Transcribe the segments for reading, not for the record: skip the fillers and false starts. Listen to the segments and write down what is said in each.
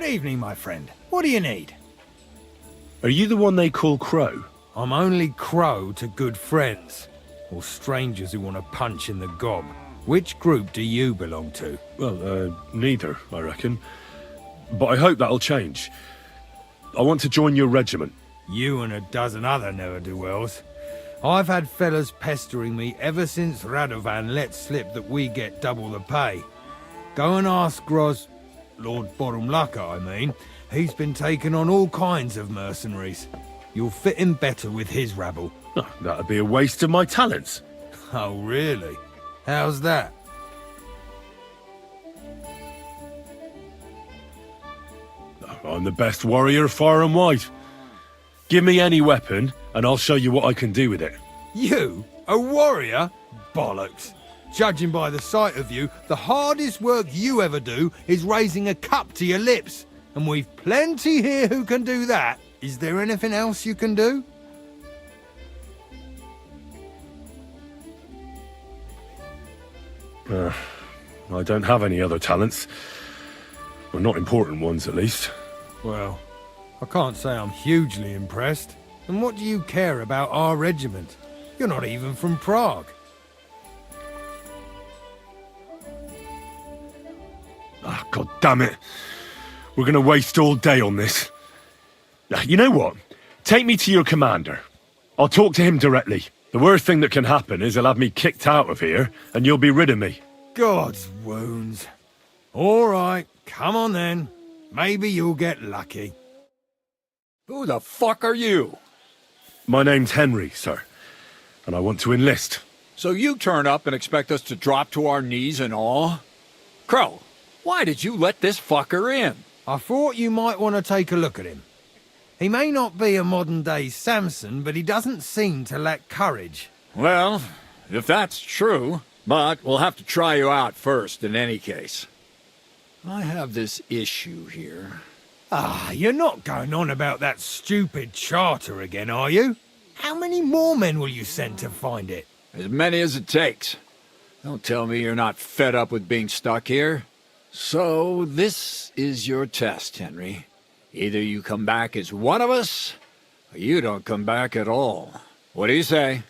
Good evening, my friend. What do you need? Are you the one they call Crow? I'm only Crow to good friends, or strangers who want to punch in the gob. Which group do you belong to? Well, neither, I reckon. But I hope that'll change. I want to join your regiment. You and a dozen other ne'er-do-wells. I've had fellas pestering me ever since Radovan let slip that we get double the pay. Go and ask Lord Borumlaka, I mean. He's been taking on all kinds of mercenaries. You'll fit in better with his rabble. Oh, that'd be a waste of my talents. Oh, really? How's that? I'm the best warrior far and wide. Give me any weapon, and I'll show you what I can do with it. You? A warrior? Bollocks. Judging by the sight of you, the hardest work you ever do is raising a cup to your lips. And we've plenty here who can do that. Is there anything else you can do? I don't have any other talents. Well, not important ones, at least. Well, I can't say I'm hugely impressed. And what do you care about our regiment? You're not even from Prague. Ah, God damn it. We're gonna waste all day on this. You know what? Take me to your commander. I'll talk to him directly. The worst thing that can happen is he'll have me kicked out of here, and you'll be rid of me. God's wounds. All right, come on then. Maybe you'll get lucky. Who the fuck are you? My name's Henry, sir, and I want to enlist. So you turn up and expect us to drop to our knees in awe? Crow, why did you let this fucker in? I thought you might want to take a look at him. He may not be a modern-day Samson, but he doesn't seem to lack courage. Well, if that's true, but we'll have to try you out first in any case. I have this issue here. Ah, you're not going on about that stupid charter again, are you? How many more men will you send to find it? As many as it takes. Don't tell me you're not fed up with being stuck here. So, this is your test, Henry. Either you come back as one of us, or you don't come back at all. What do you say?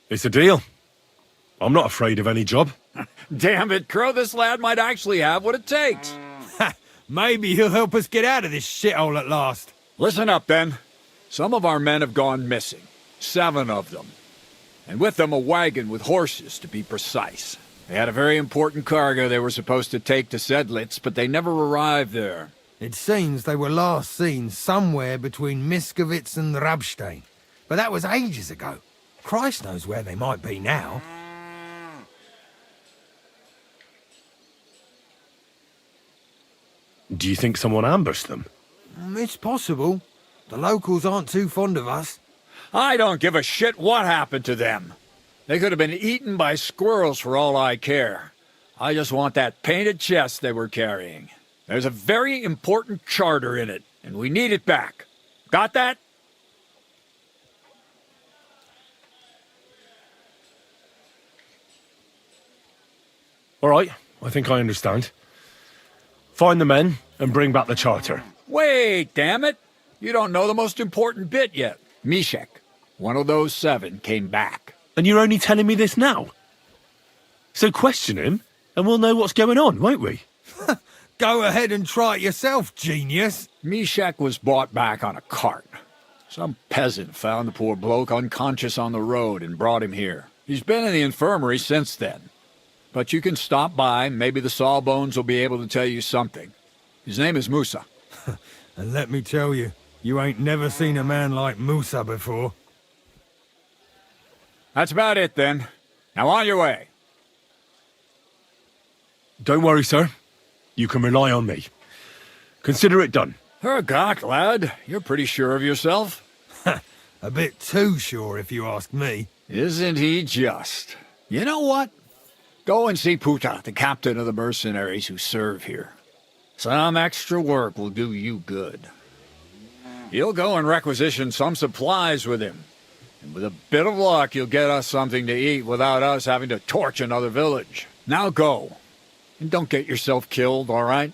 It's a deal. I'm not afraid of any job. Damn it, Crow, this lad might actually have what it takes. Maybe he'll help us get out of this shithole at last. Listen up, then. Some of our men have gone missing. 7 of them. And with them a wagon with horses, to be precise. They had a very important cargo they were supposed to take to Sedlitz, but they never arrived there. It seems they were last seen somewhere between Miskovitz and Rabstein. But that was ages ago. Christ knows where they might be now. Do you think someone ambushed them? It's possible. The locals aren't too fond of us. I don't give a shit what happened to them. They could have been eaten by squirrels for all I care. I just want that painted chest they were carrying. There's a very important charter in it, and we need it back. Got that? All right, I think I understand. Find the men and bring back the charter. Wait, damn it! You don't know the most important bit yet. Mishek, one of those 7, came back. And you're only telling me this now? So question him, and we'll know what's going on, won't we? Go ahead and try it yourself, genius. Mishek was brought back on a cart. Some peasant found the poor bloke unconscious on the road and brought him here. He's been in the infirmary since then. But you can stop by, maybe the Sawbones will be able to tell you something. His name is Musa. And let me tell you, you ain't never seen a man like Musa before. That's about it, then. Now on your way. Don't worry, sir. You can rely on me. Consider it done. Hergott, lad. You're pretty sure of yourself. A bit too sure, if you ask me. Isn't he just? You know what? Go and see Puta, the captain of the mercenaries who serve here. Some extra work will do you good. You'll go and requisition some supplies with him. And with a bit of luck, you'll get us something to eat without us having to torch another village. Now go. And don't get yourself killed, all right?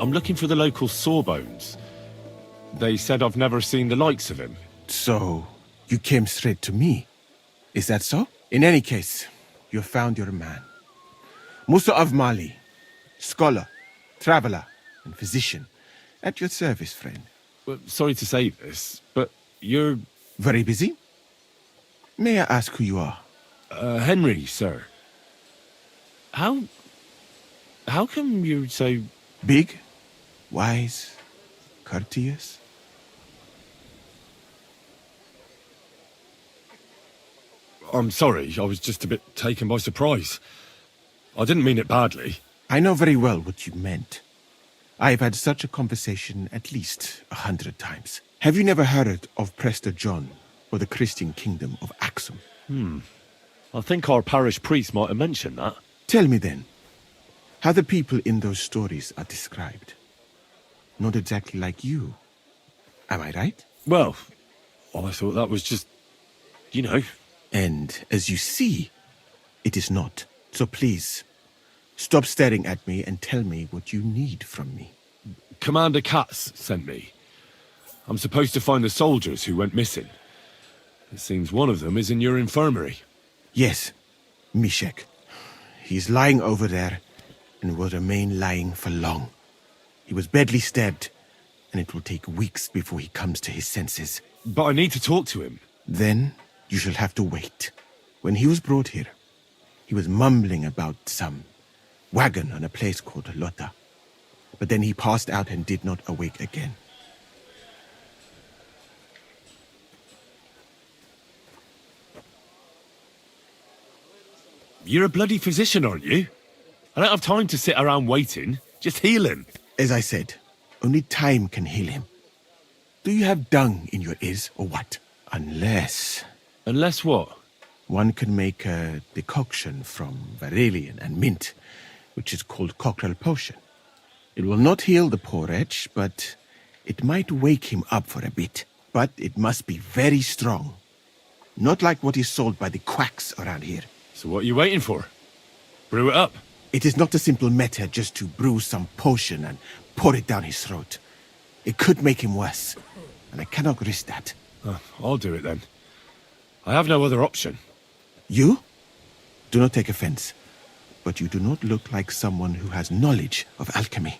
I'm looking for the local Sawbones. They said I've never seen the likes of him. So, you came straight to me. Is that so? In any case, you have found your man. Musa of Mali, scholar, traveler, and physician. At your service, friend. Well, sorry to say this, but you're... Very busy? May I ask who you are? Henry, sir. How come you're so... Big, wise, courteous? I'm sorry, I was just a bit taken by surprise. I didn't mean it badly. I know very well what you meant. I have had such a conversation at least 100 times. Have you never heard of Prester John or the Christian kingdom of Axum? I think our parish priest might have mentioned that. Tell me then, how the people in those stories are described. Not exactly like you. Am I right? Well, I thought that was just... you know... And as you see, it is not. So please, stop staring at me and tell me what you need from me. Commander Katz sent me. I'm supposed to find the soldiers who went missing. It seems one of them is in your infirmary. Yes, Mishek. He's lying over there and will remain lying for long. He was badly stabbed, and it will take weeks before he comes to his senses. But I need to talk to him. Then you shall have to wait. When he was brought here, he was mumbling about some wagon on a place called Lota. But then he passed out and did not awake again. You're a bloody physician, aren't you? I don't have time to sit around waiting. Just heal him. As I said, only time can heal him. Do you have dung in your ears or what? Unless Unless what? one can make a decoction from Varelian and mint, which is called cockerel potion. It will not heal the poor wretch, but it might wake him up for a bit. But it must be very strong. Not like what is sold by the quacks around here. So what are you waiting for? Brew it up. It is not a simple matter just to brew some potion and pour it down his throat. It could make him worse, and I cannot risk that. I'll do it then. I have no other option. You? Do not take offense, but you do not look like someone who has knowledge of alchemy.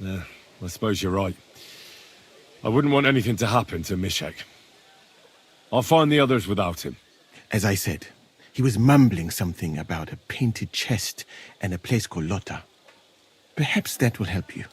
I suppose you're right. I wouldn't want anything to happen to Mishek. I'll find the others without him. As I said, he was mumbling something about a painted chest and a place called Lota. Perhaps that will help you.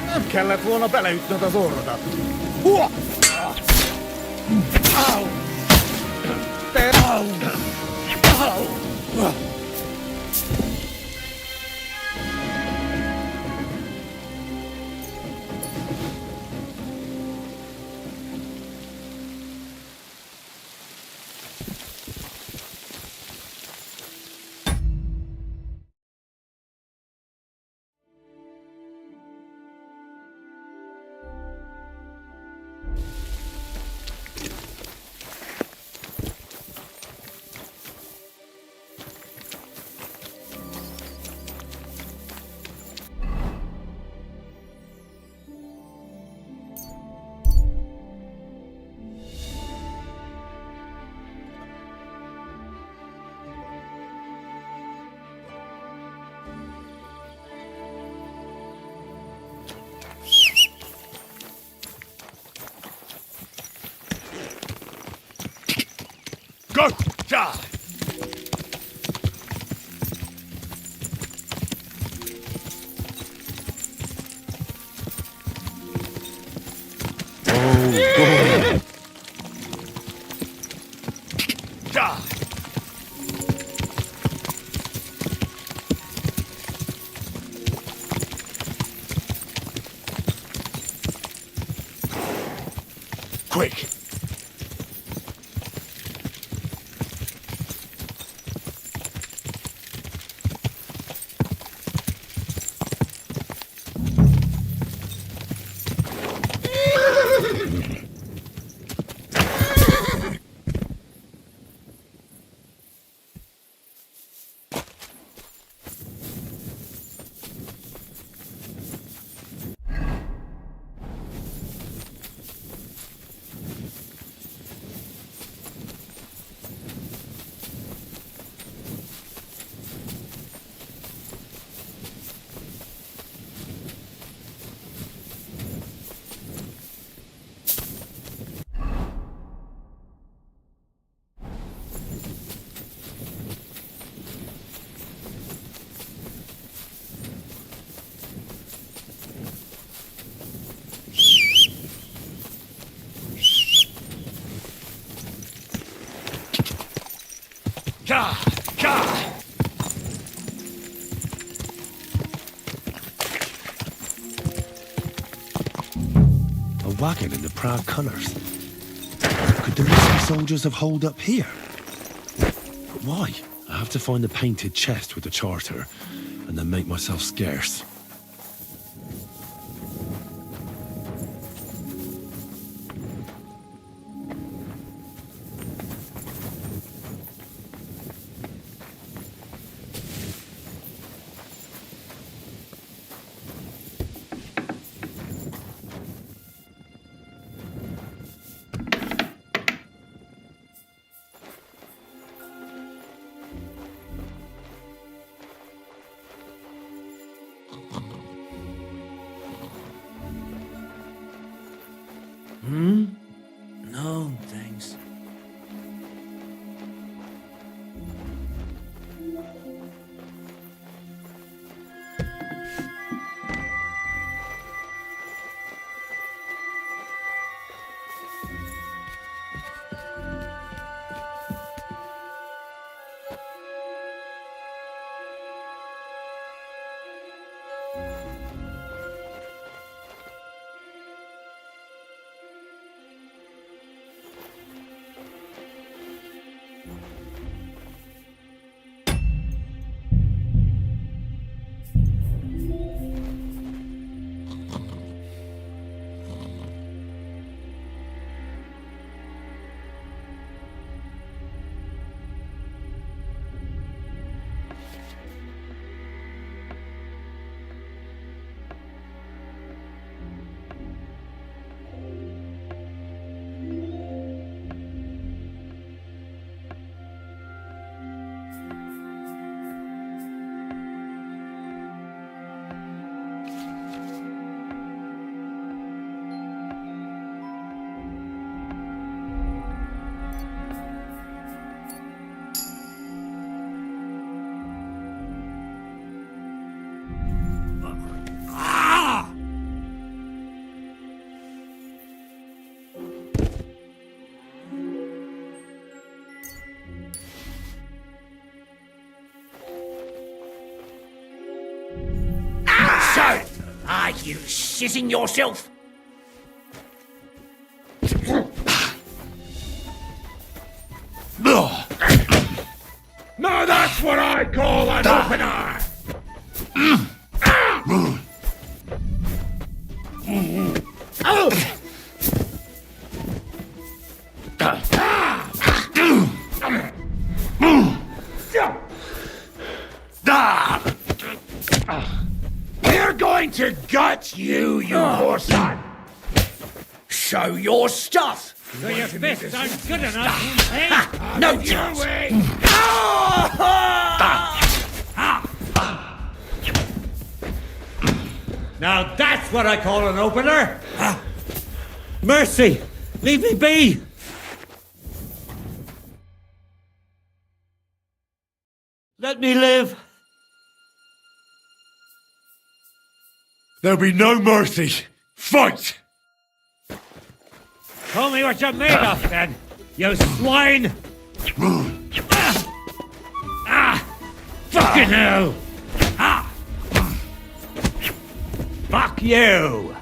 Nem kellett volna beleütnöd az orrodat. Te... Go! Ja! Ja! Quick! Ja! Ja! A wagon in the proud colours. Could the missing soldiers have holed up here? But why? I have to find the painted chest with the charter, and then make myself scarce. No, thanks. Are you shitting yourself? Now that's what I call an opener! We're going to gut you, you poor son! Show your stuff! So your fists aren't good enough, eh? No chance! Now that's what I call an opener! Mercy! Leave me be! me live. There'll be no mercy. Fight! Tell me what you're made of, then, you swine! Fucking hell! Fuck you!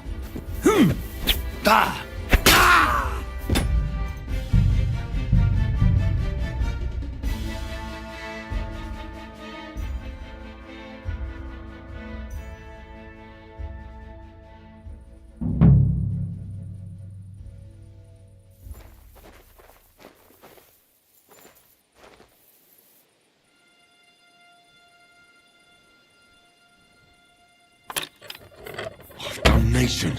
Damnation.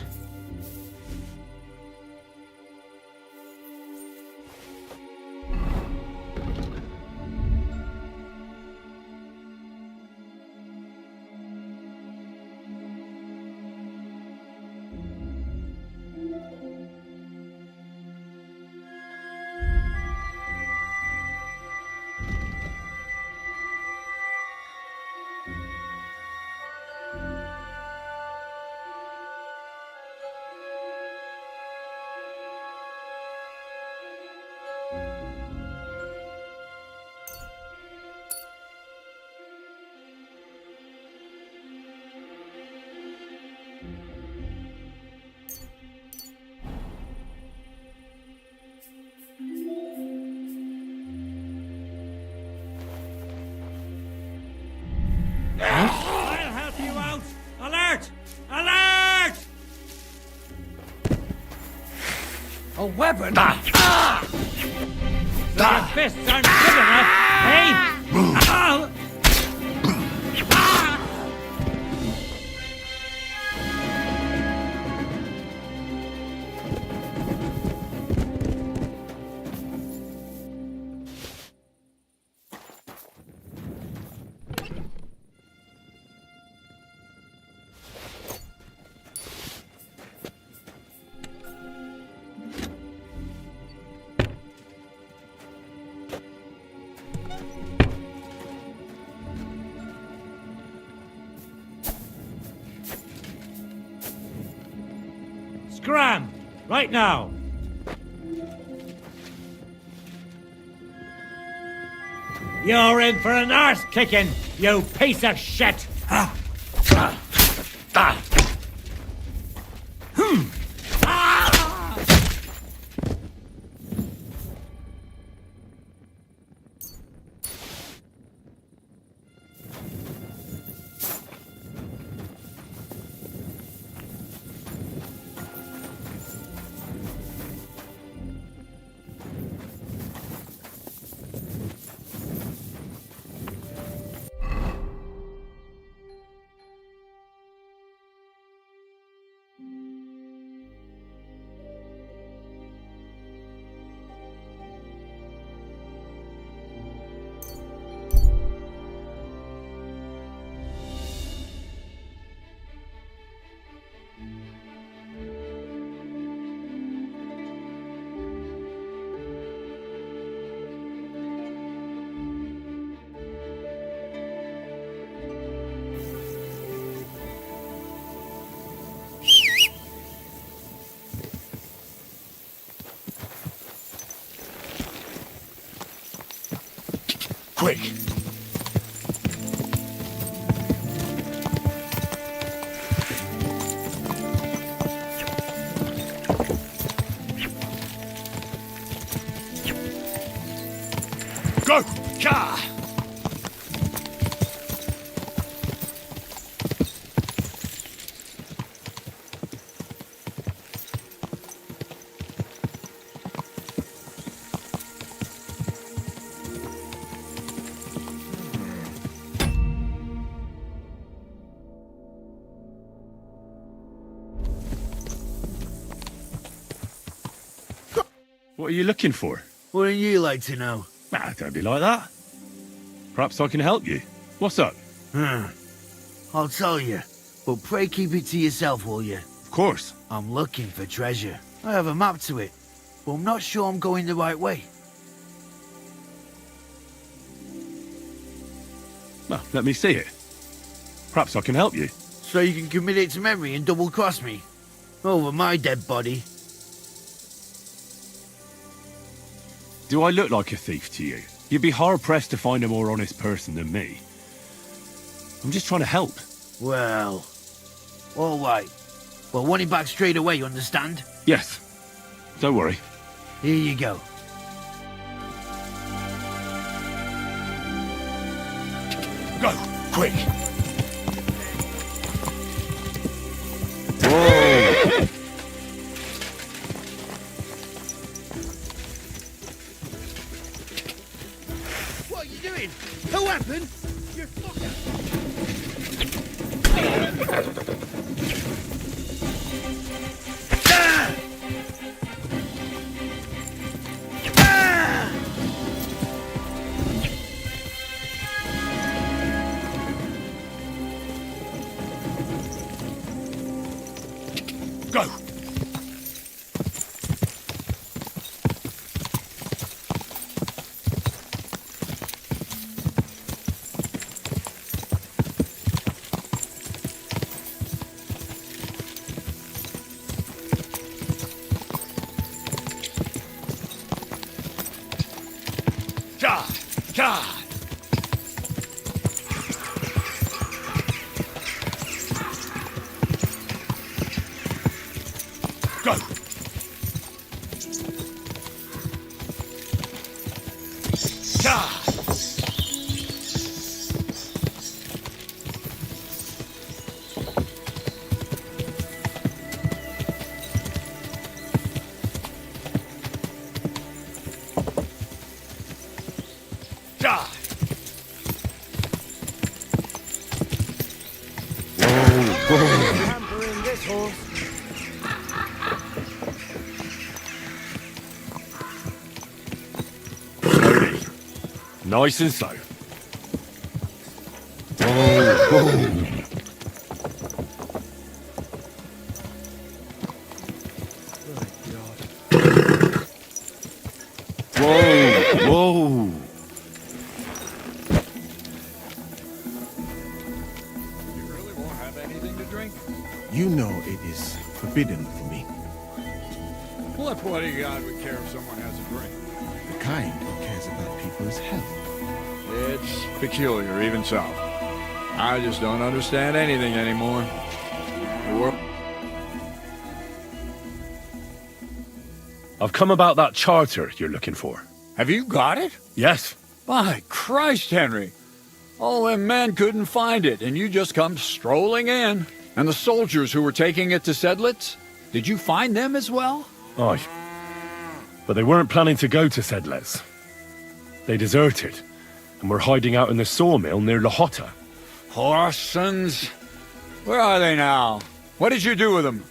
I'll help you out! Alert! Alert! A weapon? Your fists aren't good enough, eh? Scram! Right now! You're in for an arse kicking, you piece of shit! Quick! Go! Ka! What are you looking for? Wouldn't you like to know? Ah, don't be like that. Perhaps I can help you. What's up? I'll tell you, but pray keep it to yourself, will you? Of course. I'm looking for treasure. I have a map to it, but I'm not sure I'm going the right way. Well, let me see it. Perhaps I can help you. So you can commit it to memory and double-cross me? Over my dead body? Do I look like a thief to you? You'd be hard-pressed to find a more honest person than me. I'm just trying to help. Well... all right. Well, want it back straight away, you understand? Yes. Don't worry. Here you go. Go, quick. What are you doing? What happened? You fucker! Go. Charge! Charge! Go! Charge! Charge! Hampering this horse. Slowly. Nice and slow. Whoa! Whoa! You really won't have anything to drink? You know it is forbidden for me. What bodyguard would care if someone has a drink? The kind who cares about people's health. It's peculiar, even so. I just don't understand anything anymore. The world... I've come about that charter you're looking for. Have you got it? Yes. By Christ, Henry. All them men couldn't find it, and you just come strolling in. And the soldiers who were taking it to Sedlitz? Did you find them as well? Aye. But they weren't planning to go to Sedlitz. They deserted, and were hiding out in the sawmill near Lahota. Horsons. Where are they now? What did you do with them?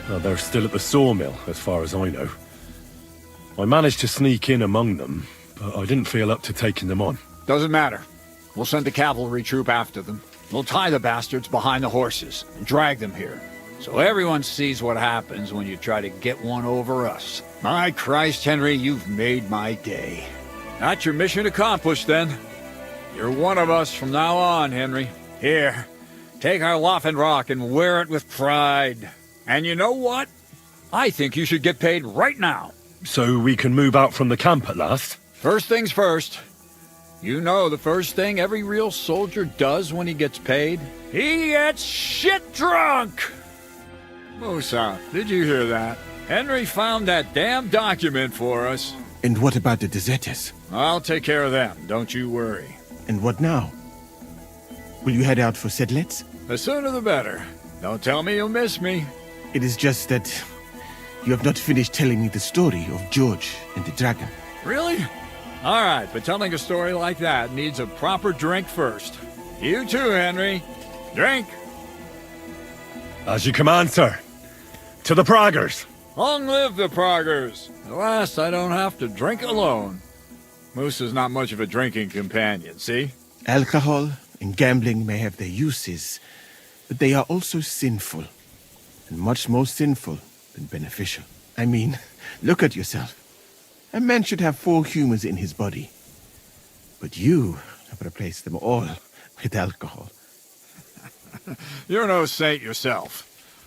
Well, they're still at the sawmill, as far as I know. I managed to sneak in among them, but I didn't feel up to taking them on. Doesn't matter. We'll send a cavalry troop after them. We'll tie the bastards behind the horses and drag them here. So everyone sees what happens when you try to get one over us. My Christ, Henry, you've made my day. That's your mission accomplished, then. You're one of us from now on, Henry. Here, take our Rock and wear it with pride. And you know what? I think you should get paid right now. So we can move out from the camp at last? First things first. You know the first thing every real soldier does when he gets paid? He gets shit drunk! Musa, did you hear that? Henry found that damn document for us. And what about the deserters? I'll take care of them, don't you worry. And what now? Will you head out for Sedlitz? The sooner the better. Don't tell me you'll miss me. It is just that you have not finished telling me the story of George and the dragon. Really? All right, but telling a story like that needs a proper drink first. You too, Henry. Drink. As you command, sir. To the Praggers. Long live the Praggers. At last, I don't have to drink alone. Moose is not much of a drinking companion, see? Alcohol and gambling may have their uses, But they are also sinful, and much more sinful than beneficial. I mean, look at yourself. A man should have 4 humors in his body. But you have replaced them all with alcohol. You're no saint yourself.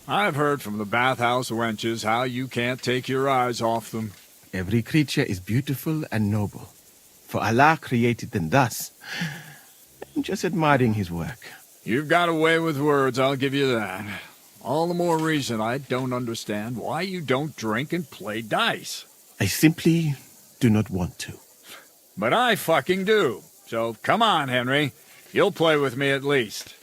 I've heard from the bathhouse wenches how you can't take your eyes off them. Every creature is beautiful and noble. For Allah created them thus. I'm just admiring his work. You've got a way with words, I'll give you that. All the more reason I don't understand why you don't drink and play dice. I simply do not want to. But I fucking do. So come on, Henry. You'll play with me at least.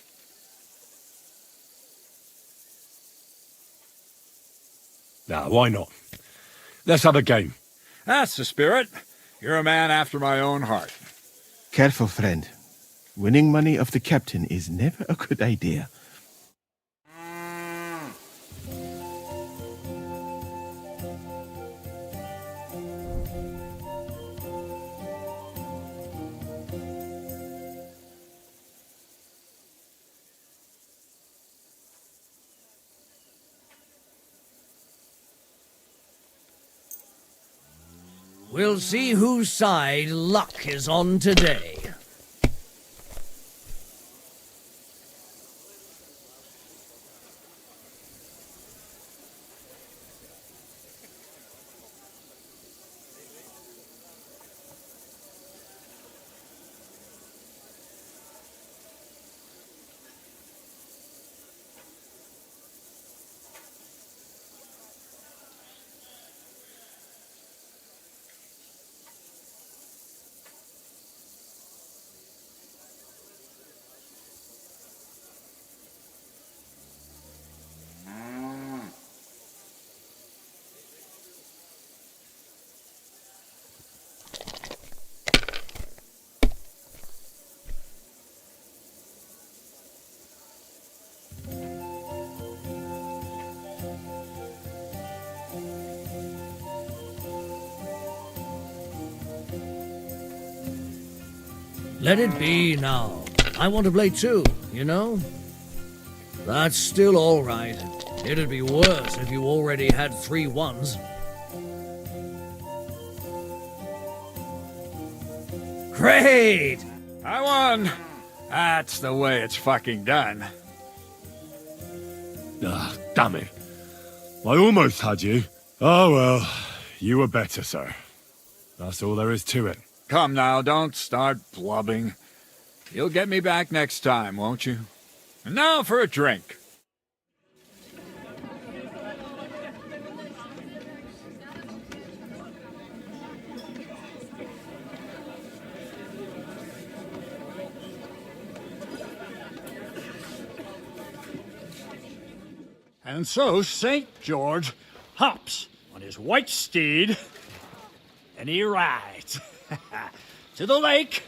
Nah, why not? Let's have a game. That's the spirit. You're a man after my own heart. Careful, friend. Winning money of the captain is never a good idea. We'll see whose side luck is on today. Let it be now. I want to play too, you know? That's still all right. It'd be worse if you already had 3 ones. Great! I won. That's the way it's fucking done. Ah, damn it. I almost had you. Oh well, you were better, sir. That's all there is to it. Come now, don't start blubbing. You'll get me back next time, won't you? And now for a drink. And so St. George hops on his white steed, and he rides to the lake,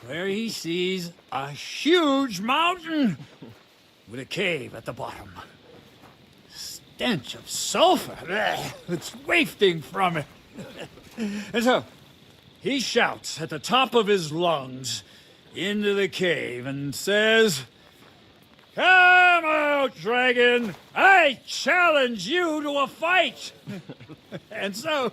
where he sees a huge mountain with a cave at the bottom. Stench of sulfur that's wafting from it. And so he shouts at the top of his lungs into the cave and says, "Come out, dragon! I challenge you to a fight!" And so,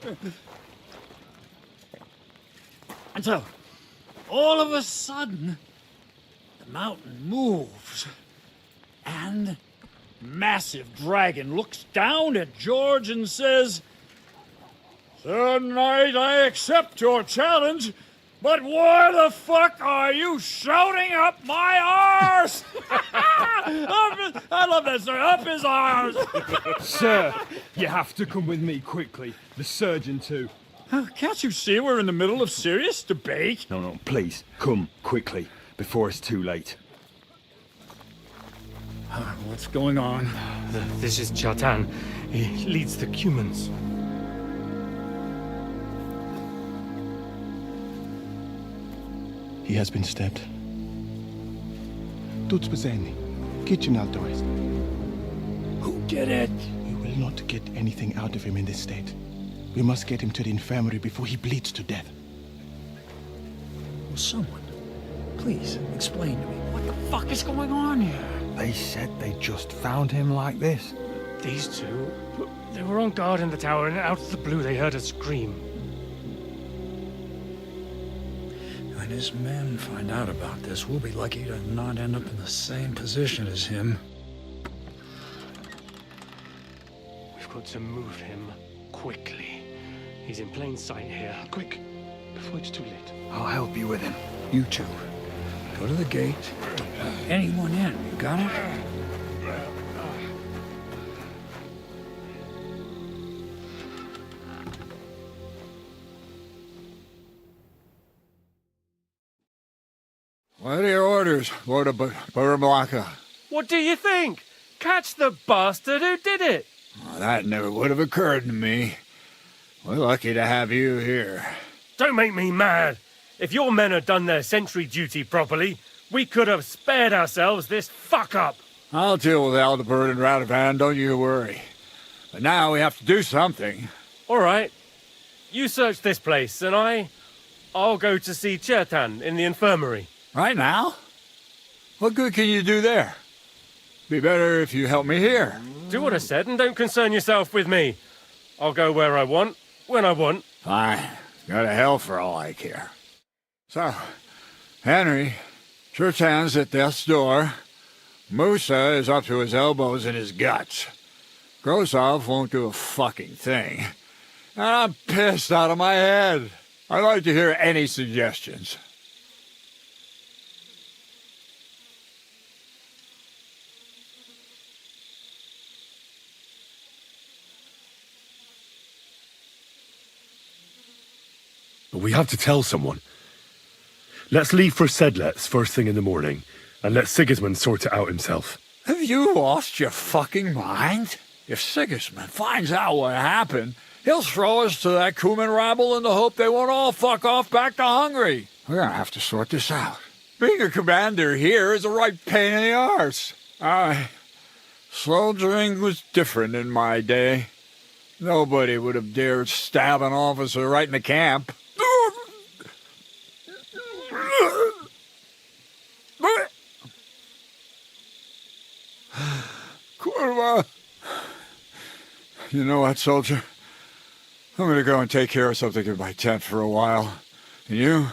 all of a sudden, the mountain moves, and massive dragon looks down at George and says, "Sir Knight, I accept your challenge, but why the fuck are you shouting up my arse?" I love that, sir. Up his arse. Sir, you have to come with me quickly. The surgeon too. Can't you see we're in the middle of serious debate? No, please, come quickly, before it's too late. What's going on? This is Chatan. He leads the Cumans. He has been stabbed. Tuts bezeni. Kitchen outdoors. Who did it? We will not get anything out of him in this state. We must get him to the infirmary before he bleeds to death. Will someone please explain to me what the fuck is going on here? They said they just found him like this. These two, they were on guard in the tower, and out of the blue they heard a scream. When his men find out about this, we'll be lucky to not end up in the same position as him. We've got to move him quickly. He's in plain sight here. Quick, before it's too late. I'll help you with him. You two. Go to the gate. Anyone in, you got it? What are your orders, Lord of Burmlaka? What do you think? Catch the bastard who did it! Well, that never would have occurred to me. We're lucky to have you here. Don't make me mad. If your men had done their sentry duty properly, we could have spared ourselves this fuck-up. I'll deal with Aldebert and Radovan, don't you worry. But now we have to do something. All right. You search this place, and I'll go to see Chertan in the infirmary. Right now? What good can you do there? Be better if you help me here. Do what I said and don't concern yourself with me. I'll go where I want, when I want. Fine. Go to hell for all I care. So, Henry, Chertan's at death's door. Musa is up to his elbows in his guts. Grosov won't do a fucking thing. And I'm pissed out of my head. I'd like to hear any suggestions. But we have to tell someone. Let's leave for Sedlets first thing in the morning, and let Sigismund sort it out himself. Have you lost your fucking mind? If Sigismund finds out what happened, he'll throw us to that Cuman rabble in the hope they won't all fuck off back to Hungary. We're gonna have to sort this out. Being a commander here is a right pain in the arse. Soldiering was different in my day. Nobody would have dared stab an officer right in the camp. Kurva. You know what, soldier? I'm gonna go and take care of something in my tent for a while. And you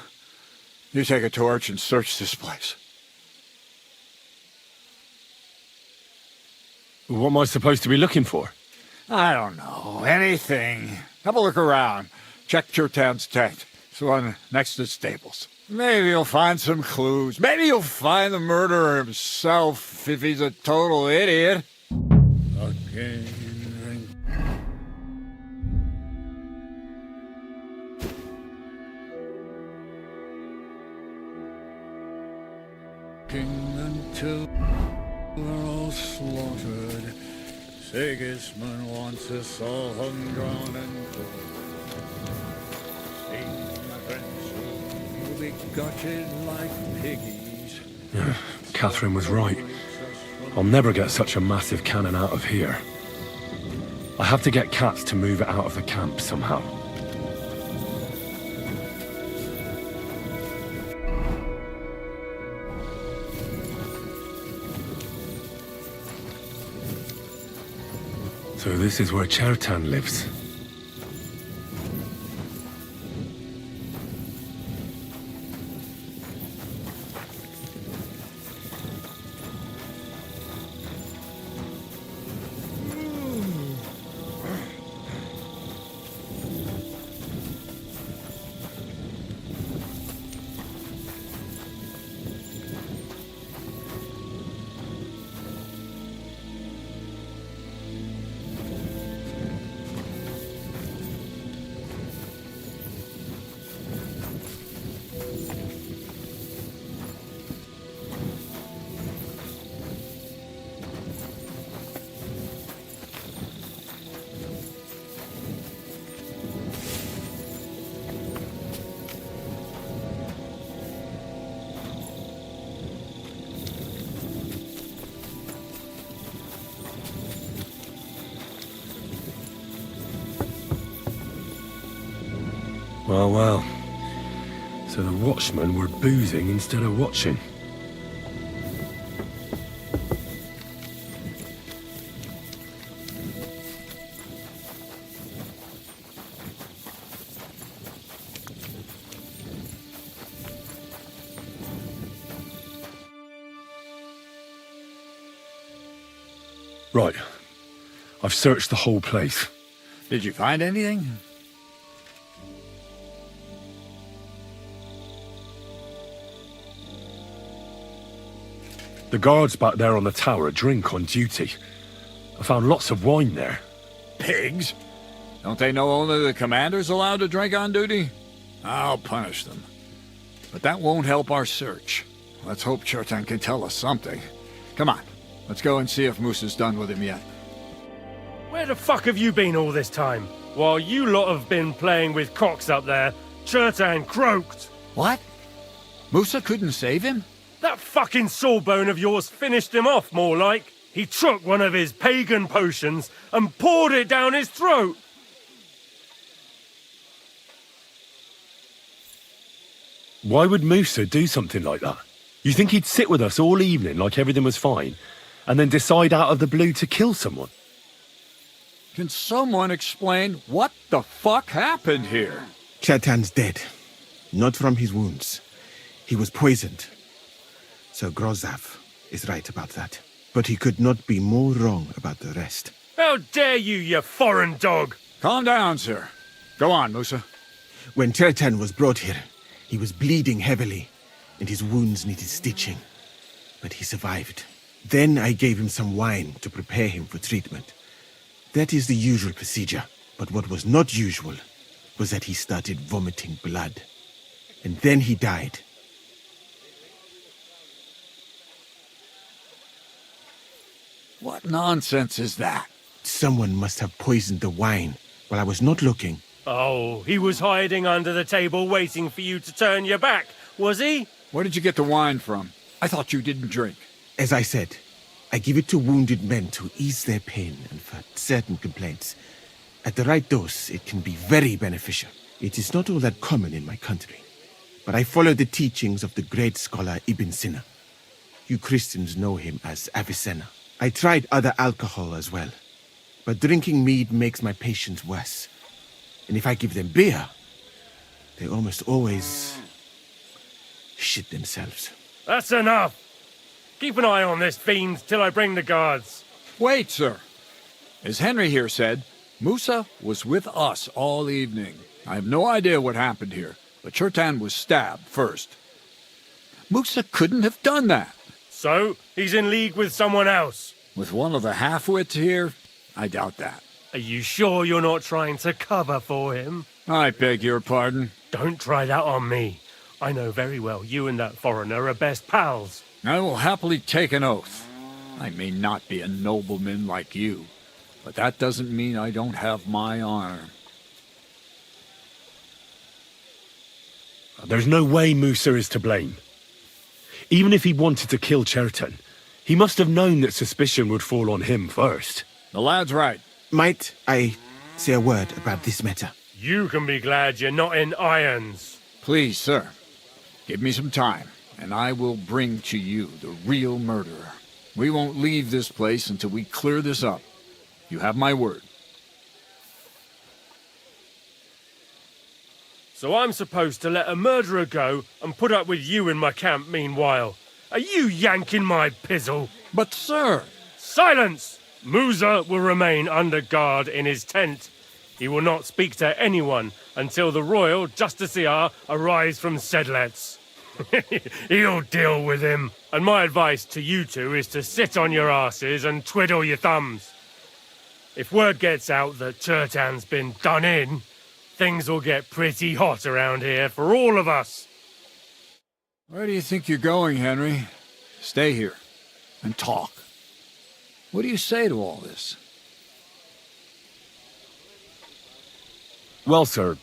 take a torch and search this place. What am I supposed to be looking for? I don't know. Anything. Have a look around. Check Chertan's tent. It's the one next to the stables. Maybe you'll find some clues. Maybe you'll find the murderer himself if he's a total idiot. Again. Until we're all slaughtered. Sigismund wants us all hung, drawn, and quartered. See, my friends, you'll be gutted like piggies. Catherine was right. I'll never get such a massive cannon out of here. I have to get Katz to move it out of the camp somehow. So this is where Chertan lives. Well, well. So the watchmen were boozing instead of watching. Right. I've searched the whole place. Did you find anything? The guards back there on the tower drink on duty. I found lots of wine there. Pigs? Don't they know only the commander's allowed to drink on duty? I'll punish them. But that won't help our search. Let's hope Chertan can tell us something. Come on, let's go and see if Moosa's done with him yet. Where the fuck have you been all this time? While you lot have been playing with cocks up there, Chertan croaked. What? Moosa couldn't save him? That fucking sawbone of yours finished him off, more like. He took one of his pagan potions and poured it down his throat. Why would Musa do something like that? You think he'd sit with us all evening like everything was fine, and then decide out of the blue to kill someone? Can someone explain what the fuck happened here? Chertan's dead. Not from his wounds. He was poisoned. So Grozav is right about that. But he could not be more wrong about the rest. How dare you, you foreign dog! Calm down, sir. Go on, Musa. When Chertan was brought here, he was bleeding heavily, and his wounds needed stitching. But he survived. Then I gave him some wine to prepare him for treatment. That is the usual procedure. But what was not usual was that he started vomiting blood. And then he died. What nonsense is that? Someone must have poisoned the wine while I was not looking. Oh, he was hiding under the table waiting for you to turn your back, was he? Where did you get the wine from? I thought you didn't drink. As I said, I give it to wounded men to ease their pain and for certain complaints. At the right dose, it can be very beneficial. It is not all that common in my country. But I follow the teachings of the great scholar Ibn Sina. You Christians know him as Avicenna. I tried other alcohol as well. But drinking mead makes my patients worse. And if I give them beer, they almost always shit themselves. That's enough! Keep an eye on this fiend till I bring the guards. Wait, sir. As Henry here said, Musa was with us all evening. I have no idea what happened here, but Chertan was stabbed first. Musa couldn't have done that. So, he's in league with someone else. With one of the half-wits here, I doubt that. Are you sure you're not trying to cover for him? I beg your pardon. Don't try that on me. I know very well you and that foreigner are best pals. I will happily take an oath. I may not be a nobleman like you, but that doesn't mean I don't have my honor. There's no way Musa is to blame. Even if he wanted to kill Chertan, he must have known that suspicion would fall on him first. The lad's right. Might I say a word about this matter? You can be glad you're not in irons. Please, sir, give me some time, and I will bring to you the real murderer. We won't leave this place until we clear this up. You have my word. So I'm supposed to let a murderer go and put up with you in my camp meanwhile. Are you yanking my pizzle? But, sir... Silence! Musa will remain under guard in his tent. He will not speak to anyone until the royal justiciar arrives from Sedlets. He'll deal with him. And my advice to you two is to sit on your asses and twiddle your thumbs. If word gets out that Chertan's been done in, things will get pretty hot around here for all of us. Where do you think you're going, Henry? Stay here and talk. What do you say to all this? Well, sir,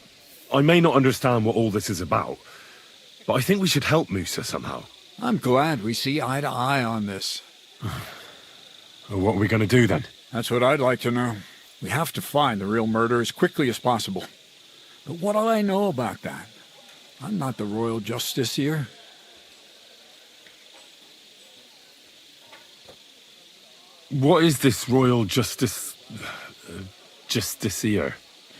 I may not understand what all this is about, but I think we should help Musa somehow. I'm glad we see eye to eye on this. What are we going to do then? That's what I'd like to know. We have to find the real murderer as quickly as possible. But what do I know about that? I'm not the royal justiciar. What is this royal justiciar?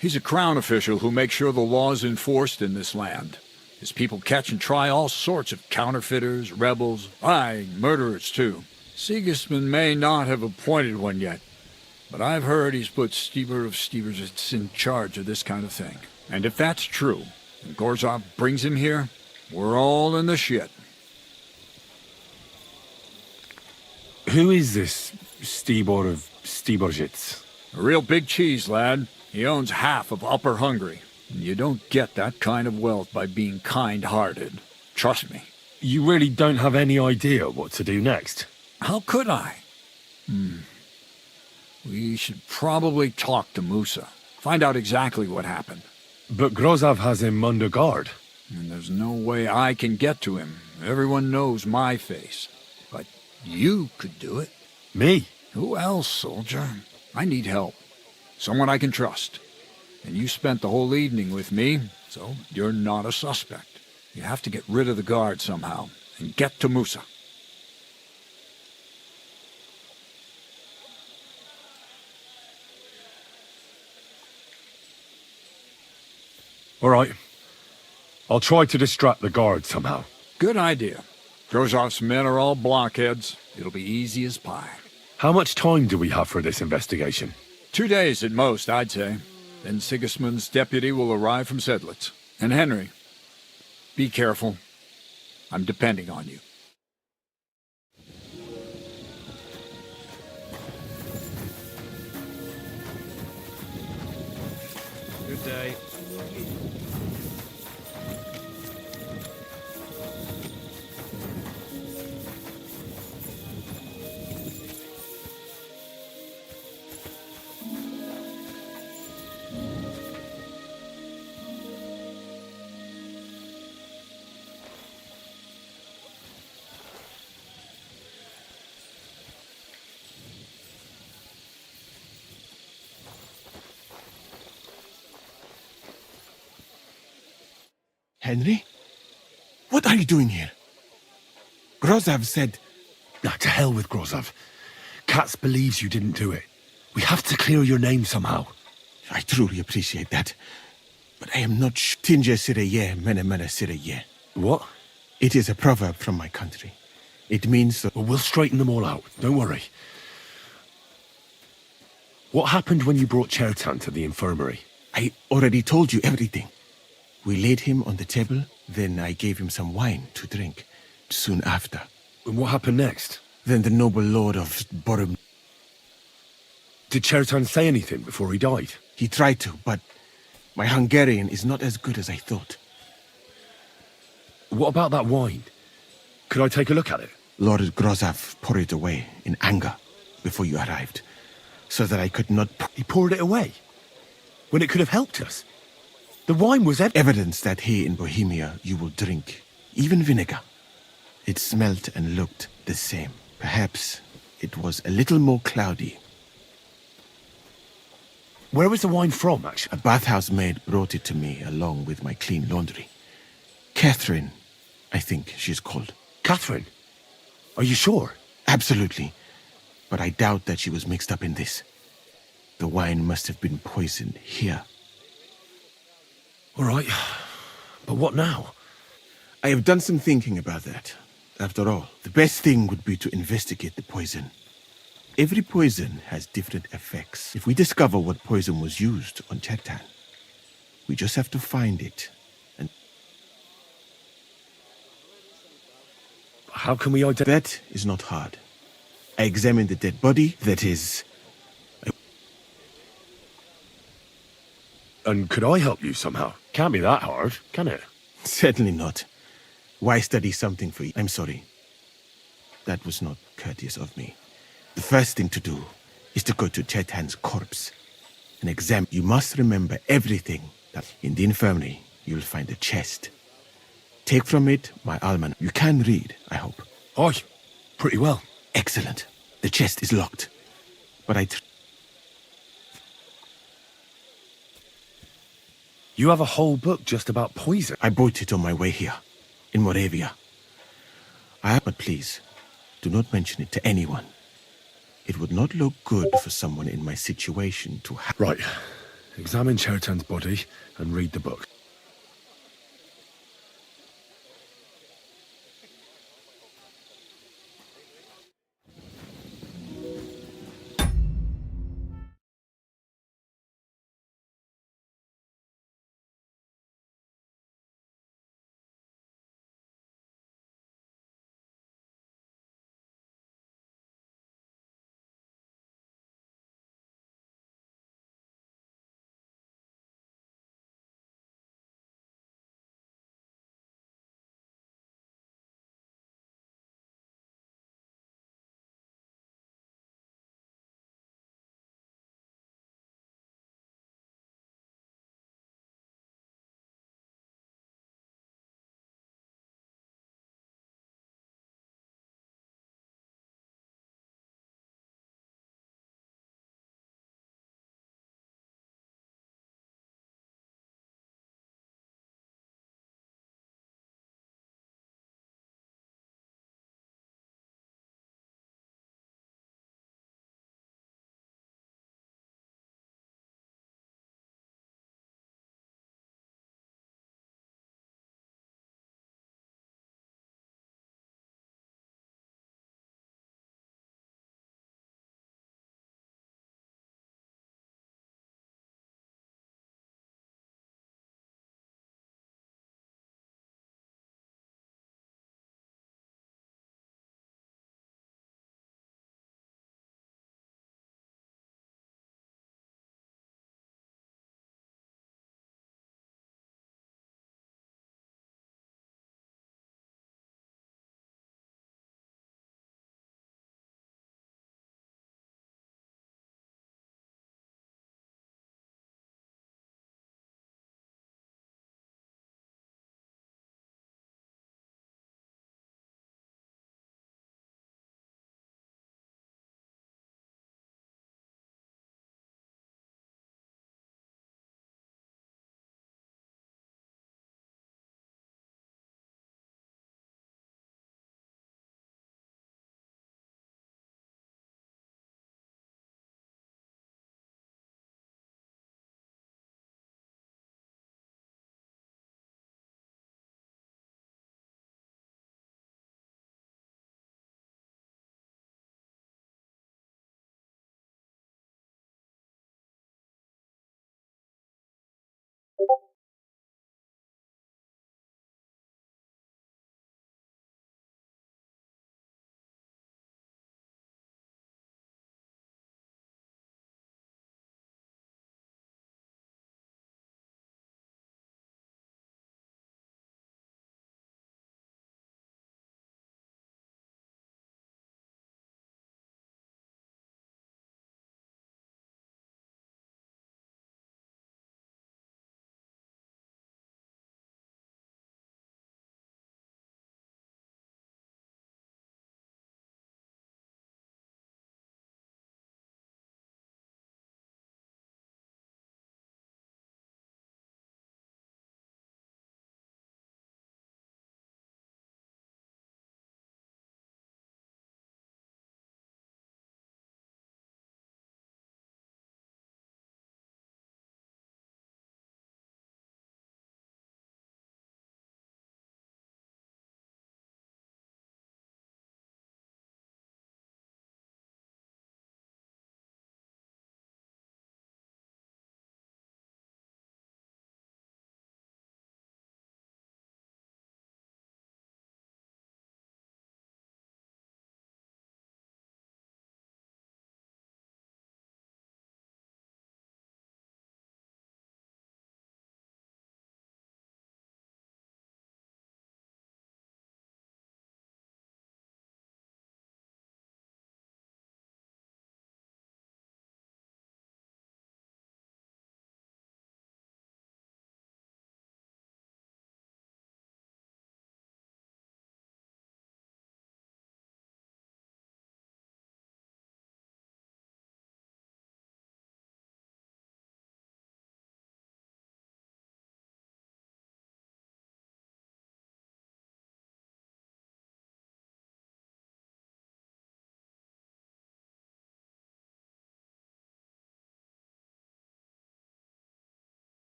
He's a crown official who makes sure the law is enforced in this land. His people catch and try all sorts of counterfeiters, rebels, aye, murderers too. Sigismund may not have appointed one yet, but I've heard he's put Stever of Steversitz in charge of this kind of thing. And if that's true, and Gorzov brings him here, we're all in the shit. Who is this Stibor of Stiborzitz? A real big cheese, lad. He owns half of Upper Hungary. And you don't get that kind of wealth by being kind-hearted. Trust me. You really don't have any idea what to do next? How could I? We should probably talk to Musa. Find out exactly what happened. But Grozov has him under guard. And there's no way I can get to him. Everyone knows my face. But you could do it. Me? Who else, soldier? I need help. Someone I can trust. And you spent the whole evening with me, so you're not a suspect. You have to get rid of the guard somehow, and get to Musa. All right. I'll try to distract the guard somehow. Good idea. Grozov's men are all blockheads. It'll be easy as pie. How much time do we have for this investigation? 2 days at most, I'd say. Then Sigismund's deputy will arrive from Sedlitz. And Henry, be careful. I'm depending on you. Good day. Henry? What are you doing here? Grozov said... Nah, to hell with Grozov. Katz believes you didn't do it. We have to clear your name somehow. I truly appreciate that. But I am not Tinje Sireye, Mene Mene Sireye. What? It is a proverb from my country. It means that... Well, we'll straighten them all out. Don't worry. What happened when you brought Chertan to the infirmary? I already told you everything. We laid him on the table, then I gave him some wine to drink. Soon after. And what happened next? Then the noble lord of Borum... Did Chertan say anything before he died? He tried to, but my Hungarian is not as good as I thought. What about that wine? Could I take a look at it? Lord Grozov poured it away in anger before you arrived, so that I could not... He poured it away? When it could have helped us? The wine was evidence that here in Bohemia you will drink, even vinegar. It smelt and looked the same. Perhaps it was a little more cloudy. Where was the wine from, actually? A bathhouse maid brought it to me along with my clean laundry. Catherine, I think she's called. Catherine? Are you sure? Absolutely. But I doubt that she was mixed up in this. The wine must have been poisoned here. All right. But what now? I have done some thinking about that. After all, the best thing would be to investigate the poison. Every poison has different effects. If we discover what poison was used on Chertan, we just have to find it. And how can we identify? That is not hard. I examined the dead body, that is... And could I help you somehow? Can't be that hard, can it? Certainly not. Why study something for you? I'm sorry. That was not courteous of me. The first thing to do is to go to Chertan's corpse and examine. You must remember everything. That in the infirmary, you'll find a chest. Take from it my almanac. You can read, I hope. Aye, pretty well. Excellent. The chest is locked. But You have a whole book just about poison. I bought it on my way here, in Moravia. But please, do not mention it to anyone. It would not look good for someone in my situation to have... Right. Examine Chertan's body and read the book.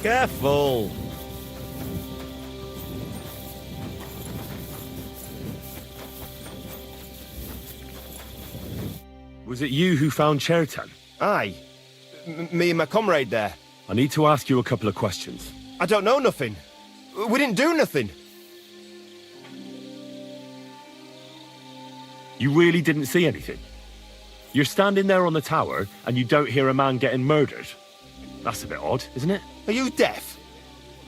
Careful! Was it you who found Chertan? Aye. Me and my comrade there. I need to ask you a couple of questions. I don't know nothing. We didn't do nothing. You really didn't see anything? You're standing there on the tower and you don't hear a man getting murdered? That's a bit odd, isn't it? Are you deaf?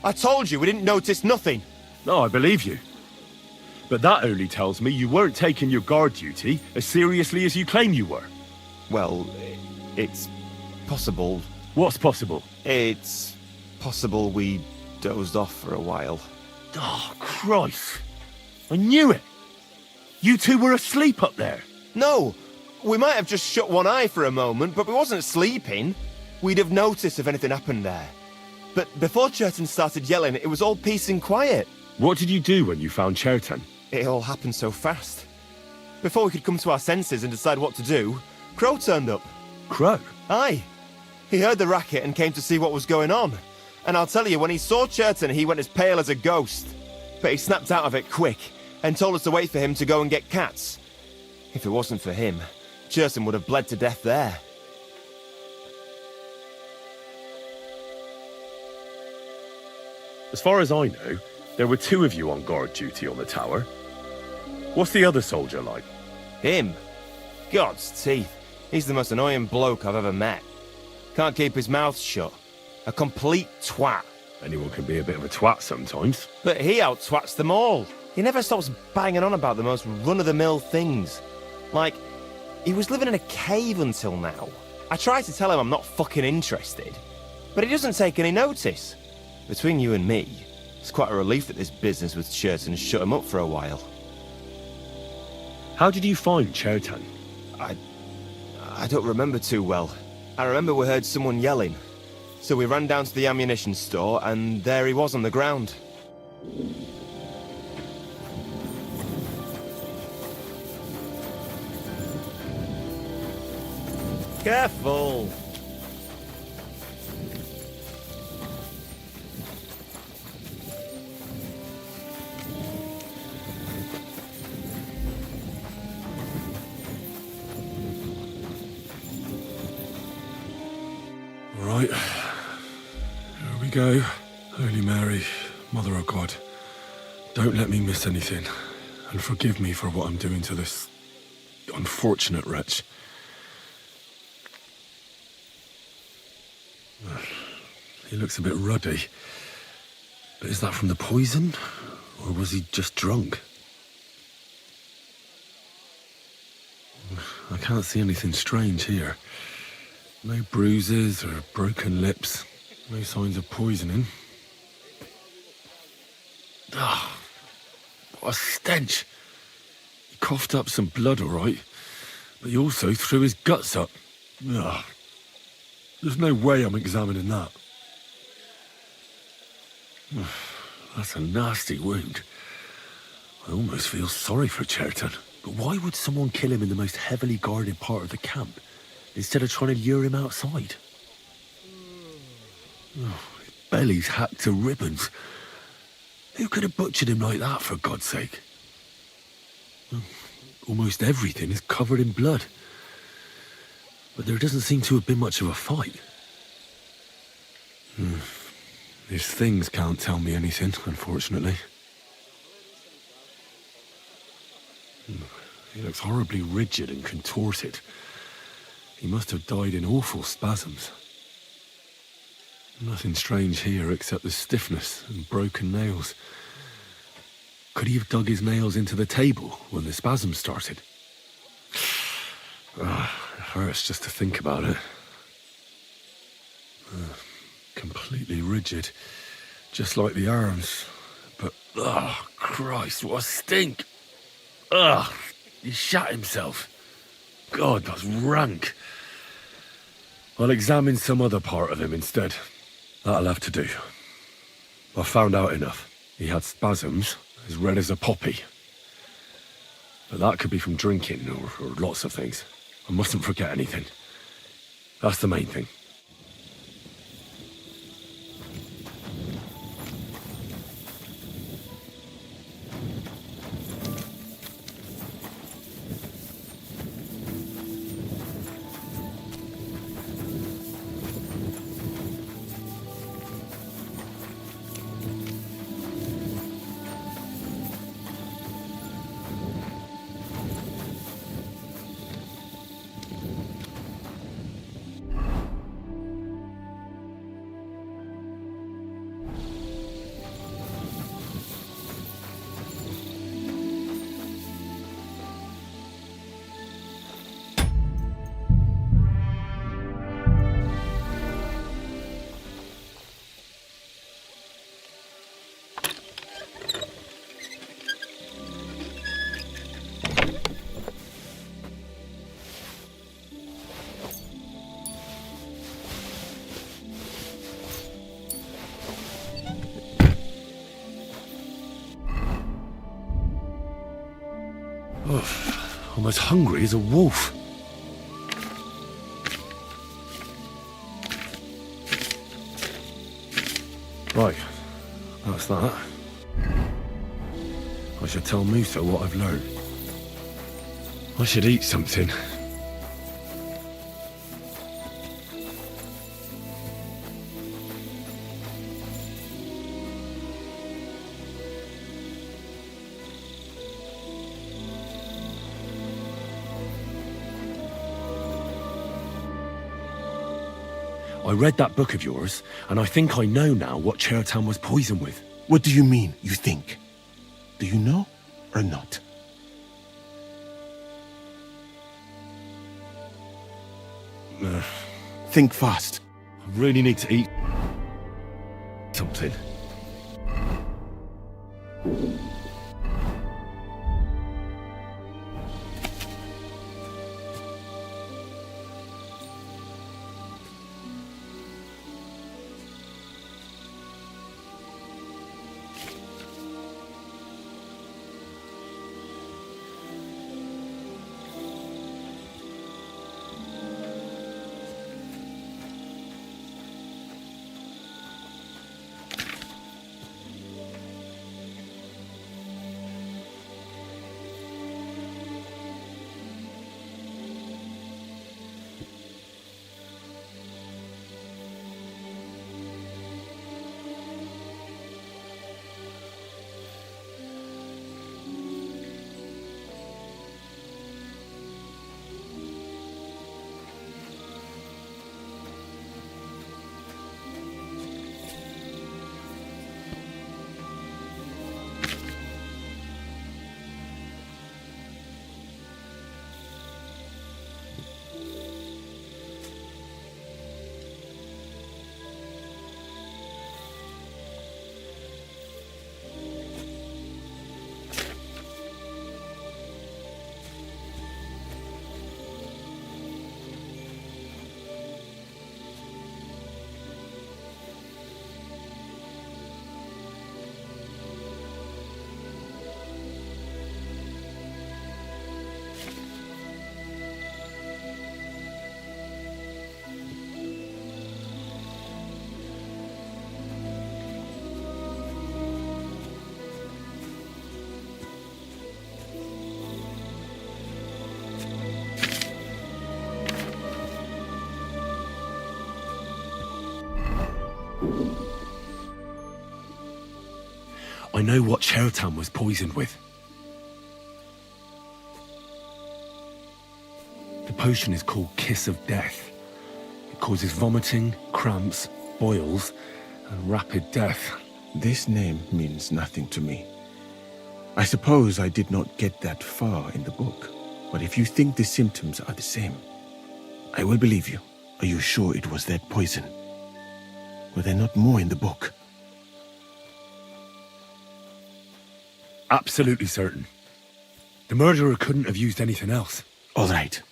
I told you we didn't notice nothing. No, I believe you. But that only tells me you weren't taking your guard duty as seriously as you claim you were. Well, it's possible. What's possible? It's possible we dozed off for a while. Oh, Christ. I knew it. You two were asleep up there. No, we might have just shut one eye for a moment, but we wasn't sleeping. We'd have noticed if anything happened there. But before Chertan started yelling, it was all peace and quiet. What did you do when you found Chertan? It all happened so fast. Before we could come to our senses and decide what to do, Crow turned up. Crow? Aye. He heard the racket and came to see what was going on. And I'll tell you, when he saw Chertan, he went as pale as a ghost. But he snapped out of it quick and told us to wait for him to go and get cats. If it wasn't for him, Chertan would have bled to death there. As far as I know, there were two of you on guard duty on the tower. What's the other soldier like? Him? God's teeth. He's the most annoying bloke I've ever met. Can't keep his mouth shut. A complete twat. Anyone can be a bit of a twat sometimes. But he out-twats them all. He never stops banging on about the most run-of-the-mill things. Like, he was living in a cave until now. I try to tell him I'm not fucking interested, but he doesn't take any notice. Between you and me, it's quite a relief that this business with Chertan shut him up for a while. How did you find Chertan? I don't remember too well. I remember we heard someone yelling. So we ran down to the ammunition store, and there he was on the ground. Careful! Right. Here we go. Holy Mary, Mother of God, don't let me miss anything, and forgive me for what I'm doing to this unfortunate wretch. He looks a bit ruddy. But is that from the poison? Or was he just drunk? I can't see anything strange here. No bruises or broken lips. No signs of poisoning. Ah, what a stench. He coughed up some blood, all right. But he also threw his guts up. Ugh. There's no way I'm examining that. That's a nasty wound. I almost feel sorry for Chertan. But why would someone kill him in the most heavily guarded part of the camp, instead of trying to lure him outside? Oh, his belly's hacked to ribbons. Who could have butchered him like that, for God's sake? Almost everything is covered in blood. But there doesn't seem to have been much of a fight. These things can't tell me anything, unfortunately. He looks horribly rigid and contorted. He must have died in awful spasms. Nothing strange here except the stiffness and broken nails. Could he have dug his nails into the table when the spasms started? It hurts just to think about it. Completely rigid, just like the arms. But, Christ, what a stink! He shat himself. God, that's rank. I'll examine some other part of him instead. That'll have to do. I found out enough. He had spasms, as red as a poppy. But that could be from drinking, or lots of things. I mustn't forget anything. That's the main thing. I'm as hungry as a wolf. Right, that's that. I should tell Musa what I've learned. I should eat something. I read that book of yours, and I think I know now what Chertan was poisoned with. What do you mean, you think? Do you know or not? Think fast. I really need to eat something. I know what Chertan was poisoned with. The potion is called Kiss of Death. It causes vomiting, cramps, boils, and rapid death. This name means nothing to me. I suppose I did not get that far in the book, but if you think the symptoms are the same, I will believe you. Are you sure it was that poison? Were there not more in the book? Absolutely certain. The murderer couldn't have used anything else. All right.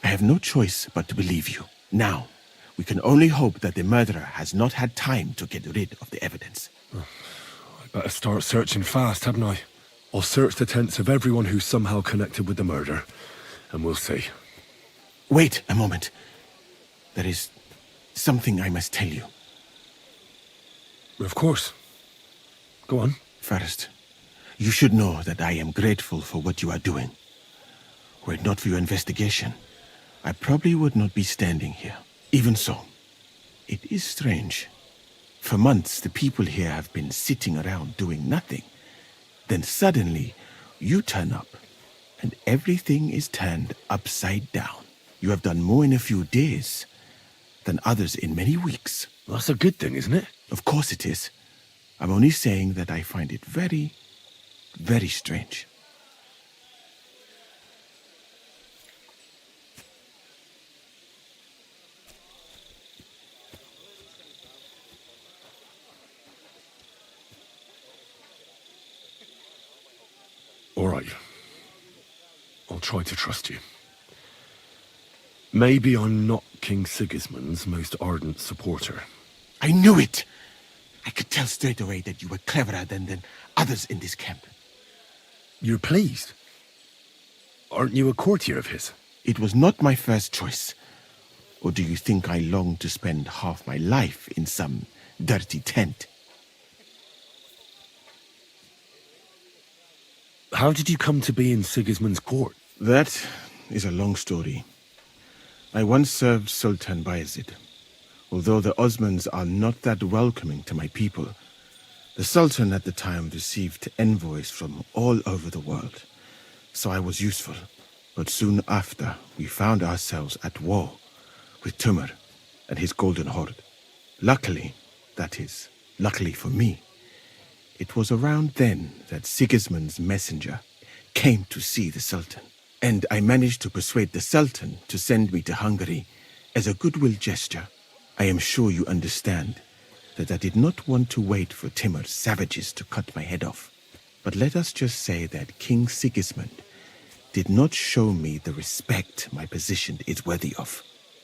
I have no choice but to believe you. Now, we can only hope that the murderer has not had time to get rid of the evidence. I better start searching fast, hadn't I? I'll search the tents of everyone who's somehow connected with the murder, and we'll see. Wait a moment. There is something I must tell you. Of course. Go on. First, you should know that I am grateful for what you are doing. Were it not for your investigation, I probably would not be standing here. Even so, it is strange. For months, the people here have been sitting around doing nothing. Then suddenly, you turn up, and everything is turned upside down. You have done more in a few days than others in many weeks. Well, that's a good thing, isn't it? Of course it is. I'm only saying that I find it very, very strange. All right. I'll try to trust you. Maybe I'm not King Sigismund's most ardent supporter. I knew it! I could tell straight away that you were cleverer than others in this camp. You're pleased? Aren't you a courtier of his? It was not my first choice. Or do you think I long to spend half my life in some dirty tent? How did you come to be in Sigismund's court? That is a long story. I once served Sultan Bayezid. Although the Osmans are not that welcoming to my people, the Sultan at the time received envoys from all over the world, so I was useful. But soon after, we found ourselves at war with Timur and his Golden Horde. Luckily, that is, luckily for me, it was around then that Sigismund's messenger came to see the Sultan, and I managed to persuade the Sultan to send me to Hungary as a goodwill gesture. I am sure you understand that I did not want to wait for Timur's savages to cut my head off. But let us just say that King Sigismund did not show me the respect my position is worthy of.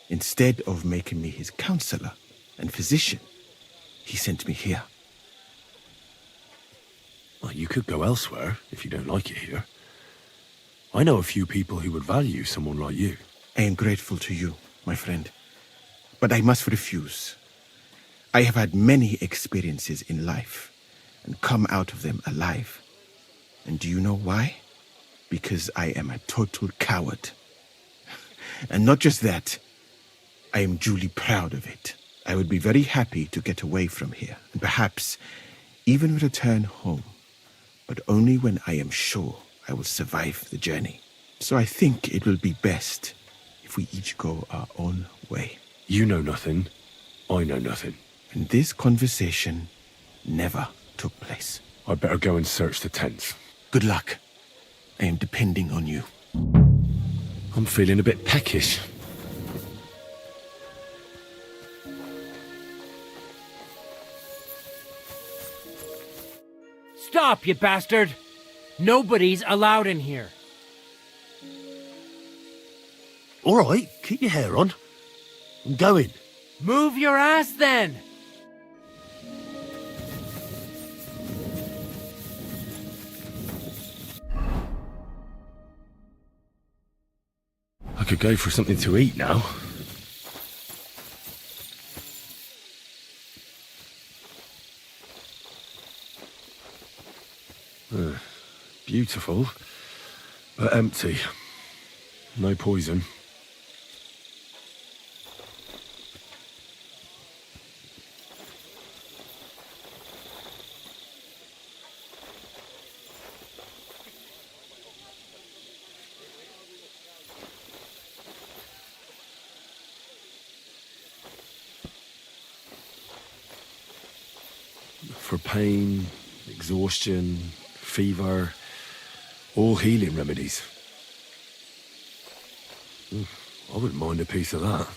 Instead of making me his counselor and physician, he sent me here. Well, you could go elsewhere if you don't like it here. I know a few people who would value someone like you. I am grateful to you, my friend. But I must refuse. I have had many experiences in life and come out of them alive. And do you know why? Because I am a total coward. And not just that, I am duly proud of it. I would be very happy to get away from here and perhaps even return home, but only when I am sure I will survive the journey. So I think it will be best if we each go our own way. You know nothing, I know nothing. And this conversation never took place. I better go and search the tents. Good luck. I am depending on you. I'm feeling a bit peckish. Stop, you bastard! Nobody's allowed in here. All right, keep your hair on. I'm going. Move your ass then! I could go for something to eat now. Beautiful, but empty. No poison. For pain, exhaustion, fever, all healing remedies. I wouldn't mind a piece of that.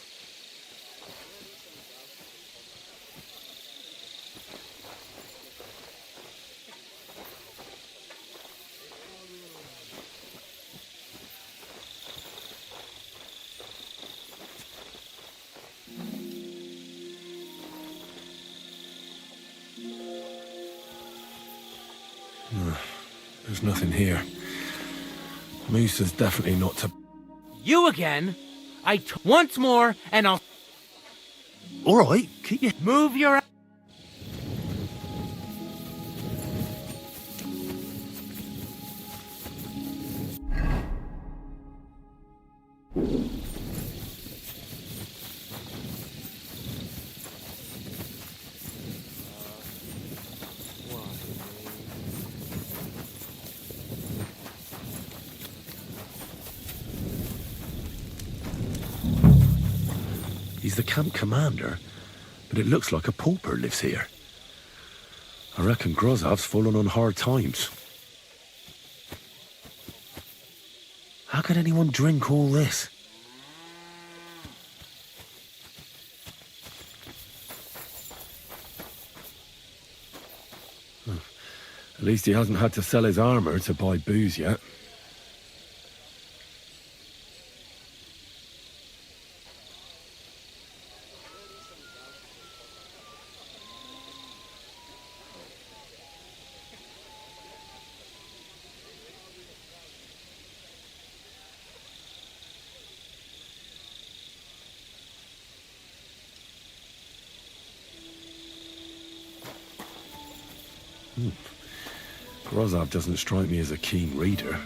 There's nothing here. Moose is definitely not to... You again? Once more, and I'll... All right, keep your... Move your... He's the camp commander, but it looks like a pauper lives here. I reckon Grozov's fallen on hard times. How could anyone drink all this? At least he hasn't had to sell his armor to buy booze yet. Grozov doesn't strike me as a keen reader.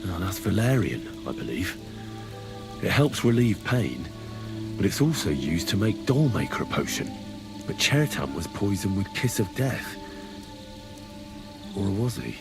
Oh, that's valerian, I believe. It helps relieve pain, but it's also used to make Dollmaker potion. But Chertan was poisoned with Kiss of Death. Or was he?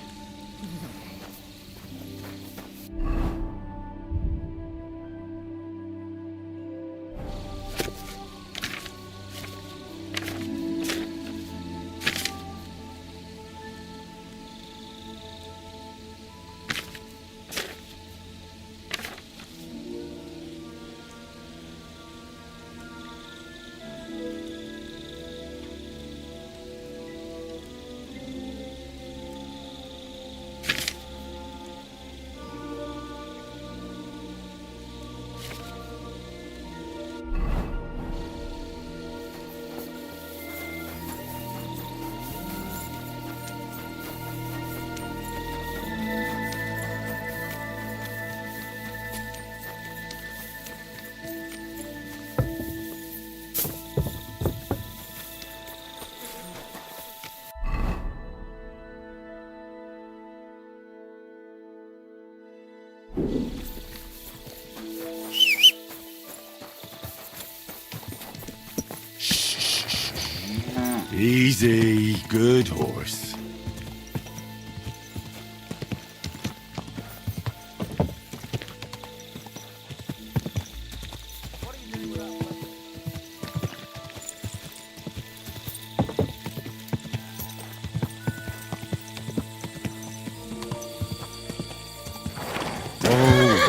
Easy, good horse.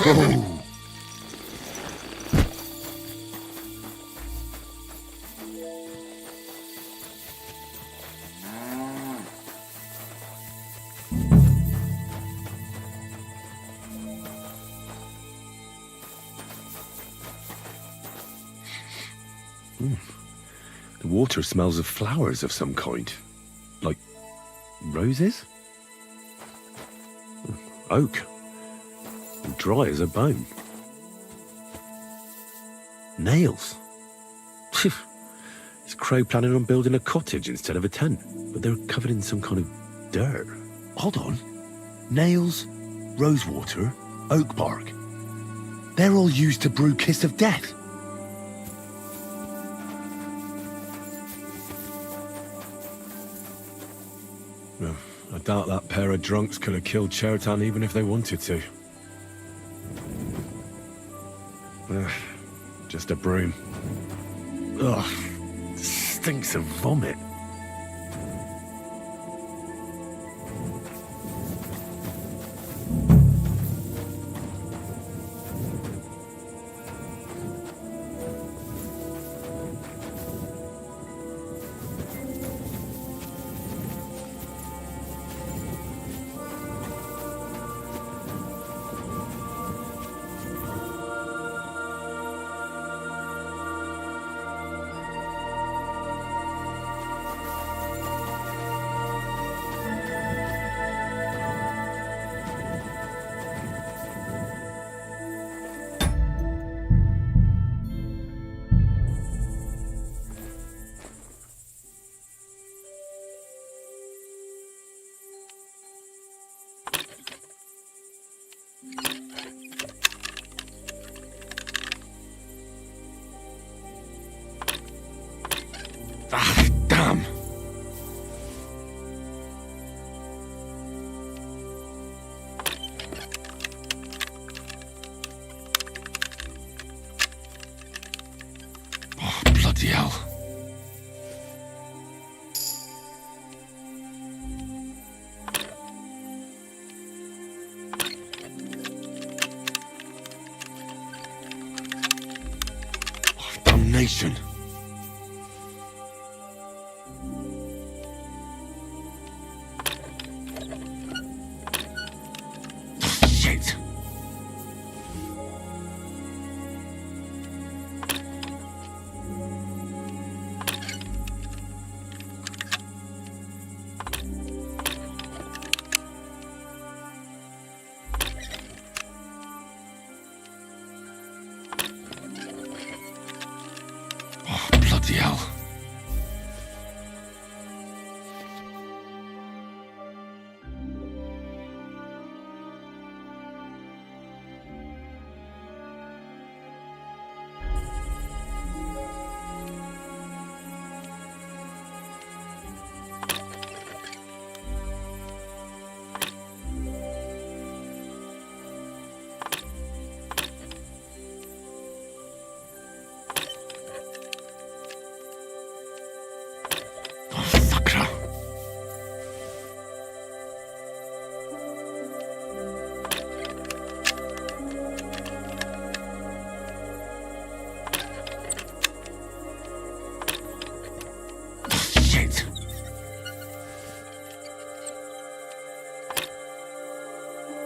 Go! The water smells of flowers of some kind. Like roses? Oak. And dry as a bone. Nails. Is Crow planning on building a cottage instead of a tent? But they're covered in some kind of dirt. Hold on. Nails, rosewater, oak bark. They're all used to brew Kiss of Death. Well, I doubt that pair of drunks could have killed Chertan even if they wanted to. Just a broom. Ugh, stinks of vomit. Ah, damn! Oh, bloody hell. Oh, damnation. Shit. Oh, bloody hell. Oh, sakra. Oh, shit.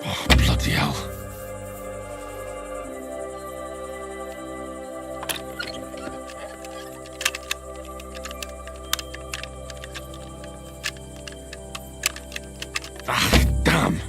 Oh, bloody hell. Ah, damn.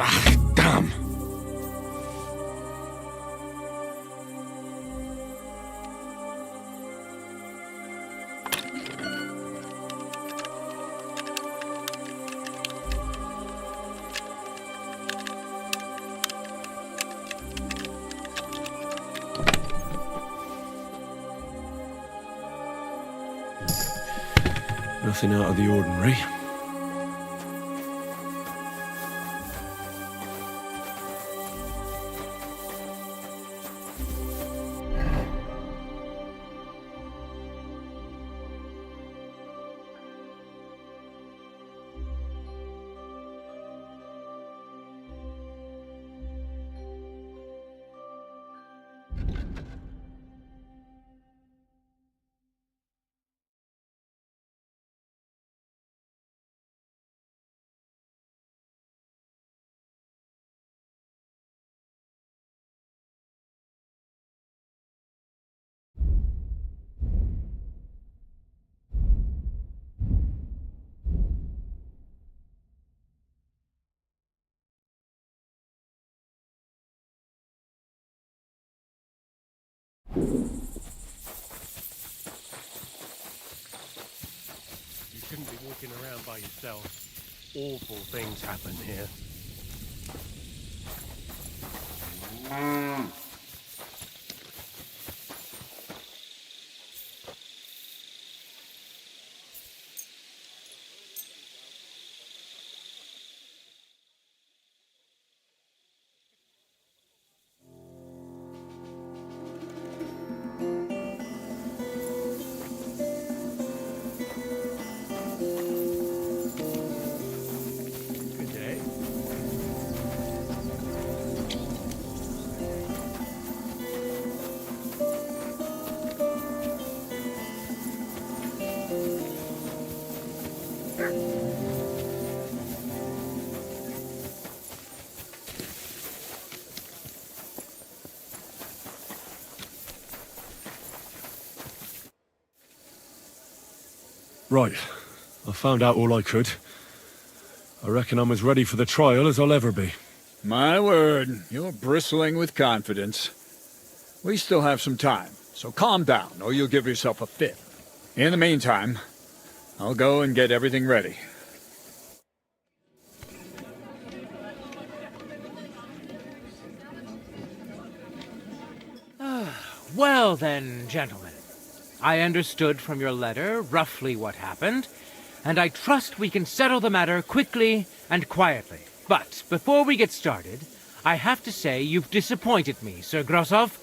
Ah, damn. Nothing out of the ordinary. You shouldn't be walking around by yourself. Awful things happen here. Right. I found out all I could. I reckon I'm as ready for the trial as I'll ever be. My word, you're bristling with confidence. We still have some time, so calm down, or you'll give yourself a fit. In the meantime, I'll go and get everything ready. Well then, gentlemen. I understood from your letter roughly what happened, and I trust we can settle the matter quickly and quietly. But before we get started, I have to say you've disappointed me, Sir Grosov.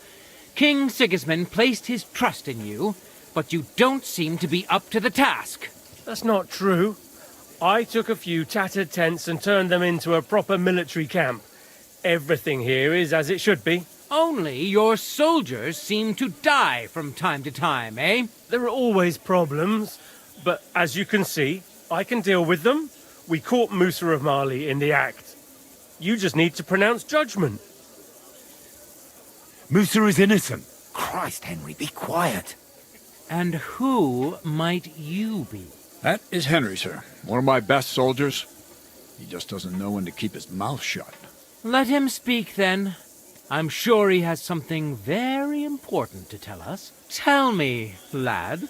King Sigismund placed his trust in you, but you don't seem to be up to the task. That's not true. I took a few tattered tents and turned them into a proper military camp. Everything here is as it should be. Only your soldiers seem to die from time to time, eh? There are always problems, but as you can see, I can deal with them. We caught Musa of Mali in the act. You just need to pronounce judgment. Musa is innocent. Christ, Henry, be quiet. And who might you be? That is Henry, sir. One of my best soldiers. He just doesn't know when to keep his mouth shut. Let him speak, then. I'm sure he has something very important to tell us. Tell me, lad,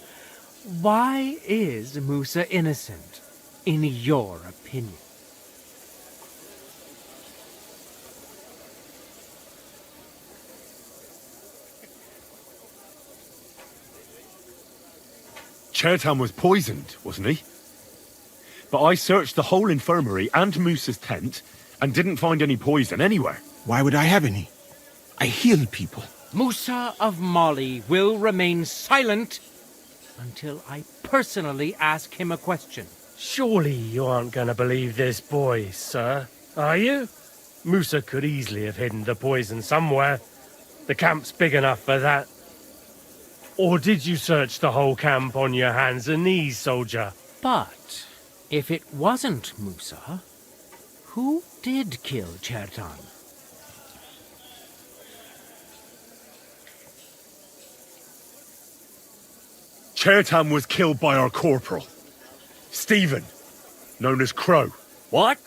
why is Musa innocent, in your opinion? Chertan was poisoned, wasn't he? But I searched the whole infirmary and Musa's tent and didn't find any poison anywhere. Why would I have any? I heal people. Musa of Mali will remain silent until I personally ask him a question. Surely you aren't going to believe this boy, sir, are you? Musa could easily have hidden the poison somewhere. The camp's big enough for that. Or did you search the whole camp on your hands and knees, soldier? But if it wasn't Musa, who did kill Chertan? Chertan was killed by our corporal, Stephen, known as Crow. What?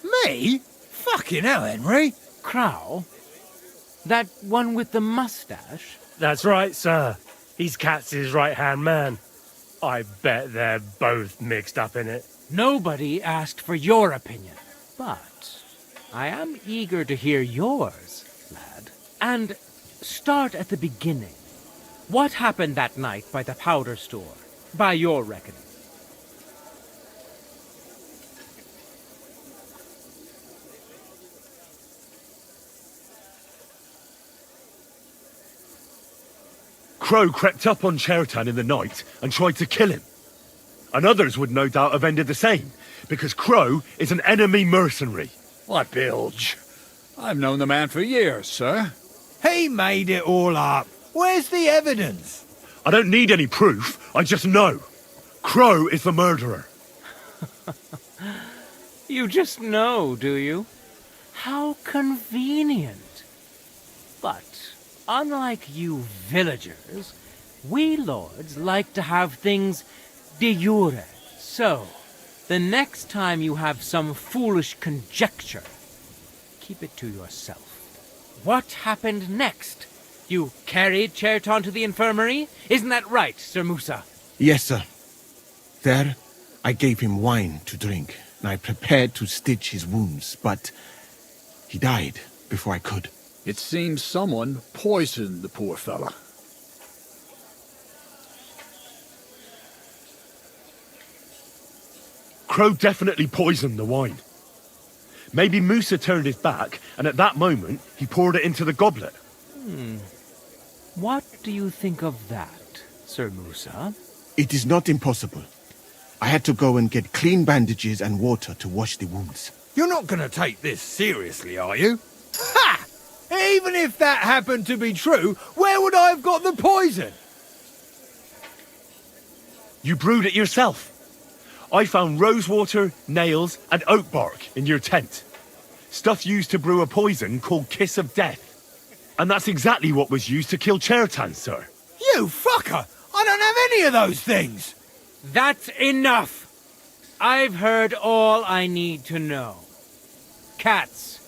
Me? Fucking hell, Henry. Crow? That one with the mustache? That's right, sir. He's Katz's right-hand man. I bet they're both mixed up in it. Nobody asked for your opinion, but I am eager to hear yours, lad. And start at the beginning. What happened that night by the powder store, by your reckoning? Crow crept up on Chertan in the night and tried to kill him. And others would no doubt have ended the same, because Crow is an enemy mercenary. What bilge? I've known the man for years, sir. He made it all up. Where's the evidence? I don't need any proof, I just know. Crow is the murderer. You just know, do you? How convenient. But unlike you villagers, we lords like to have things de jure. So, the next time you have some foolish conjecture, keep it to yourself. What happened next? You carried Chertan to the infirmary? Isn't that right, Sir Musa? Yes, sir. There, I gave him wine to drink, and I prepared to stitch his wounds, but he died before I could. It seems someone poisoned the poor fella. Crow definitely poisoned the wine. Maybe Musa turned his back, and at that moment, he poured it into the goblet. What do you think of that, Sir Musa? It is not impossible. I had to go and get clean bandages and water to wash the wounds. You're not going to take this seriously, are you? Ha! Even if that happened to be true, where would I have got the poison? You brewed it yourself. I found rosewater, nails, and oak bark in your tent. Stuff used to brew a poison called Kiss of Death. And that's exactly what was used to kill Chertan, sir. You fucker! I don't have any of those things! That's enough! I've heard all I need to know. Cats,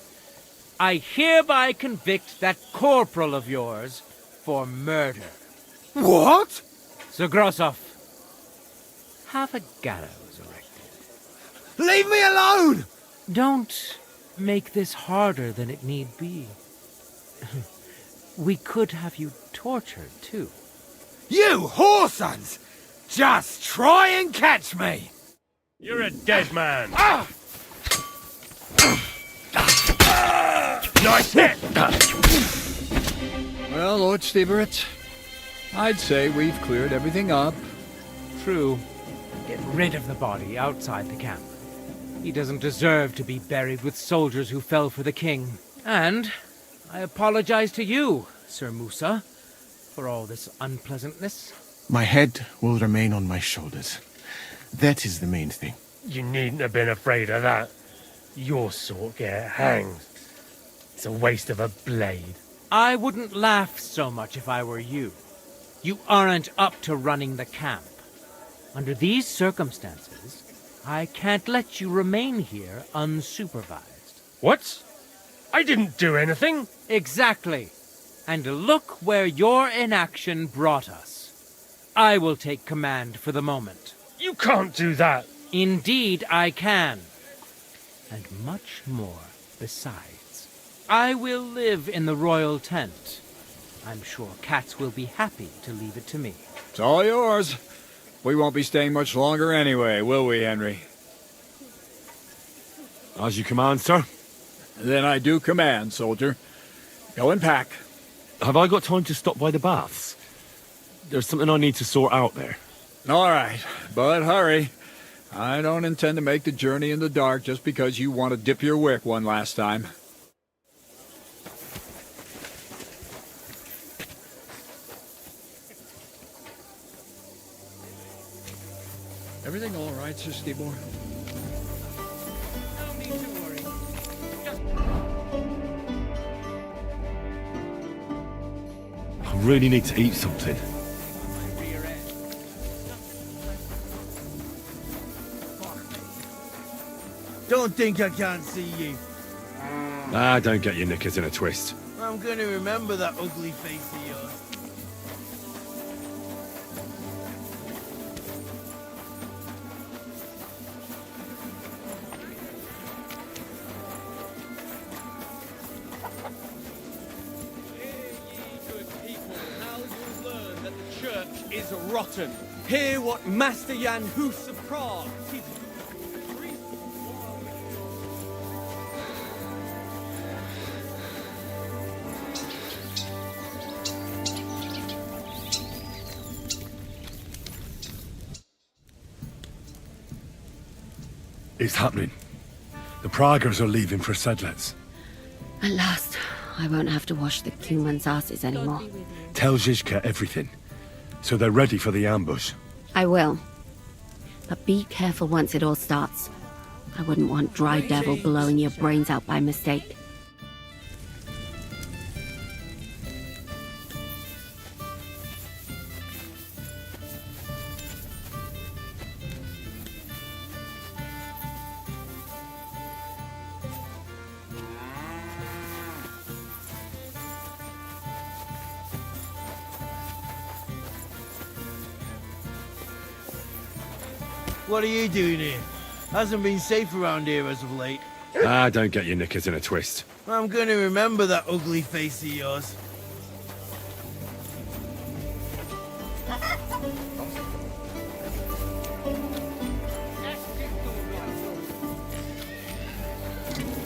I hereby convict that corporal of yours for murder. What? Sir Grossoff, have a gallows erected. Leave me alone! Don't make this harder than it need be. We could have you tortured, too. You whoresons! Just try and catch me! You're a dead man. Nice hit! Well, Lord Steverit, I'd say we've cleared everything up. True. Get rid of the body outside the camp. He doesn't deserve to be buried with soldiers who fell for the king. And I apologize to you, Sir Musa, for all this unpleasantness. My head will remain on my shoulders. That is the main thing. You needn't have been afraid of that. Your sort get hanged. It's a waste of a blade. I wouldn't laugh so much if I were you. You aren't up to running the camp. Under these circumstances, I can't let you remain here unsupervised. What? I didn't do anything. Exactly. And look where your inaction brought us. I will take command for the moment. You can't do that. Indeed, I can. And much more besides. I will live in the royal tent. I'm sure cats will be happy to leave it to me. It's all yours. We won't be staying much longer anyway, will we, Henry? As you command, sir. Then I do command, soldier. Go and pack. Have I got time to stop by the baths? There's something I need to sort out there. All right, but hurry. I don't intend to make the journey in the dark just because you want to dip your wick one last time. Everything all right, Sir Stibor? No need to worry. I really need to eat something. Don't think I can't see you. Ah, don't get your knickers in a twist. I'm gonna remember that ugly face of yours. Is rotten. Hear what Master Jan Hus of Prague. It's happening. The Pragers are leaving for Sedlets. At last, I won't have to wash the Kingman's asses anymore. Tell Zizka everything, so they're ready for the ambush. I will. But be careful once it all starts. I wouldn't want Dry Devil blowing your brains out by mistake. What are you doing here? Hasn't been safe around here as of late. Ah, don't get your knickers in a twist. I'm gonna remember that ugly face of yours.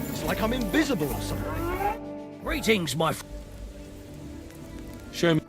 It's like I'm invisible or something. Greetings, my Show me.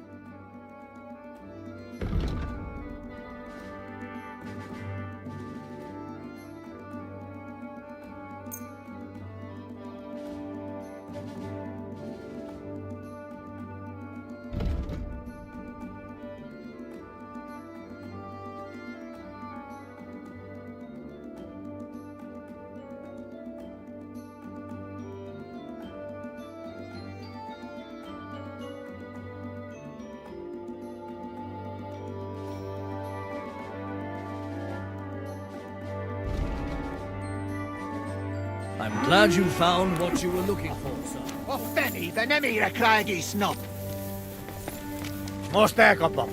I'm glad you found what you were looking for, sir. O Fenny, the enemy the craggy snub. Most back up. Don't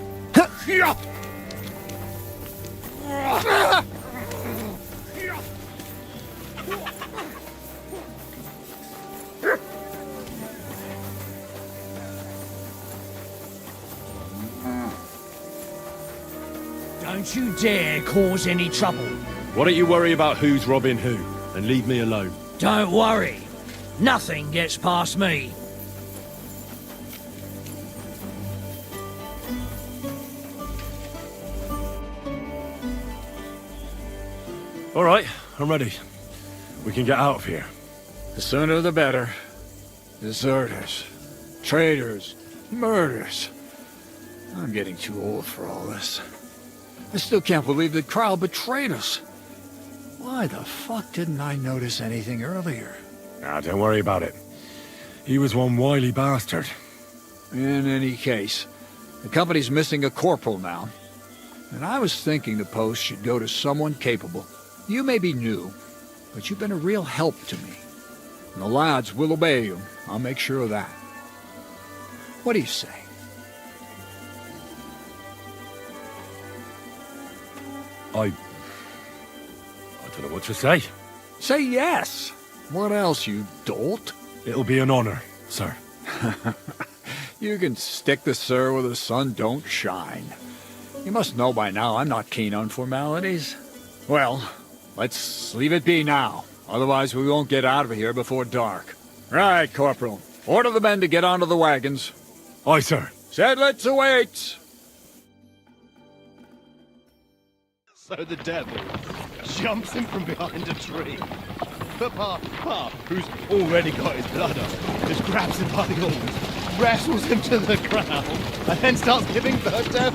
you dare cause any trouble. Why don't you worry about who's robbing who, and leave me alone? Don't worry. Nothing gets past me. All right, I'm ready. We can get out of here. The sooner the better. Deserters, traitors, murders. I'm getting too old for all this. I still can't believe that Kyle betrayed us. Why the fuck didn't I notice anything earlier? Ah, don't worry about it. He was one wily bastard. In any case, the company's missing a corporal now. And I was thinking the post should go to someone capable. You may be new, but you've been a real help to me. And the lads will obey you. I'll make sure of that. What do you say? I don't know what to say. Say yes. What else, you dolt? It'll be an honor, sir. You can stick the sir where the sun don't shine. You must know by now I'm not keen on formalities. Well, let's leave it be now. Otherwise we won't get out of here before dark. Right, Corporal. Order the men to get onto the wagons. Aye, sir. Sedlets awaits. So the devil jumps in from behind a tree. But Pa, who's already got his blood up, just grabs him by the horns, wrestles him to the ground, and then starts giving birth to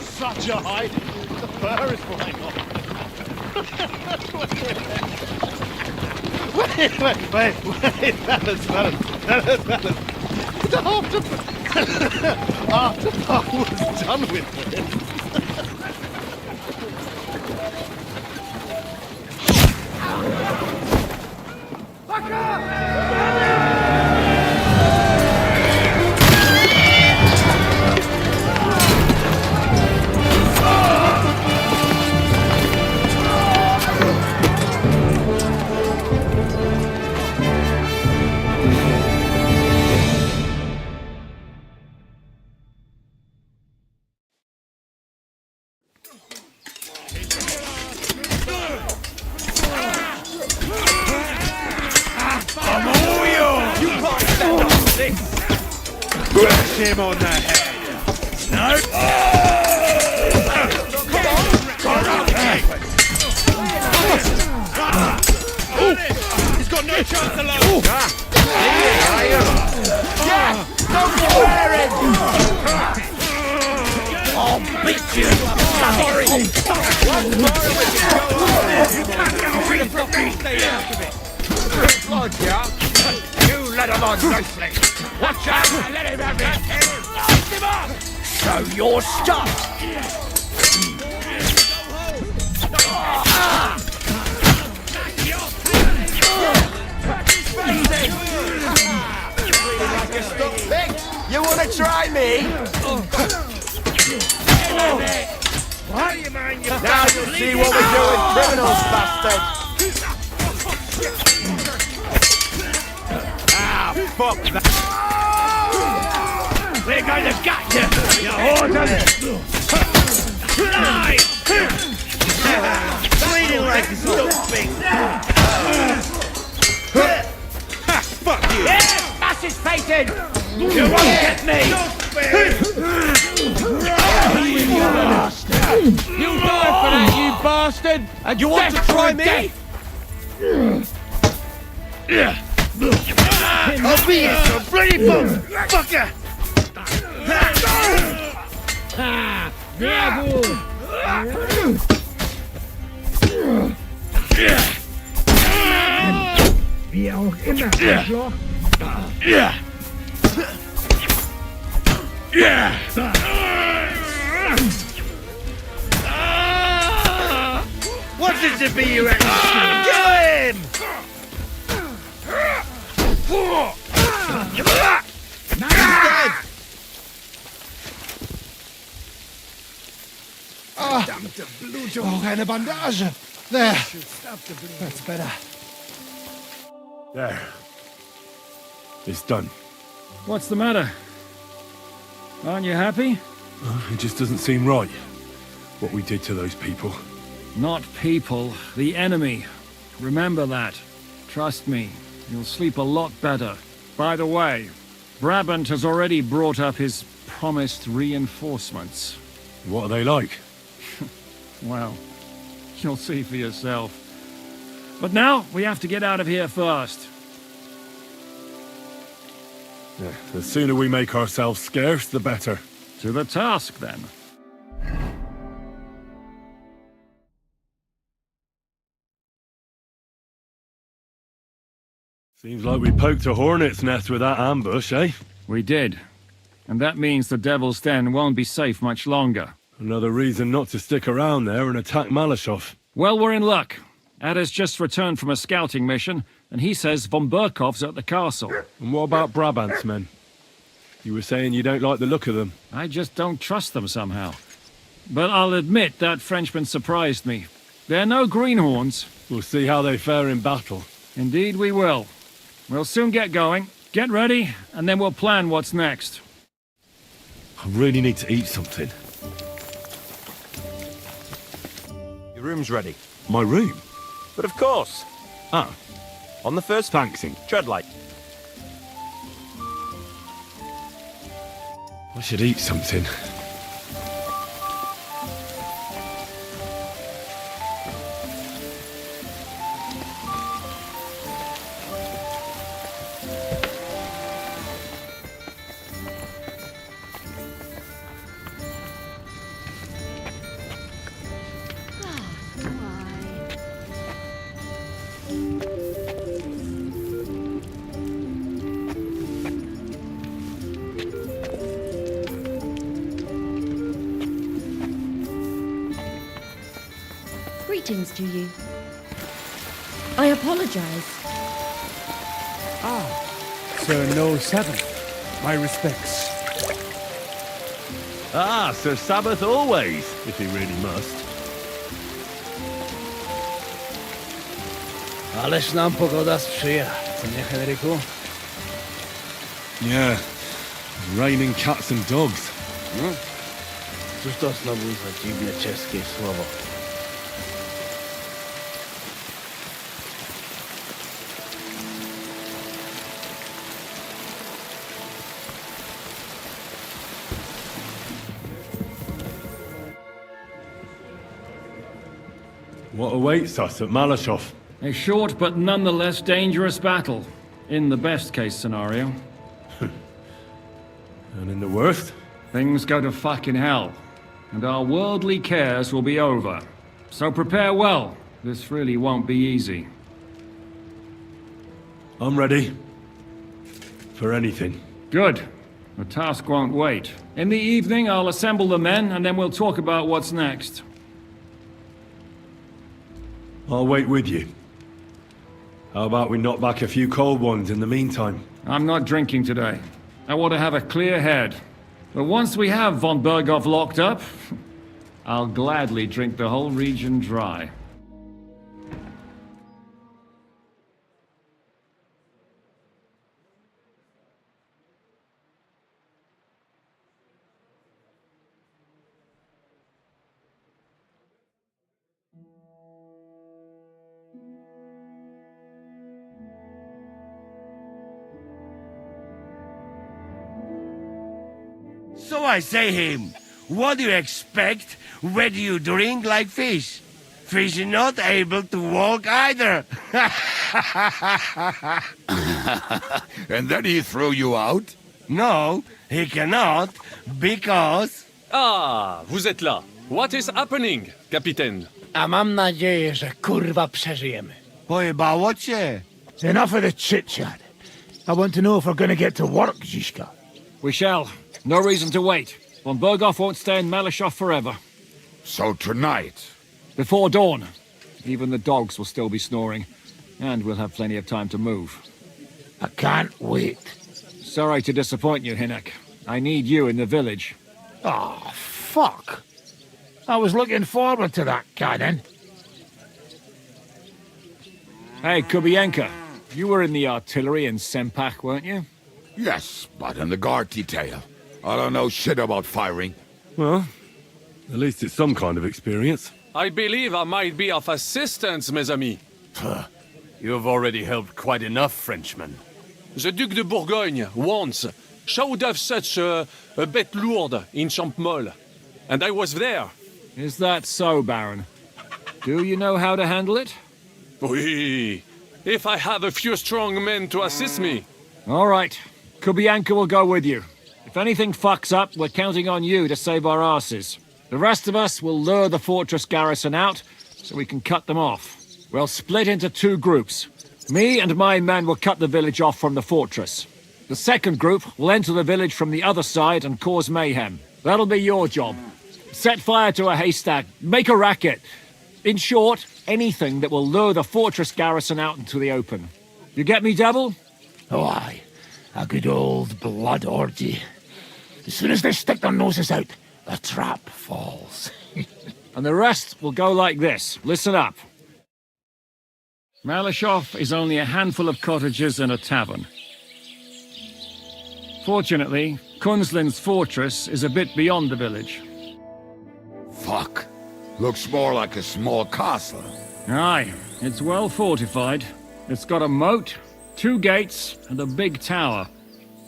such a height, the fur is flying off. Wait, fellas. After Pa was done with this, Crash him on the head. No. he's got no chance alone. Yeah! Don't be wearing! I'll beat you! Sorry! You let him on nicely! Watch out! Let him have it! So you're stuck! You wanna try me? Now you'll see what we do with criminals, bastard! Ah, fuck that! We're going to gut you, you whore! Bleeding like a stupid! Fuck you! Yeah! Smash his face in! You won't get me! You die for that, you bastard! And you want to try me? I'll be here for a bloody bomb! Fucker! Wie auch immer, Arschloch. What's it to be, you action? Kill him! dead! Keine Bandage. There. That's better. There. It's done. What's the matter? Aren't you happy? It just doesn't seem right, what we did to those people. Not people, the enemy. Remember that. Trust me, you'll sleep a lot better. By the way, Brabant has already brought up his promised reinforcements. What are they like? Well, you'll see for yourself. But now, we have to get out of here first. Yeah, the sooner we make ourselves scarce, the better. To the task, then. Seems like we poked a hornet's nest with that ambush, eh? We did. And that means the Devil's Den won't be safe much longer. Another reason not to stick around there and attack Malashov. Well, we're in luck. Ada's just returned from a scouting mission, and he says von Burkov's at the castle. And what about Brabant's men? You were saying you don't like the look of them. I just don't trust them somehow. But I'll admit that Frenchman surprised me. They're no greenhorns. We'll see how they fare in battle. Indeed we will. We'll soon get going. Get ready, and then we'll plan what's next. I really need to eat something. Your room's ready. My room? But of course. Ah. On the first Thanksing. tread light. I should eat something. Greetings to you. I apologize. Sir No Sabbath. My respects. Ah, Sir Sabbath always, if he really must. Ależ nam pogoda sprzyja, co nie, Henryku? Yeah. Raining cats and dogs. No? Cóż to znowu za dziwne czeskie słowo? What awaits us at Malashov? A short but nonetheless dangerous battle. In the best case scenario. And in the worst? Things go to fucking hell. And our worldly cares will be over. So prepare well. This really won't be easy. I'm ready. For anything. Good. The task won't wait. In the evening, I'll assemble the men, and then we'll talk about what's next. I'll wait with you. How about we knock back a few cold ones in the meantime? I'm not drinking today. I want to have a clear head. But once we have von Burgov locked up, I'll gladly drink the whole region dry. So I say him, what do you expect when you drink like fish? Fish are not able to walk either. And then he threw you out? No, he cannot, because... Ah, vous êtes là. What is happening, Capitaine? A mam nadzieję, że kurwa przeżyjemy. Pojebało cię. Enough of the chit-chat. I want to know if we're gonna get to work, Zizka. We shall. No reason to wait. Von Burgov won't stay in Malashov forever. So tonight? Before dawn. Even the dogs will still be snoring. And we'll have plenty of time to move. I can't wait. Sorry to disappoint you, Hinnock. I need you in the village. Oh, fuck. I was looking forward to that, Canon. Hey, Kubienka. You were in the artillery in Sempak, weren't you? Yes, but in the guard detail. I don't know shit about firing. Well, at least it's some kind of experience. I believe I might be of assistance, mes amis. You've already helped quite enough, Frenchmen. The Duc de Bourgogne, once, showed off such a bête lourde in Champmol. And I was there. Is that so, Baron? Do you know how to handle it? Oui. If I have a few strong men to assist me. All right. Kubianka will go with you. If anything fucks up, we're counting on you to save our asses. The rest of us will lure the fortress garrison out, so we can cut them off. We'll split into 2 groups. Me and my men will cut the village off from the fortress. The second group will enter the village from the other side and cause mayhem. That'll be your job. Set fire to a haystack, make a racket. In short, anything that will lure the fortress garrison out into the open. You get me, Devil? Oh, aye. A good old blood orgy. As soon as they stick their noses out, the trap falls. And the rest will go like this. Listen up. Malashov is only a handful of cottages and a tavern. Fortunately, Kunzlin's fortress is a bit beyond the village. Fuck. Looks more like a small castle. Aye, it's well fortified. It's got a moat, 2 gates, and a big tower.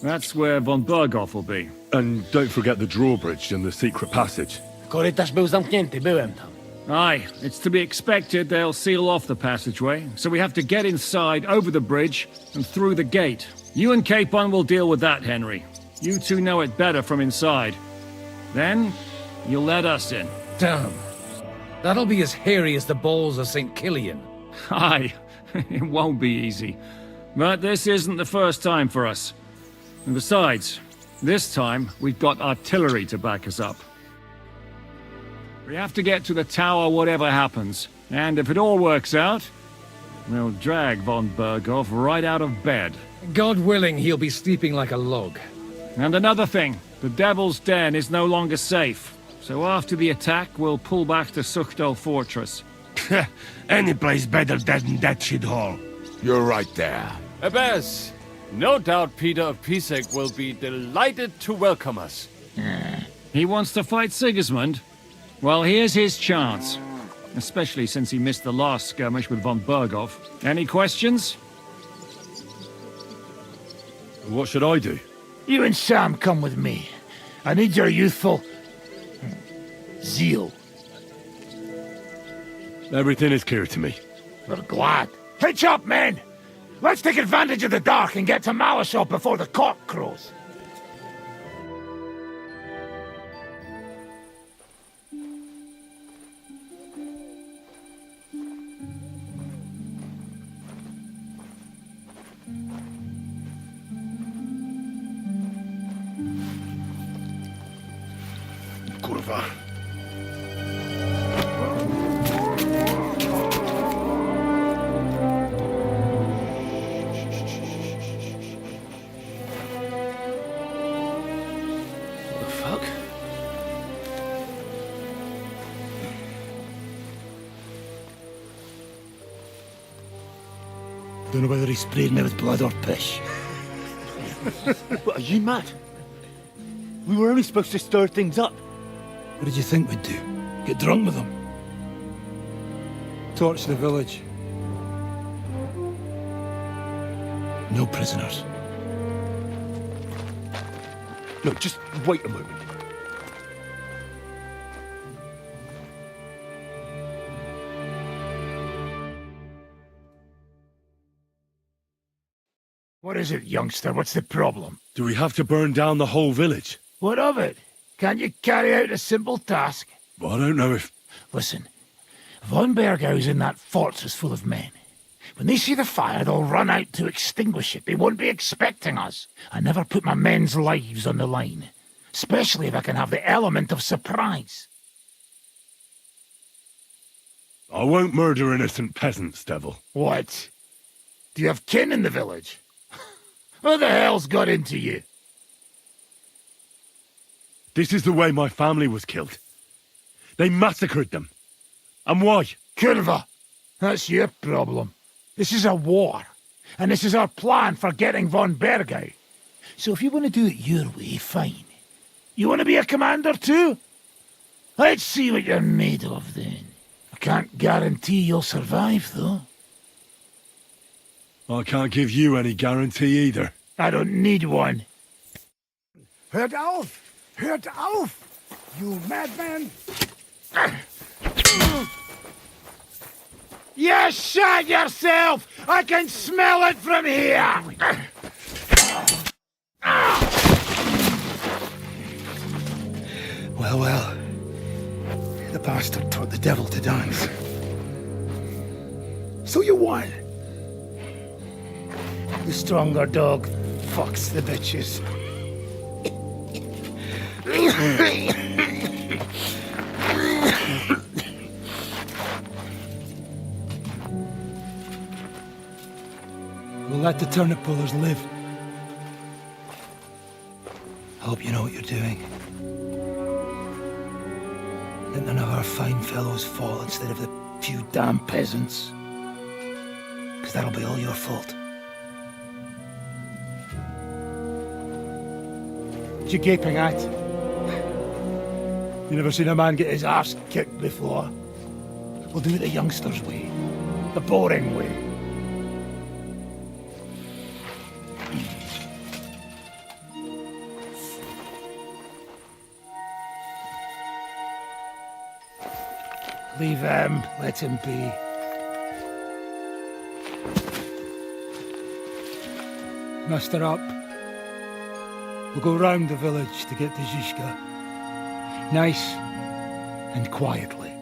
That's where von Berghoff will be. And don't forget the drawbridge and the secret passage. Korytarz był zamknięty, byłem tam. Aye, it's to be expected they'll seal off the passageway, so we have to get inside, over the bridge, and through the gate. You and Capon will deal with that, Henry. You two know it better from inside. Then, you'll let us in. Damn. That'll be as hairy as the balls of St. Killian. Aye, it won't be easy. But this isn't the first time for us. And besides, this time we've got artillery to back us up. We have to get to the tower whatever happens. And if it all works out, we'll drag von Berghoff right out of bed. God willing, he'll be sleeping like a log. And another thing, the Devil's Den is no longer safe. So after the attack, we'll pull back to Suchtal Fortress. Any place better than that shithole. You're right there. Abbas, no doubt Peter of Pisek will be delighted to welcome us. He wants to fight Sigismund? Well, here's his chance. Especially since he missed the last skirmish with von Berghoff. Any questions? What should I do? You and Sam come with me. I need your youthful zeal. Everything is clear to me. We're glad. Hitch up, men! Let's take advantage of the dark and get to Malashov before the cock crows. Kurwa. Don't know whether he sprayed me with blood or piss. What, are you mad? We were only supposed to stir things up. What did you think we'd do? Get drunk with them? Torch the village. No prisoners. Look, just wait a moment. What is it, youngster? What's the problem? Do we have to burn down the whole village? What of it? Can't you carry out a simple task? Well, I don't know if... Listen, von Bergau's in that fortress full of men. When they see the fire, they'll run out to extinguish it. They won't be expecting us. I never put my men's lives on the line. Especially if I can have the element of surprise. I won't murder innocent peasants, Devil. What? Do you have kin in the village? What the hell's got into you? This is the way my family was killed. They massacred them. And why? Curva, that's your problem. This is a war, and this is our plan for getting von Bergau. So if you want to do it your way, fine. You want to be a commander too? Let's see what you're made of then. I can't guarantee you'll survive, though. I can't give you any guarantee either. I don't need one. Hört auf! Hört auf! You madman! You shot yourself! I can smell it from here! Well, well. The bastard taught the devil to dance. So you won. The stronger dog fucks the bitches. We'll let the turnip pullers live. I hope you know what you're doing. Let none of our fine fellows fall instead of the few damn peasants. Because that'll be all your fault. What you gaping at? You never seen a man get his arse kicked before? We'll do it the youngsters' way. The boring way. Leave him. Let him be. Muster up. We'll go round the village to get to Zizka. Nice and quietly.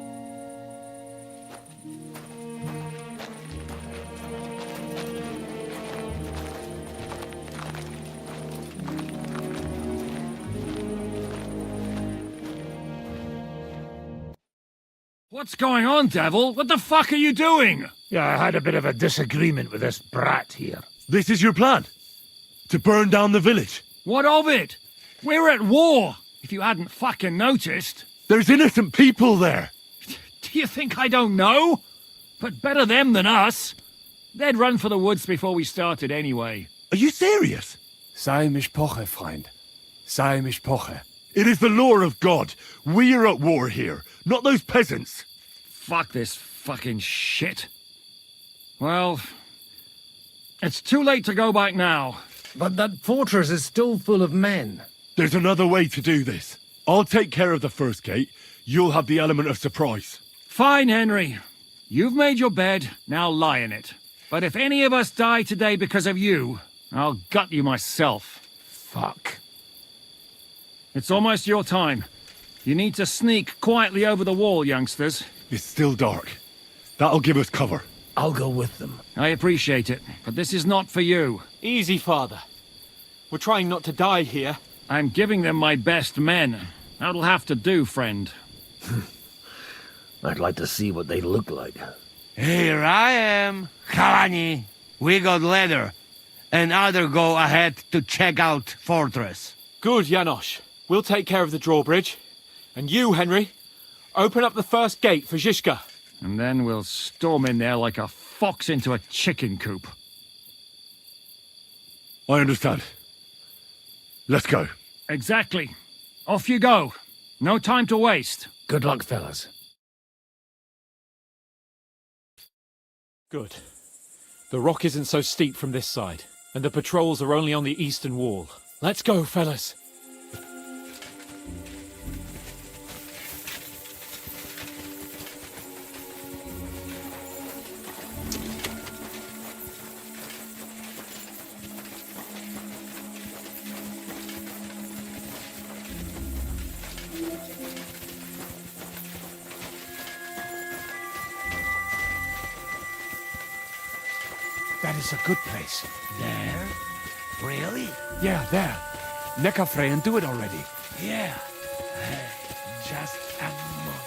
What's going on, Devil? What the fuck are you doing? Yeah, I had a bit of a disagreement with this brat here. This is your plan? To burn down the village? What of it? We're at war, if you hadn't fucking noticed. There's innocent people there. Do you think I don't know? But better them than us. They'd run for the woods before we started anyway. Are you serious? Sei mishpoche, friend. Sei mishpoche. It is the law of God. We are at war here, not those peasants. Fuck this fucking shit. Well, it's too late to go back now. But that fortress is still full of men. There's another way to do this. I'll take care of the first gate. You'll have the element of surprise. Fine, Henry. You've made your bed, now lie in it. But if any of us die today because of you, I'll gut you myself. Fuck. It's almost your time. You need to sneak quietly over the wall, youngsters. It's still dark. That'll give us cover. I'll go with them. I appreciate it, but this is not for you. Easy, father. We're trying not to die here. I'm giving them my best men. That'll have to do, friend. I'd like to see what they look like. Here I am, Kalani. We got leather, and other go ahead to check out fortress. Good, Janosch. We'll take care of the drawbridge. And you, Henry, open up the first gate for Zizka. And then we'll storm in there like a fox into a chicken coop. I understand. Let's go. Exactly. Off you go. No time to waste. Good luck, fellas. Good. The rock isn't so steep from this side, and the patrols are only on the eastern wall. Let's go, fellas. That is a good place. There? Really? Yeah, there. Neckarfrey and do it already. Yeah. Just a moment.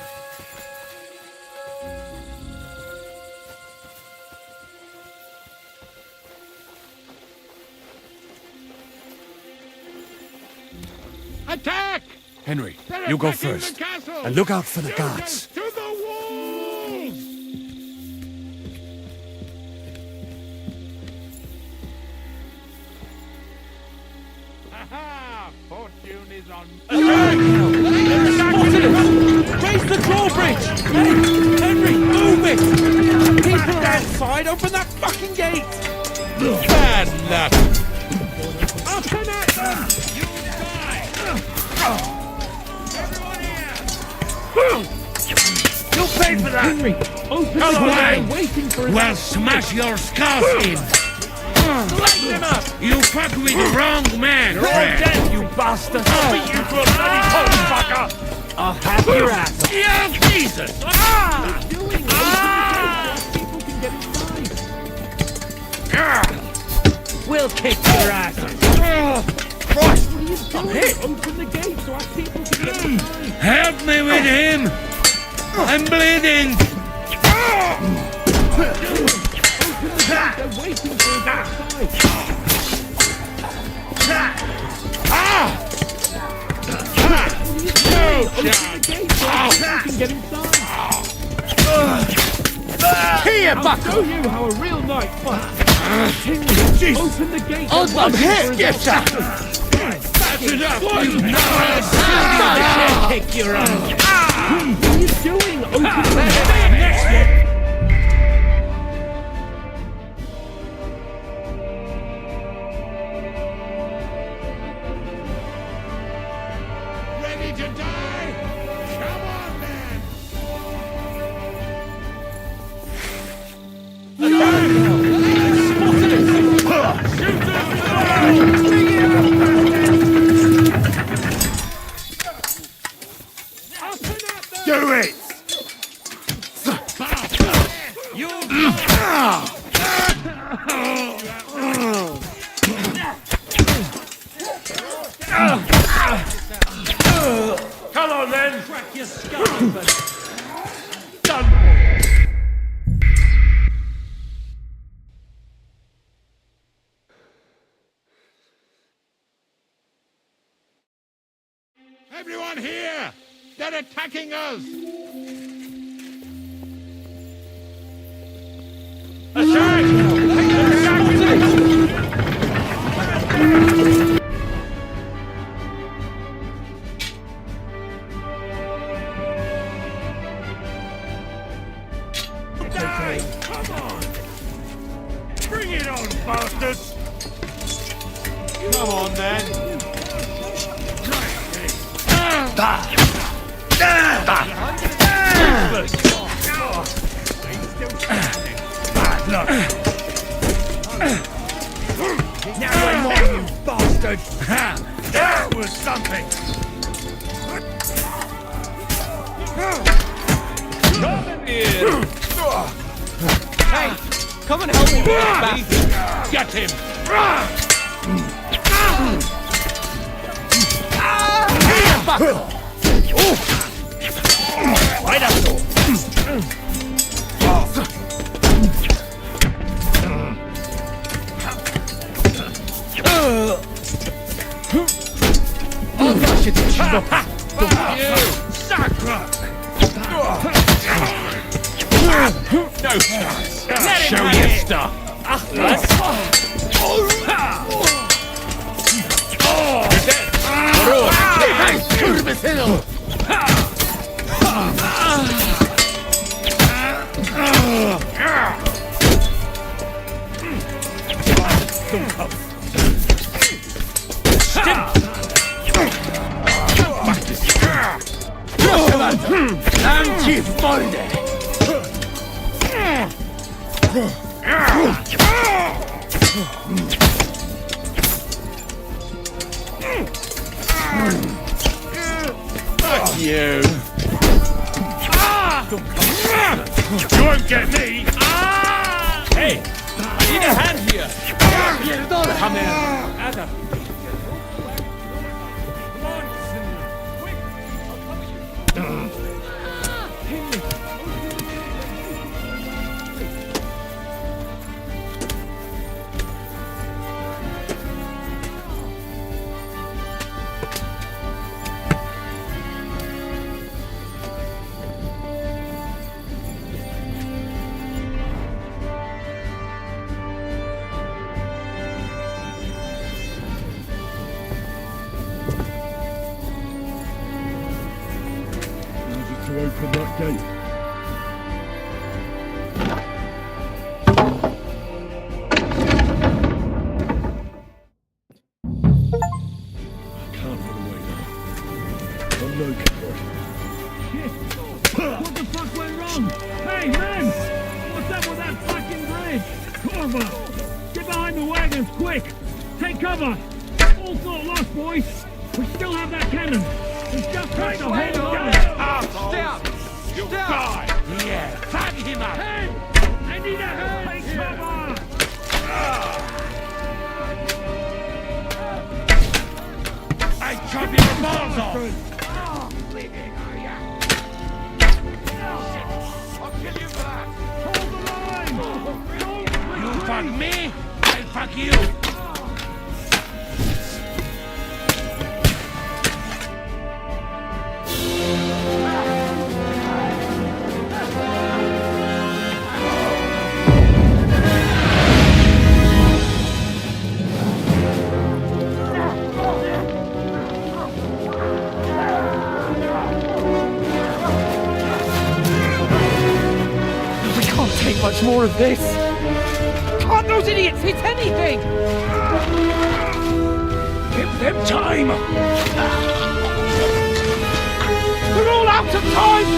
Attack! Henry, They're you go attacking the first. castle! And look out for the Children, guards. To the walls! Ha-ha! Fortune is on... Raise the drawbridge! Hey, Henry, move it! People are outside, open that fucking gate! Bad luck! Up and at them! You die! Everyone here! You'll pay for that! Henry, open Come the on, door! then. Waiting for us. Well, smash your skulls in! Light them up! You fuck with the wrong man, You're all friend! dead, you bastard! I'll beat you to a bloody pulp, fucker! I'll have your ass! Yeah, Jesus! Ah! We'll kick your asses! Christ! I'm hit! Open the gate so our people can get inside! Help me with him! I'm bleeding! Open the gate, they're waiting for us outside! Open the gate so our people can get inside! Here, I'll Buck! show you how a real knight fights! Open the gate! I'm hit, yes, sir! That's enough! You I'll kick your ass! What are you doing? Open the gate! Ready to die? Come on, then! Do it! Come on then! Crack your skull, but... Everyone here! They're attacking us! Come on! Bring it on, bastards! Come on, then! Bad luck! Now I'm on, you bastard! That was something! Come here! Hey, come and help me, bastard! Get him! Here, Buck! Right up! I'll rush it to you! Fuck you! Sacre! No chance! Let him Show have your it. stuff! Fuck you! You won't get me! Hey! I need a hand here! Come here! Ada! to open that gate. I can't run away now. I'm no coward. What the fuck went wrong? Hey, men! What's up with that fucking bridge? Corvo! Get behind the wagons, quick! Take cover! All's not lost, boys! We still have that cannon! We just have to hold on! Stop! You die! Yeah, tag him up! Hey! I need a hand! Take cover! I chop your balls off! You fuck me, I fuck you! We can't take much more of this. Can't those idiots hit anything? Give them time! They're all out of time!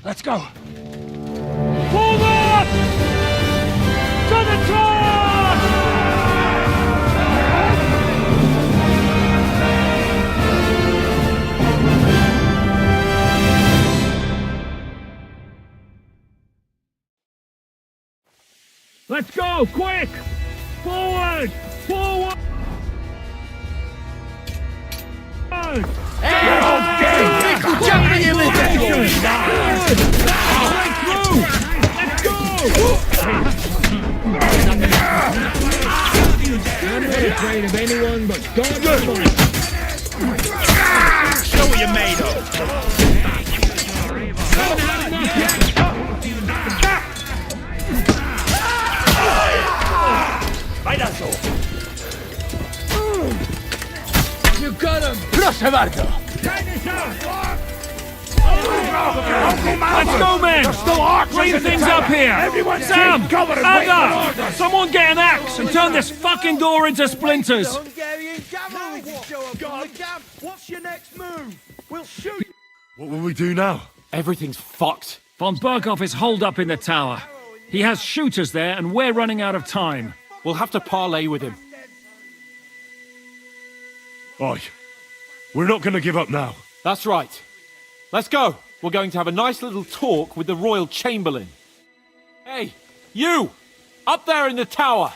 Let's go! Forward! To the charge! Let's go, quick! Forward! Forward! I'm not afraid of anyone but God Almighty. Show what you're made of! Haven't had enough yet. You got him! Proszę bardzo! Let's go, men! Clean things up here! Sam! Ada! Someone get an axe and turn this fucking door into splinters! Hungarian cavalry will show up from the camp. What's your next move? We'll shoot. What will we do now? Everything's fucked. Von Berghoff is holed up in the tower. He has shooters there, and we're running out of time. We'll have to parley with him. Oi, we're not going to give up now. That's right. Let's go. We're going to have a nice little talk with the Royal Chamberlain. Hey, you! Up there in the tower!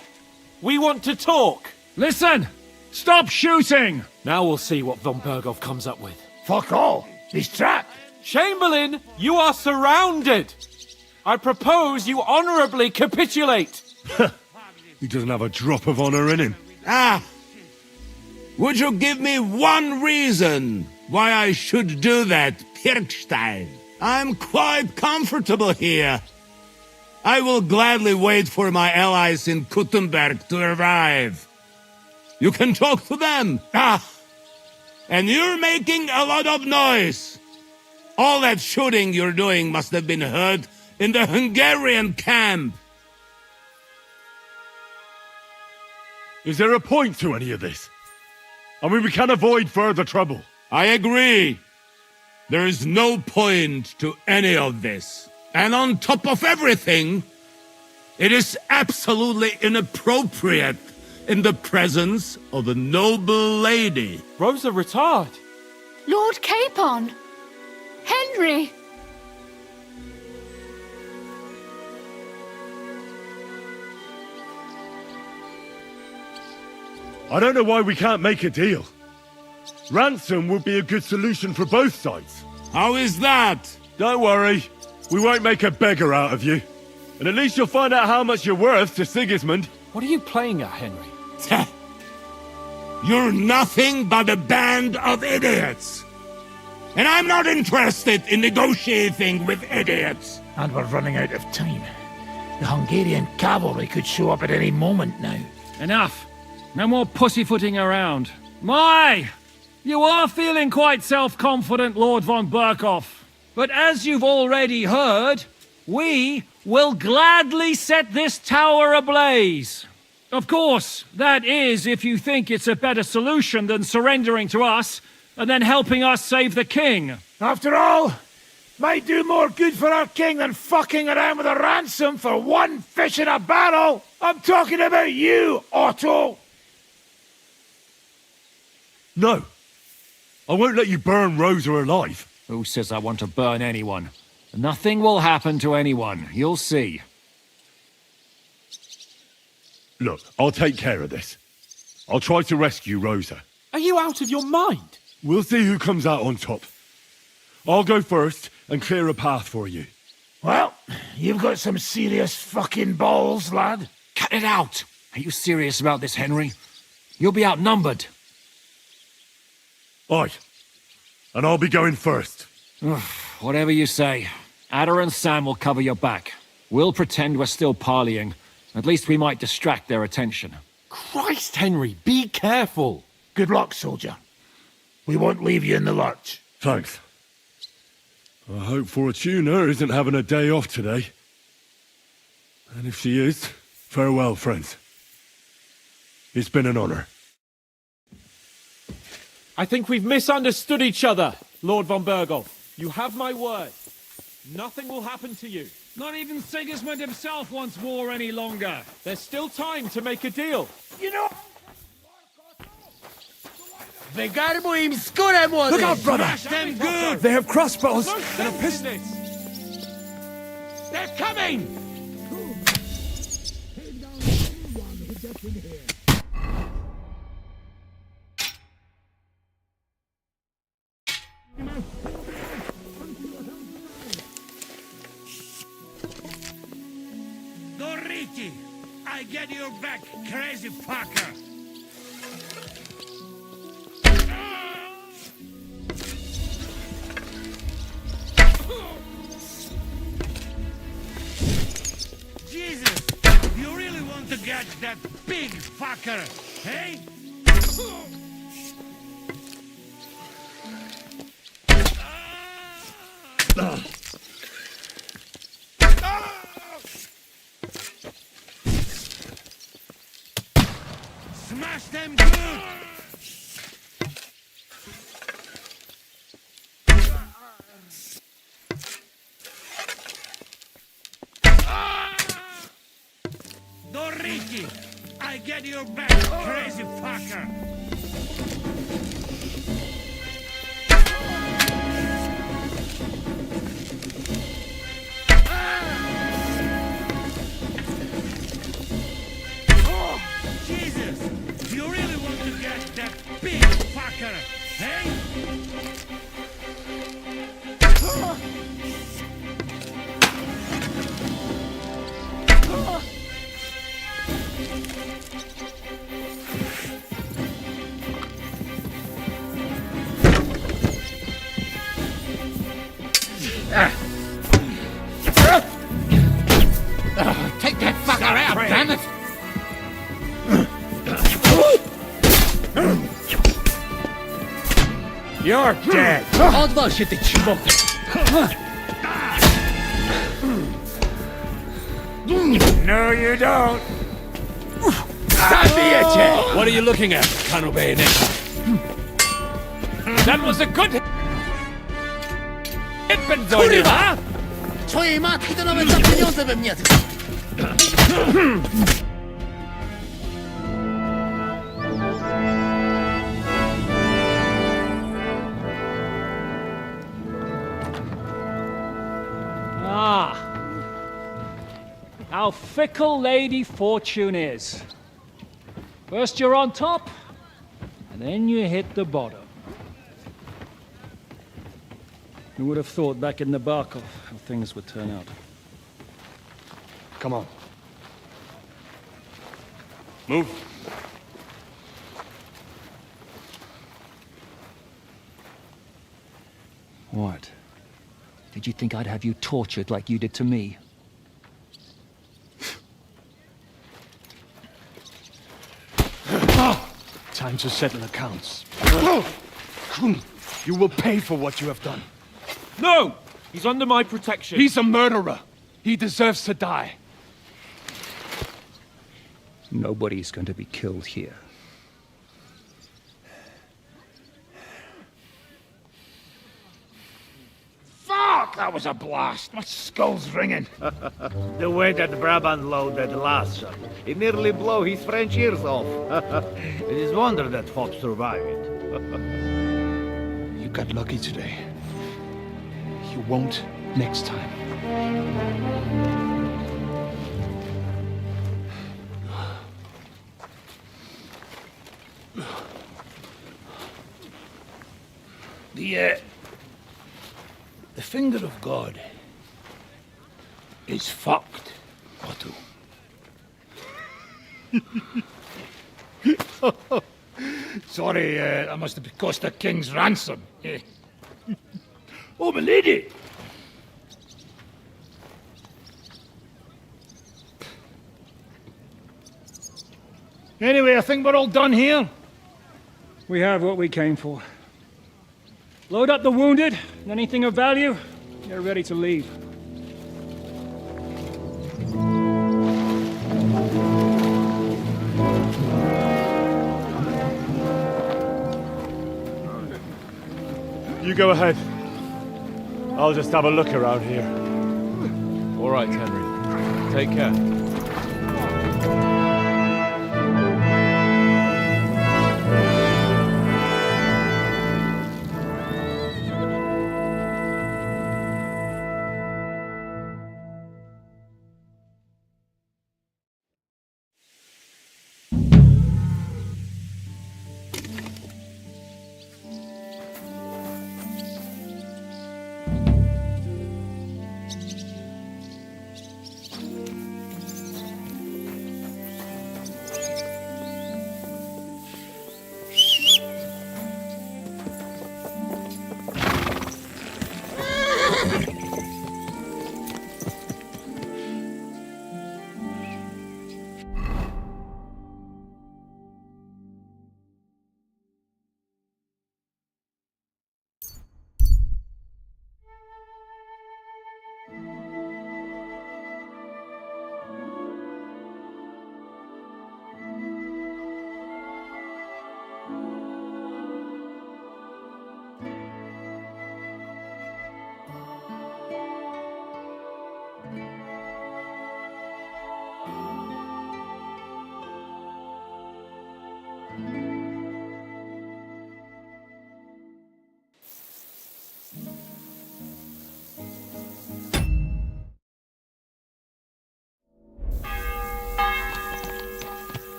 We want to talk! Listen! Stop shooting! Now we'll see what Von Berghoff comes up with. Fuck all! He's trapped! Chamberlain, you are surrounded! I propose you honourably capitulate! He doesn't have a drop of honor in him. Ah! Would you give me one reason why I should do that, Pirkstein? I'm quite comfortable here. I will gladly wait for my allies in Kuttenberg to arrive. You can talk to them. Ah! And you're making a lot of noise. All that shooting you're doing must have been heard in the Hungarian camp. Is there a point to any of this? I mean, we can avoid further trouble. I agree. There is no point to any of this. And on top of everything, it is absolutely inappropriate in the presence of a noble lady. Rosa Retard. Lord Capon! Henry! I don't know why we can't make a deal. Ransom would be a good solution for both sides. How is that? Don't worry. We won't make a beggar out of you. And at least you'll find out how much you're worth to Sigismund. What are you playing at, Henry? You're nothing but a band of idiots. And I'm not interested in negotiating with idiots. And we're running out of time. The Hungarian cavalry could show up at any moment now. Enough. No more pussyfooting around. My! You are feeling quite self-confident, Lord von Berkhoff. But as you've already heard, we will gladly set this tower ablaze. Of course, that is if you think it's a better solution than surrendering to us and then helping us save the king. After all, might do more good for our king than fucking around with a ransom for one fish in a barrel. I'm talking about you, Otto. No. I won't let you burn Rosa alive. Who says I want to burn anyone? Nothing will happen to anyone. You'll see. Look, I'll take care of this. I'll try to rescue Rosa. Are you out of your mind? We'll see who comes out on top. I'll go first and clear a path for you. Well, you've got some serious fucking balls, lad. Cut it out! Are you serious about this, Henry? You'll be outnumbered. Aye. And I'll be going first. Whatever you say. Ada and Sam will cover your back. We'll pretend we're still parleying. At least we might distract their attention. Christ, Henry, be careful. Good luck, soldier. We won't leave you in the lurch. Thanks. I hope Fortuna isn't having a day off today. And if she is, farewell, friends. It's been an honor. I think we've misunderstood each other, Lord von Bergolf. You have my word. Nothing will happen to you. Not even Sigismund himself wants war any longer. There's still time to make a deal. You know... Look out, brother! Them good! They have crossbows and a pistol. They're coming! Doriti! I get your back, crazy fucker! Jesus! You really want to get that big fucker, hey? Smash them good! Doriti! I get your back, crazy fucker! Jesus! You really want to get that big fucker, hey? Take that fucker out, damn it! You're dead! Odwal się, ty cibo! No, you don't! What are you looking at, Kano Bayonetta? That was a good hit, Benzonia, huh? Twojej matki to nawet za pieniądze bym nie... Ah. How fickle Lady Fortune is. First you're on top, and then you hit the bottom. Who would have thought back in the Barkov how things would turn out? Come on. Move. What? Did you think I'd have you tortured like you did to me? Time to settle accounts. You will pay for what you have done. No! He's under my protection. He's a murderer. He deserves to die. Nobody's going to be killed here. Fuck! That was a blast. My skull's ringing. The way that Brabant loaded last shot, it nearly blow his French ears off. It is wonder that Fox survived. You got lucky today. You won't next time. The finger of God is fucked, Otto. Sorry, that must have cost a king's ransom. Oh, my lady! Anyway, I think we're all done here. We have what we came for. Load up the wounded, and anything of value, get ready to leave. You go ahead. I'll just have a look around here. All right, Henry. Take care.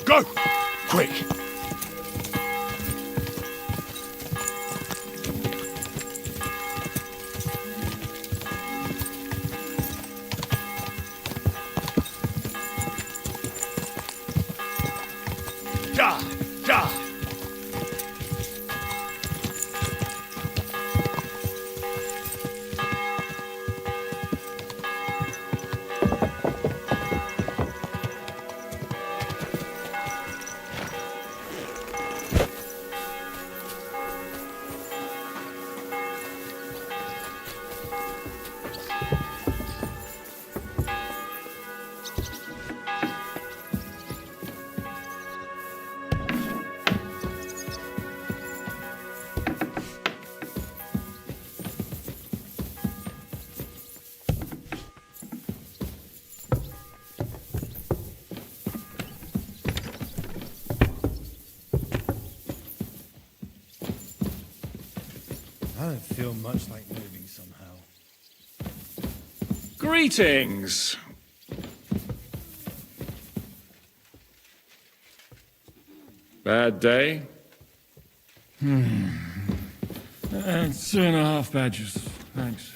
Go! Quick! Ja! Ja! I don't feel much like moving somehow. Greetings. Bad day? 2.5 badges. Thanks.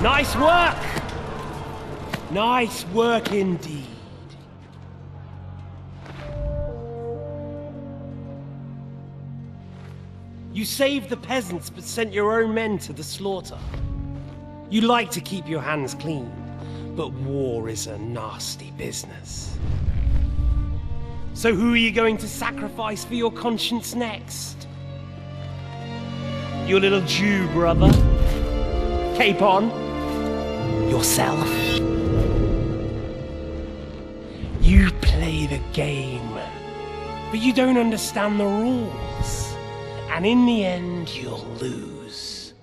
Nice work! Nice work indeed. You saved the peasants but sent your own men to the slaughter. You like to keep your hands clean, but war is a nasty business. So who are you going to sacrifice for your conscience next? Your little Jew brother? Capon? Yourself? You play the game, but you don't understand the rules, and in the end you'll lose.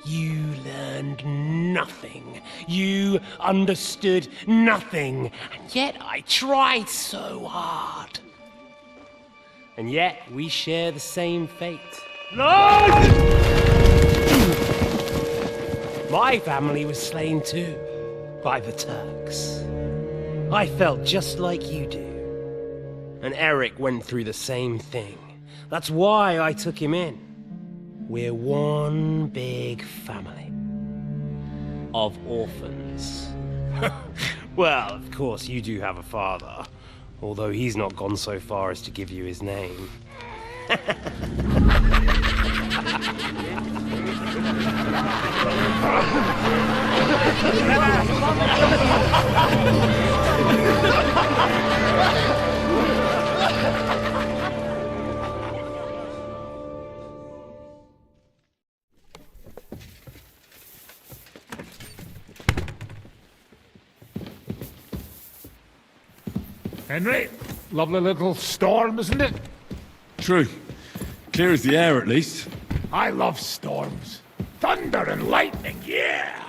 You learned nothing. You understood nothing, and yet I tried so hard. And yet we share the same fate. My family was slain too, by the Turks. I felt just like you do. And Eric went through the same thing. That's why I took him in. We're one big family. Of orphans. Well, of course, you do have a father. Although he's not gone so far as to give you his name. Henry, lovely little storm, isn't it? True. Clear as the air, at least. I love storms. Thunder and lightning, yeah!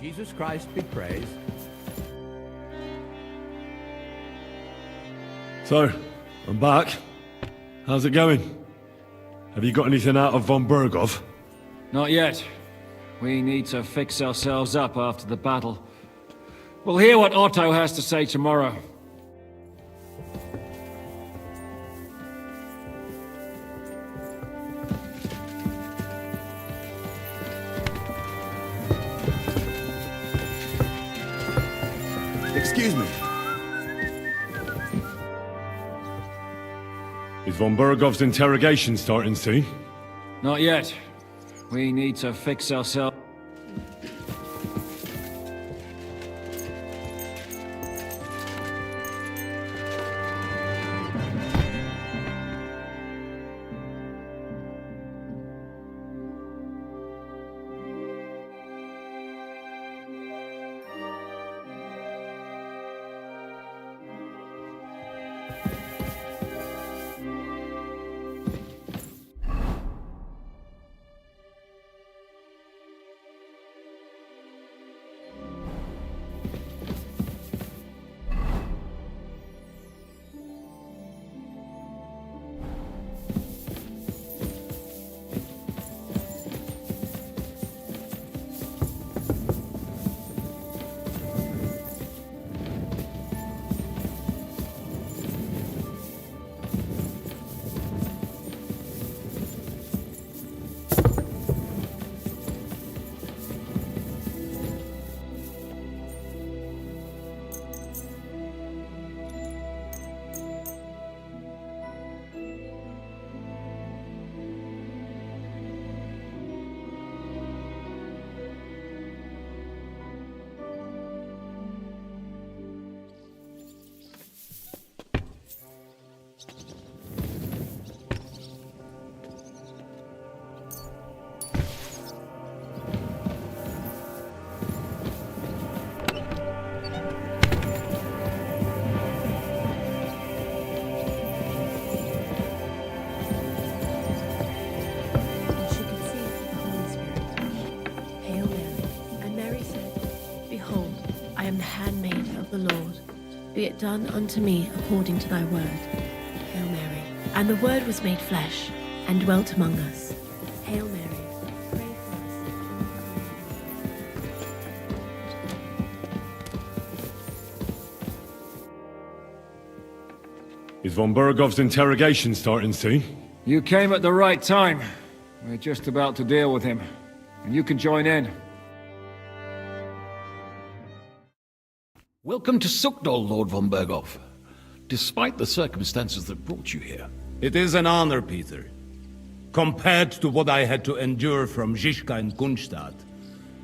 Jesus Christ be praised. So, I'm back. How's it going? Have you got anything out of von Bergov? Not yet. We need to fix ourselves up after the battle. We'll hear what Otto has to say tomorrow. Excuse me. Is von Bergov's interrogation starting soon? Not yet. We need to fix ourselves. handmaid of the Lord. Be it done unto me according to thy word. Hail Mary. And the word was made flesh, and dwelt among us. Hail Mary. Is von Bergov's interrogation starting soon? You came at the right time. We're just about to deal with him. And you can join in. Welcome to Sukdol, Lord von Bergov. Despite the circumstances that brought you here. It is an honor, Peter. Compared to what I had to endure from Zizka and Kunstadt,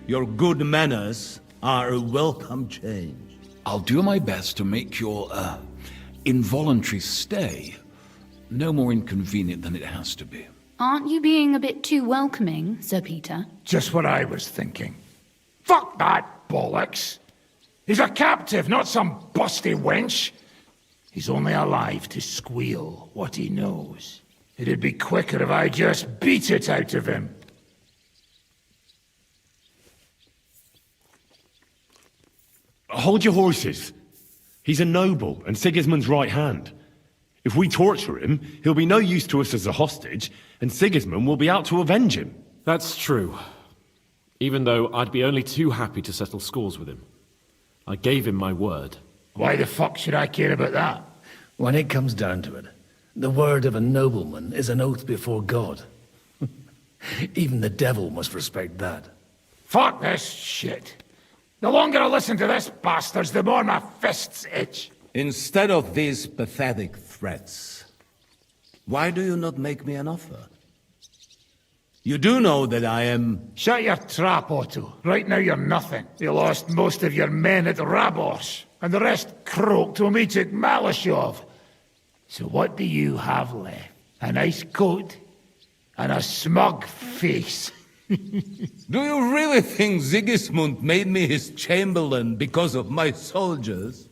your good manners are a welcome change. I'll do my best to make your, involuntary stay no more inconvenient than it has to be. Aren't you being a bit too welcoming, Sir Peter? Just what I was thinking. Fuck that bollocks! He's a captive, not some busty wench. He's only alive to squeal what he knows. It'd be quicker if I just beat it out of him. Hold your horses. He's a noble and Sigismund's right hand. If we torture him, he'll be no use to us as a hostage, and Sigismund will be out to avenge him. That's true. Even though I'd be only too happy to settle scores with him. I gave him my word. Why the fuck should I care about that? When it comes down to it, the word of a nobleman is an oath before God. Even the devil must respect that. Fuck this shit. The longer I listen to this bastards, the more my fists itch. Instead of these pathetic threats, why do you not make me an offer? You do know that I am... Shut your trap, Otto. Right now you're nothing. You lost most of your men at Rabos, and the rest croaked when we took Malashov. So what do you have left? A nice coat and a smug face. Do you really think Sigismund made me his chamberlain because of my soldiers?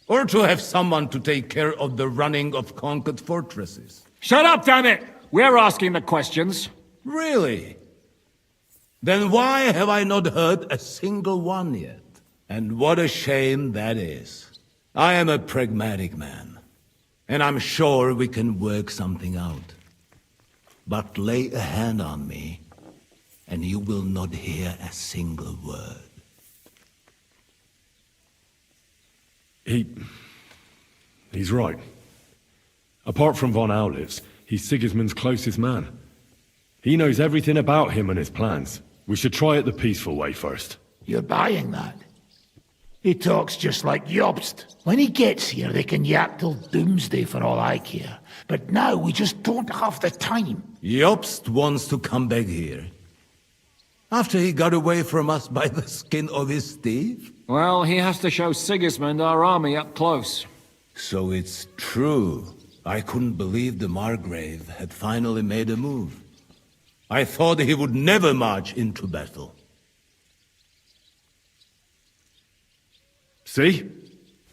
Or to have someone to take care of the running of conquered fortresses? Shut up, damn it! We're asking the questions. Really? Then why have I not heard a single one yet? And what a shame that is. I am a pragmatic man, and I'm sure we can work something out. But lay a hand on me, and you will not hear a single word. He's right. Apart from von Aulifs, he's Sigismund's closest man. He knows everything about him and his plans. We should try it the peaceful way first. You're buying that? He talks just like Jobst. When he gets here, they can yap till doomsday for all I care. But now we just don't have the time. Jobst wants to come back here. After he got away from us by the skin of his teeth? Well, he has to show Sigismund our army up close. So it's true. I couldn't believe the Margrave had finally made a move. I thought he would never march into battle. See?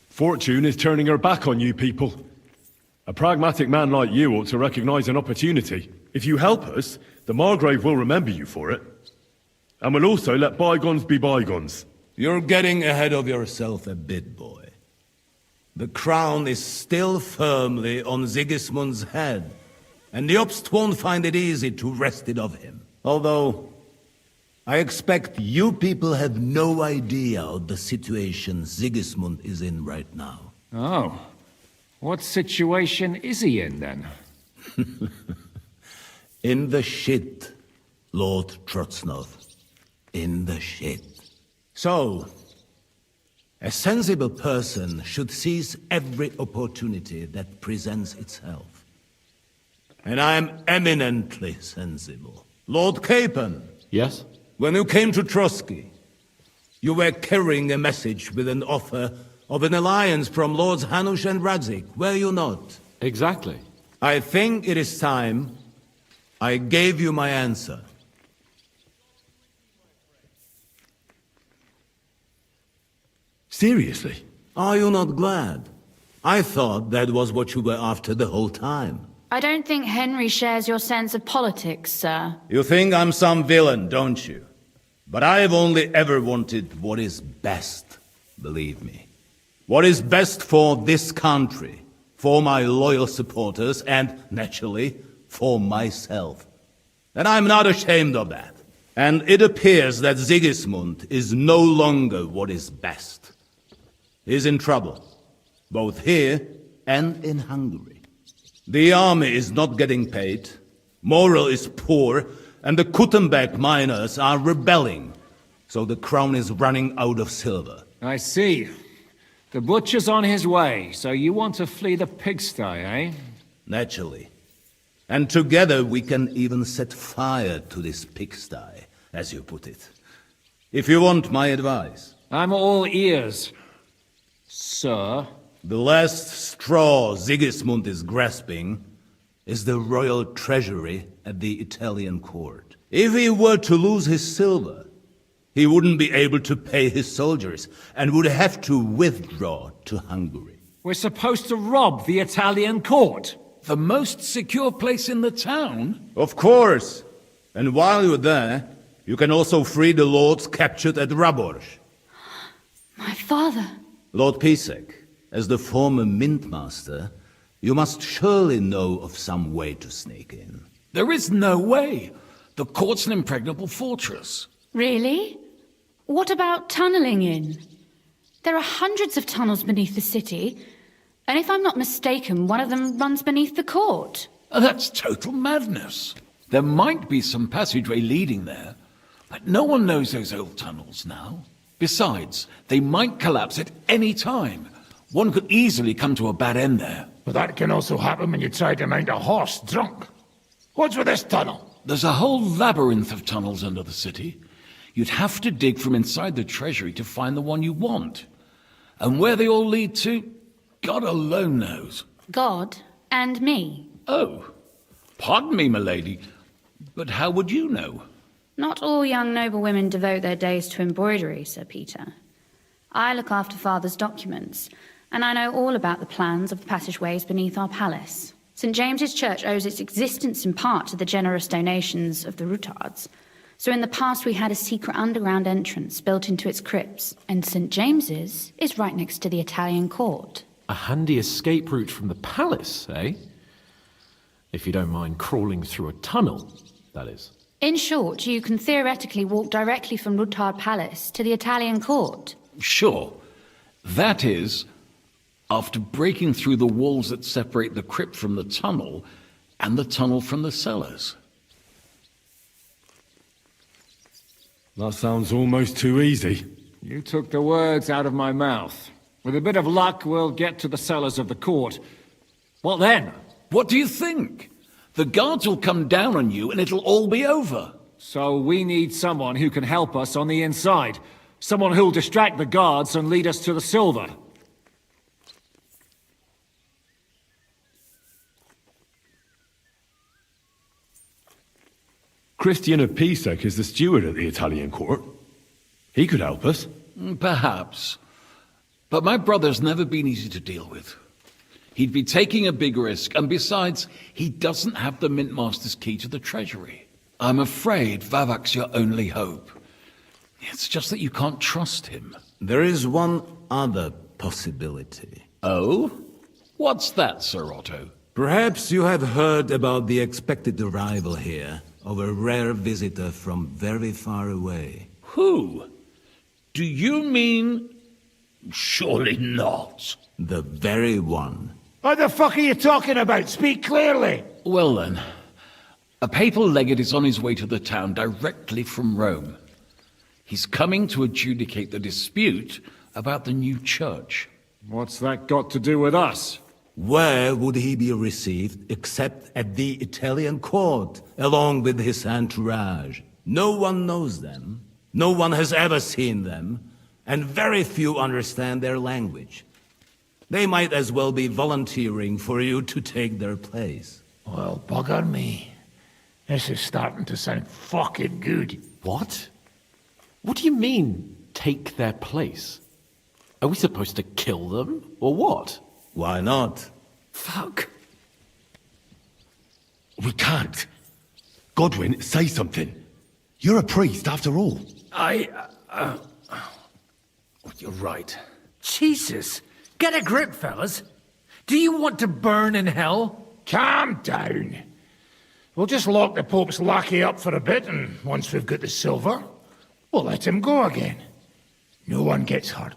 Fortune is turning her back on you people. A pragmatic man like you ought to recognize an opportunity. If you help us, the Margrave will remember you for it. And will also let bygones be bygones. You're getting ahead of yourself a bit, boy. The crown is still firmly on Sigismund's head, and Jobst won't find it easy to wrest it of him. Although, I expect you people have no idea of the situation Sigismund is in right now. Oh. What situation is he in, then? In the shit, Lord Trotsnov. In the shit. So, a sensible person should seize every opportunity that presents itself. And I am eminently sensible. Lord Capon. Yes? When you came to Trotsky, you were carrying a message with an offer of an alliance from Lords Hanush and Radzik, were you not? Exactly. I think it is time I gave you my answer. Seriously? Are you not glad? I thought that was what you were after the whole time. I don't think Henry shares your sense of politics, sir. You think I'm some villain, don't you? But I've only ever wanted what is best believe me. What is best for this country, for my loyal supporters, and, naturally, for myself. And I'm not ashamed of that. And it appears that Sigismund is no longer what is best. He's in trouble, both here and in Hungary. The army is not getting paid, morale is poor, and the Kuttenberg miners are rebelling. So the crown is running out of silver. I see. The butcher's on his way, so you want to flee the pigsty, eh? Naturally. And together we can even set fire to this pigsty, as you put it. If you want my advice. I'm all ears, sir. The last straw Sigismund is grasping is the royal treasury at the Italian court. If he were to lose his silver, he wouldn't be able to pay his soldiers and would have to withdraw to Hungary. We're supposed to rob the Italian court. The most secure place in the town? Of course. And while you're there, you can also free the lords captured at Raborz. My father. Lord Pisek, as the former mintmaster, you must surely know of some way to sneak in. There is no way. The court's an impregnable fortress. Really? What about tunneling in? There are hundreds of tunnels beneath the city, and if I'm not mistaken, one of them runs beneath the court. That's total madness. There might be some passageway leading there, but no one knows those old tunnels now. Besides, they might collapse at any time. One could easily come to a bad end there. But that can also happen when you try to mount a horse drunk. What's with this tunnel? There's a whole labyrinth of tunnels under the city. You'd have to dig from inside the treasury to find the one you want. And where they all lead to, God alone knows. God and me. Oh, pardon me, milady, but how would you know? Not all young noblewomen devote their days to embroidery, Sir Peter. I look after Father's documents, and I know all about the plans of the passageways beneath our palace. St. James's Church owes its existence in part to the generous donations of the Rutards. So in the past we had a secret underground entrance built into its crypts, and St. James's is right next to the Italian court. A handy escape route from the palace, eh? If you don't mind crawling through a tunnel, that is. In short, you can theoretically walk directly from Rutard Palace to the Italian court. Sure. That is, after breaking through the walls that separate the crypt from the tunnel, and the tunnel from the cellars. That sounds almost too easy. You took the words out of my mouth. With a bit of luck, we'll get to the cellars of the court. What then? What do you think? The guards will come down on you and it'll all be over. So we need someone who can help us on the inside. Someone who'll distract the guards and lead us to the silver. Christian of Pisek is the steward at the Italian court. He could help us. Perhaps. But my brother's never been easy to deal with. He'd be taking a big risk, and besides, he doesn't have the Mintmaster's key to the treasury. I'm afraid Vavak's your only hope. It's just that you can't trust him. There is one other possibility. Oh? What's that, Sir Otto? Perhaps you have heard about the expected arrival here of a rare visitor from very far away. Who? Do you mean... Surely not. The very one. What the fuck are you talking about? Speak clearly. Well then, a papal legate is on his way to the town directly from Rome. He's coming to adjudicate the dispute about the new church. What's that got to do with us? Where would he be received except at the Italian court, along with his entourage? No one knows them, no one has ever seen them, and very few understand their language. They might as well be volunteering for you to take their place. Well, bugger me. This is starting to sound fucking good. What? What do you mean, take their place? Are we supposed to kill them, or what? Why not? Fuck. We can't. Godwin, say something. You're a priest, after all. You're right. Jesus! Get a grip, fellas. Do you want to burn in hell? Calm down. We'll just lock the Pope's lackey up for a bit, and once we've got the silver, we'll let him go again. No one gets hurt.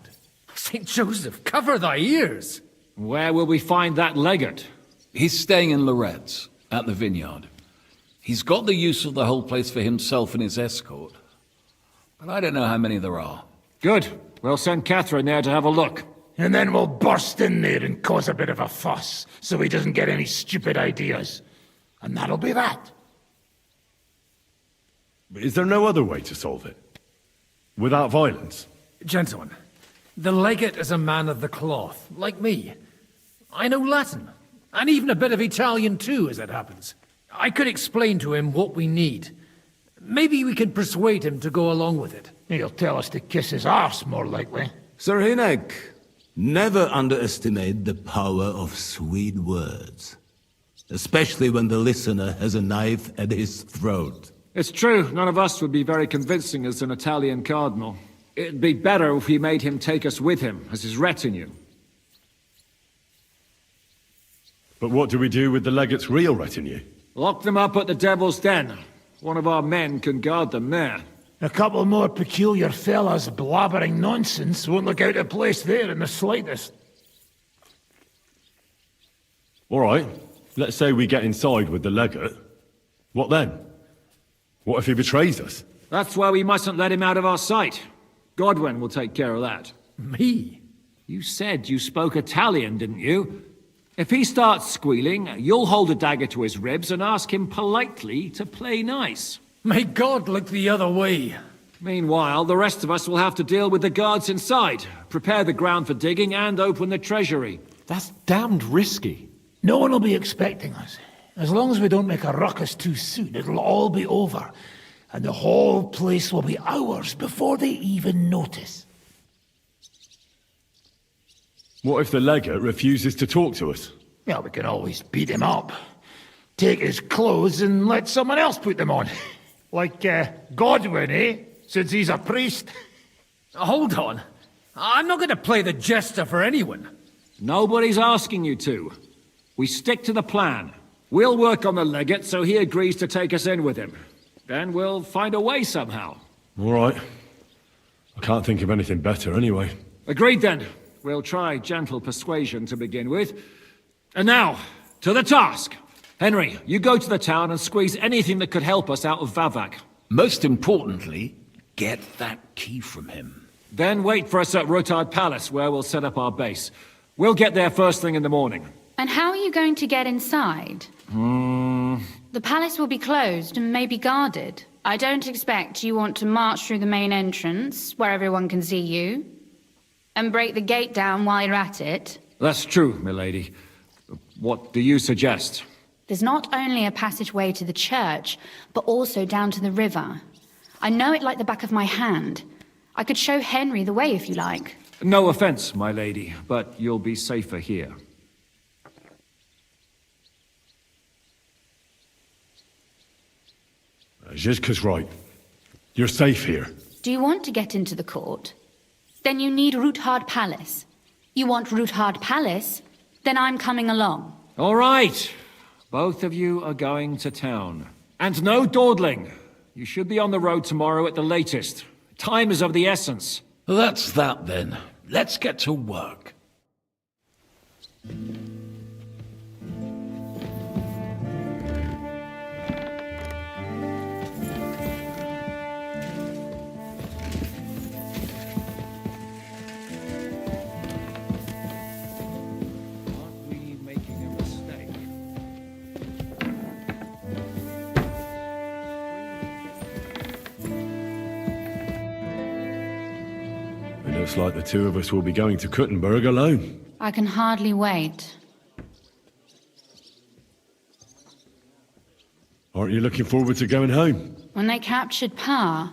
St. Joseph, cover thy ears! Where will we find that legate? He's staying in Loretz, at the vineyard. He's got the use of the whole place for himself and his escort. But I don't know how many there are. Good. We'll send Catherine there to have a look. And then we'll burst in there and cause a bit of a fuss, so he doesn't get any stupid ideas. And that'll be that. But is there no other way to solve it? Without violence? Gentlemen, the legate is a man of the cloth, like me. I know Latin, and even a bit of Italian too, as it happens. I could explain to him what we need. Maybe we can persuade him to go along with it. He'll tell us to kiss his arse, more likely. Sir Hynek, never underestimate the power of sweet words. Especially when the listener has a knife at his throat. It's true, none of us would be very convincing as an Italian cardinal. It'd be better if we made him take us with him, as his retinue. But what do we do with the legate's real retinue? Lock them up at the Devil's Den. One of our men can guard them there. A couple more peculiar fellas blabbering nonsense won't look out of place there in the slightest. All right. Let's say we get inside with the legate. What then? What if he betrays us? That's why we mustn't let him out of our sight. Godwin will take care of that. Me? You said you spoke Italian, didn't you? If he starts squealing, you'll hold a dagger to his ribs and ask him politely to play nice. May God look the other way. Meanwhile, the rest of us will have to deal with the guards inside, prepare the ground for digging, and open the treasury. That's damned risky. No one will be expecting us. As long as we don't make a ruckus too soon, it'll all be over. And the whole place will be ours before they even notice. What if the legate refuses to talk to us? Well, we can always beat him up. Take his clothes and let someone else put them on. Like, Godwin, eh? Since he's a priest. Hold on. I'm not going to play the jester for anyone. Nobody's asking you to. We stick to the plan. We'll work on the legate so he agrees to take us in with him. Then we'll find a way somehow. All right. I can't think of anything better anyway. Agreed then. We'll try gentle persuasion to begin with. And now, to the task. Henry, you go to the town and squeeze anything that could help us out of Vavak. Most importantly, get that key from him. Then wait for us at Rotard Palace, where we'll set up our base. We'll get there first thing in the morning. And how are you going to get inside? The palace will be closed and maybe guarded. I don't expect you want to march through the main entrance, where everyone can see you, and break the gate down while you're at it. That's true, milady. What do you suggest? There's not only a passageway to the church, but also down to the river. I know it like the back of my hand. I could show Henry the way if you like. No offense, my lady, but you'll be safer here. Zhizka's right. You're safe here. Do you want to get into the court? Then you need Roothard Palace. You want Roothard Palace? Then I'm coming along. All right. Both of you are going to town. And no dawdling. You should be on the road tomorrow at the latest. Time is of the essence. That's that then. Let's get to work. Looks like the two of us will be going to Kuttenberg alone. I can hardly wait. Aren't you looking forward to going home? When they captured Pa,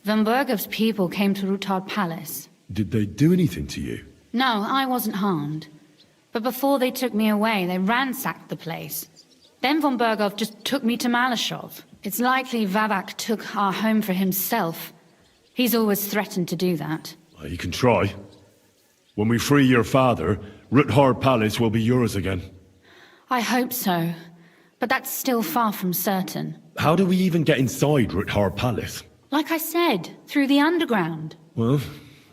Van Bergov's people came to Roothard Palace. Did they do anything to you? No, I wasn't harmed. But before they took me away, they ransacked the place. Then Von Bergov just took me to Malashov. It's likely Vavak took our home for himself. He's always threatened to do that. Well, you can try. When we free your father, Ruthar Palace will be yours again. I hope so, but that's still far from certain. How do we even get inside Ruthar Palace? Like I said, through the underground. Well,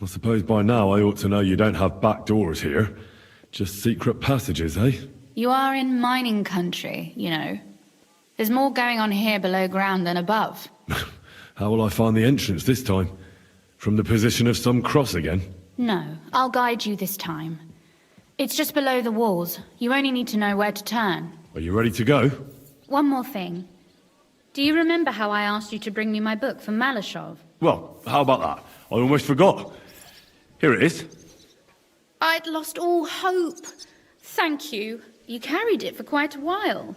I suppose by now I ought to know you don't have back doors here. Just secret passages, eh? You are in mining country, you know. There's more going on here below ground than above. How will I find the entrance this time? From the position of some cross again? No, I'll guide you this time. It's just below the walls. You only need to know where to turn. Are you ready to go? One more thing. Do you remember how I asked you to bring me my book from Malashov? Well, how about that? I almost forgot. Here it is. I'd lost all hope. Thank you. You carried it for quite a while.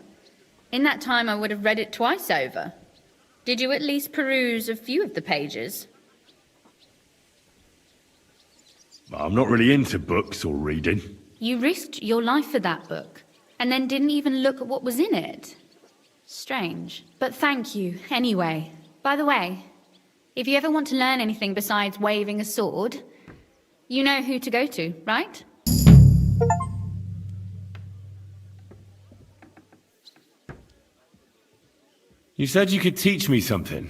In that time I would have read it twice over. Did you at least peruse a few of the pages? I'm not really into books or reading. You risked your life for that book, and then didn't even look at what was in it. Strange. But thank you, anyway. By the way, if you ever want to learn anything besides waving a sword, you know who to go to, right? You said you could teach me something.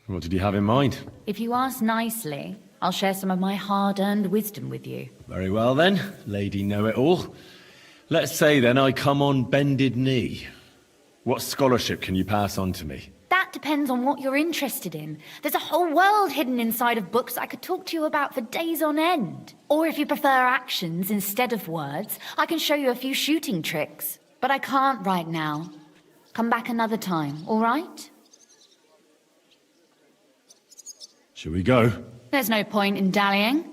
What did you have in mind? If you ask nicely, I'll share some of my hard-earned wisdom with you. Very well then, Lady Know-It-All. Let's say then I come on bended knee. What scholarship can you pass on to me? That depends on what you're interested in. There's a whole world hidden inside of books I could talk to you about for days on end. Or if you prefer actions instead of words, I can show you a few shooting tricks. But I can't right now. Come back another time, all right? Shall we go? There's no point in dallying.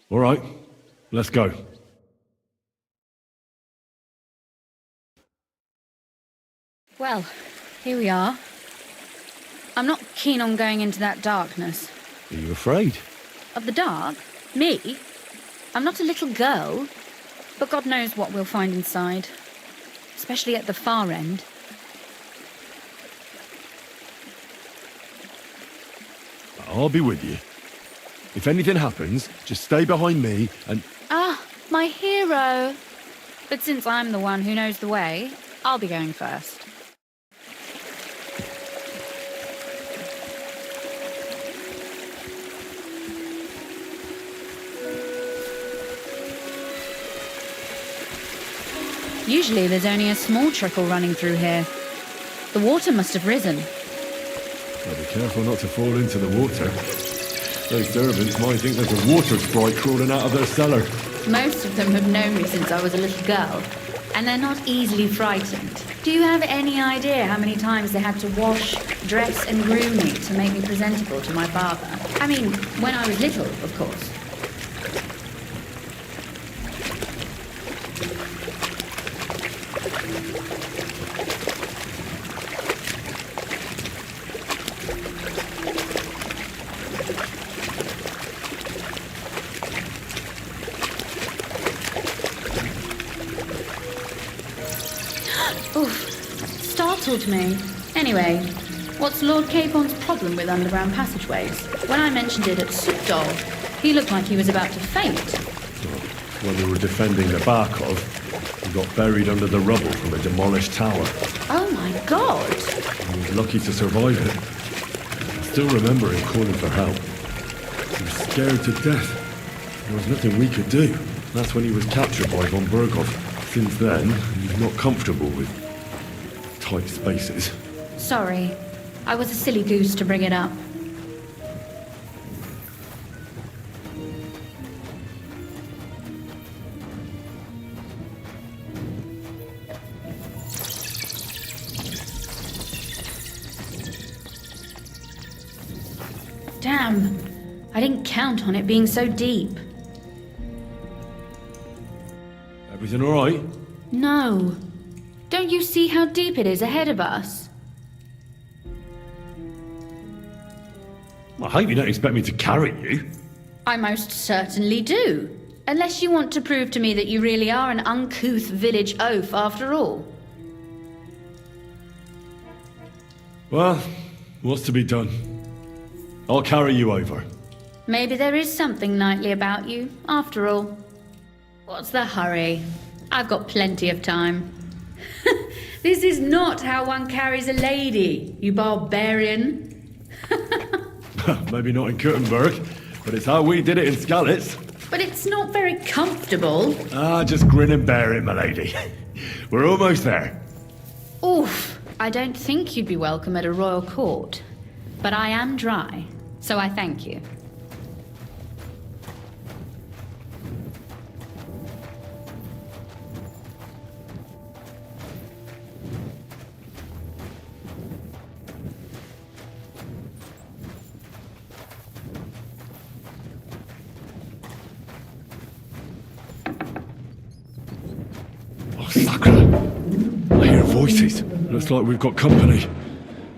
All right, let's go. Well, here we are. I'm not keen on going into that darkness. Are you afraid? Of the dark? Me? I'm not a little girl, but God knows what we'll find inside. Especially at the far end. I'll be with you. If anything happens, just stay behind me and... Ah, my hero! But since I'm the one who knows the way, I'll be going first. Usually there's only a small trickle running through here. The water must have risen. Well, be careful not to fall into the water. Those servants might think there's a water sprite crawling out of their cellar. Most of them have known me since I was a little girl, and they're not easily frightened. Do you have any idea how many times they had to wash, dress and groom me to make me presentable to my father? I mean, when I was little, of course. Startled me. Anyway, what's Lord Capon's problem with underground passageways? When I mentioned it at Soupdol, he looked like he was about to faint. When we were defending the Barkov, we got buried under the rubble from a demolished tower. Oh my god! I was lucky to survive it. I still remember him calling for help. He was scared to death. There was nothing we could do. That's when he was captured by von Burgov. Since then, he's not comfortable with tight spaces. Sorry. I was a silly goose to bring it up. Damn. I didn't count on it being so deep. Everything all right? No. Don't you see how deep it is ahead of us? I hope you don't expect me to carry you. I most certainly do. Unless you want to prove to me that you really are an uncouth village oaf after all. Well, what's to be done? I'll carry you over. Maybe there is something knightly about you, after all. What's the hurry? I've got plenty of time. This is not how one carries a lady, you barbarian. Maybe not in Kuttenberg, but it's how we did it in Skalitz. But it's not very comfortable. Just grin and bear it, my lady. We're almost there. Oof, I don't think you'd be welcome at a royal court. But I am dry, so I thank you. Sacre! I hear voices. Looks like we've got company.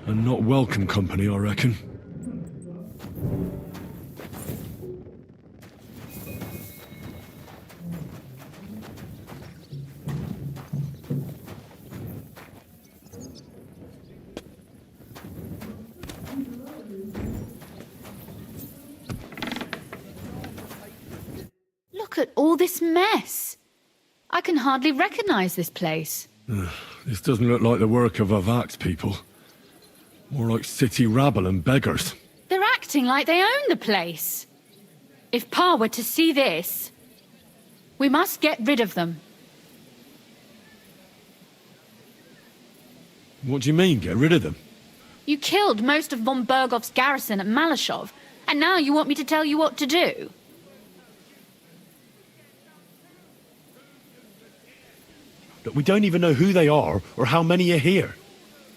And not welcome company, I reckon. Look at all this mess. I can hardly recognize this place. This doesn't look like the work of Avak's people. More like city rabble and beggars. They're acting like they own the place. If Pa were to see this, we must get rid of them. What do you mean, get rid of them? You killed most of von Bergov's garrison at Malashov, and now you want me to tell you what to do? Look, we don't even know who they are or how many are here.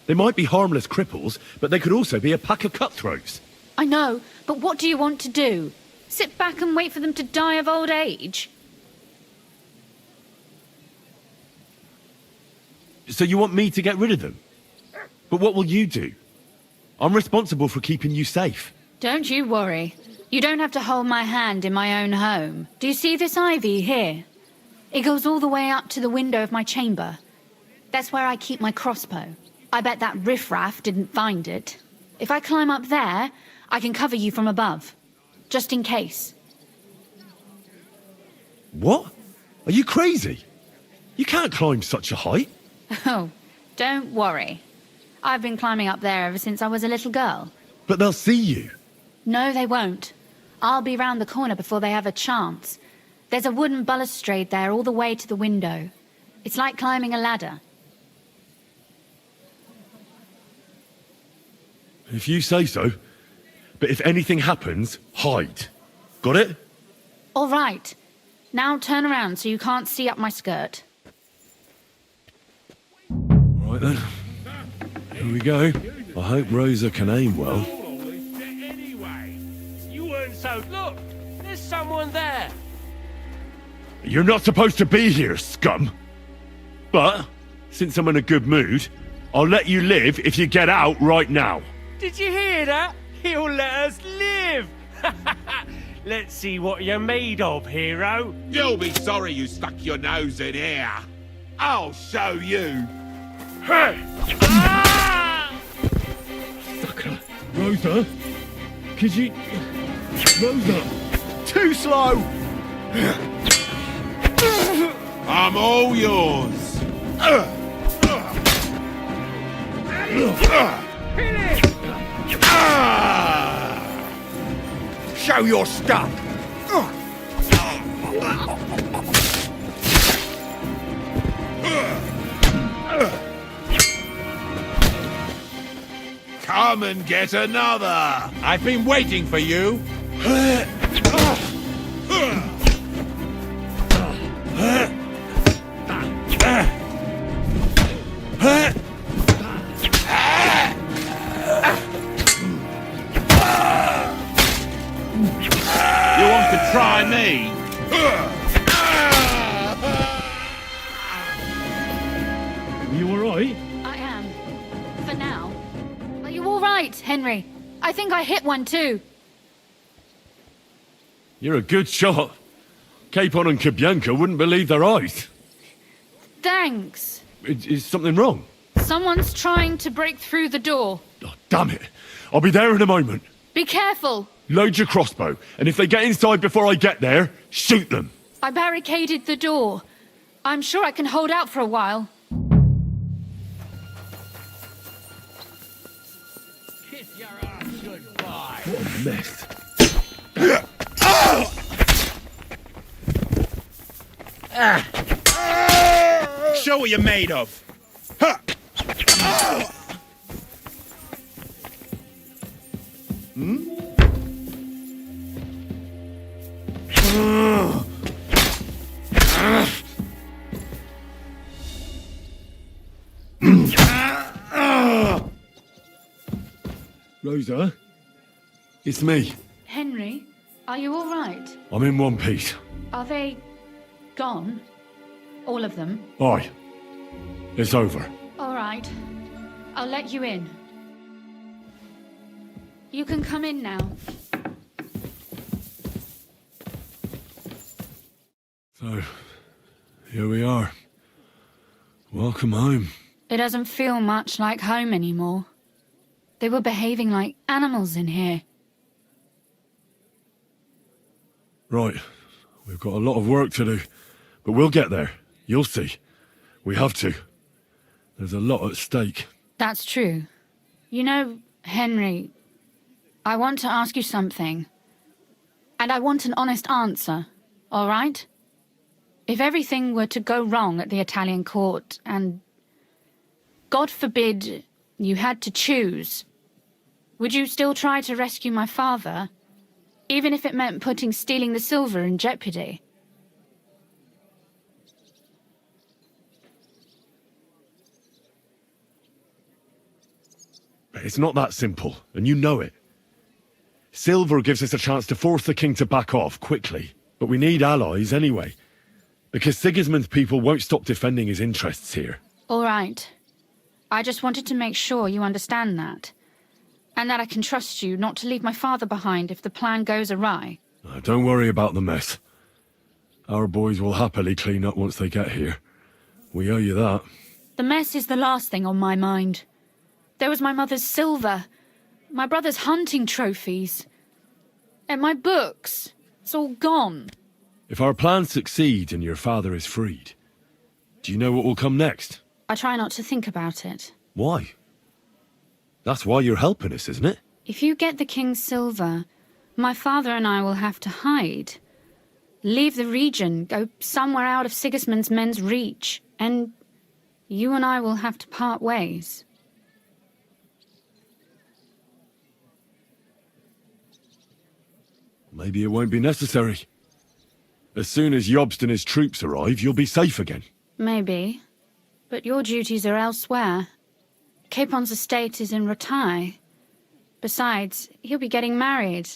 They might be harmless cripples, but they could also be a pack of cutthroats. I know, but what do you want to do? Sit back and wait for them to die of old age? So you want me to get rid of them? But what will you do? I'm responsible for keeping you safe. Don't you worry. You don't have to hold my hand in my own home. Do you see this ivy here? It goes all the way up to the window of my chamber. That's where I keep my crossbow. I bet that riffraff didn't find it. If I climb up there, I can cover you from above. Just in case. What? Are you crazy? You can't climb such a height. Oh, don't worry. I've been climbing up there ever since I was a little girl. But they'll see you. No, they won't. I'll be round the corner before they have a chance. There's a wooden balustrade there all the way to the window. It's like climbing a ladder. If you say so. But if anything happens, hide. Got it? All right. Now turn around so you can't see up my skirt. All right then. Here we go. I hope Rosa can aim well. Anyway, you weren't so... Look, there's someone there. You're not supposed to be here, scum. But, since I'm in a good mood, I'll let you live if you get out right now. Did you hear that? He'll let us live. Let's see what you're made of, hero. You'll be sorry you stuck your nose in here. I'll show you. Sucker. Rosa? Could you... Rosa! Too slow! I'm all yours. Show your stuff. Come and get another. I've been waiting for you. You want to try me? You alright? I am. For now. Are you all right, Henry? I think I hit one too. You're a good shot. Capon and Kabianka wouldn't believe their eyes. Thanks. Is something wrong? Someone's trying to break through the door. Oh, damn it. I'll be there in a moment. Be careful. Load your crossbow, and if they get inside before I get there, shoot them. I barricaded the door. I'm sure I can hold out for a while. Kiss your ass goodbye. What a mess. Show what you're made of. Ha! Rosa? It's me. Henry, are you all right? I'm in one piece. Are they gone? All of them? Aye. It's over. All right. I'll let you in. You can come in now. So, here we are. Welcome home. It doesn't feel much like home anymore. They were behaving like animals in here. Right. We've got a lot of work to do. But we'll get there. You'll see. We have to. There's a lot at stake. That's true. You know, Henry, I want to ask you something. And I want an honest answer, all right? If everything were to go wrong at the Italian court and, God forbid, you had to choose, would you still try to rescue my father, even if it meant putting stealing the silver in jeopardy? It's not that simple, and you know it. Silver gives us a chance to force the king to back off quickly, but we need allies anyway, because Sigismund's people won't stop defending his interests here. All right. I just wanted to make sure you understand that, and that I can trust you not to leave my father behind if the plan goes awry. Don't worry about the mess. Our boys will happily clean up once they get here. We owe you that. The mess is the last thing on my mind. There was my mother's silver, my brother's hunting trophies, and my books. It's all gone. If our plan succeeds and your father is freed, do you know what will come next? I try not to think about it. Why? That's why you're helping us, isn't it? If you get the king's silver, my father and I will have to hide. Leave the region, go somewhere out of Sigismund's men's reach, and you and I will have to part ways. Maybe it won't be necessary. As soon as Jobst and his troops arrive, you'll be safe again. Maybe. But your duties are elsewhere. Capon's estate is in Retaille. Besides, he'll be getting married,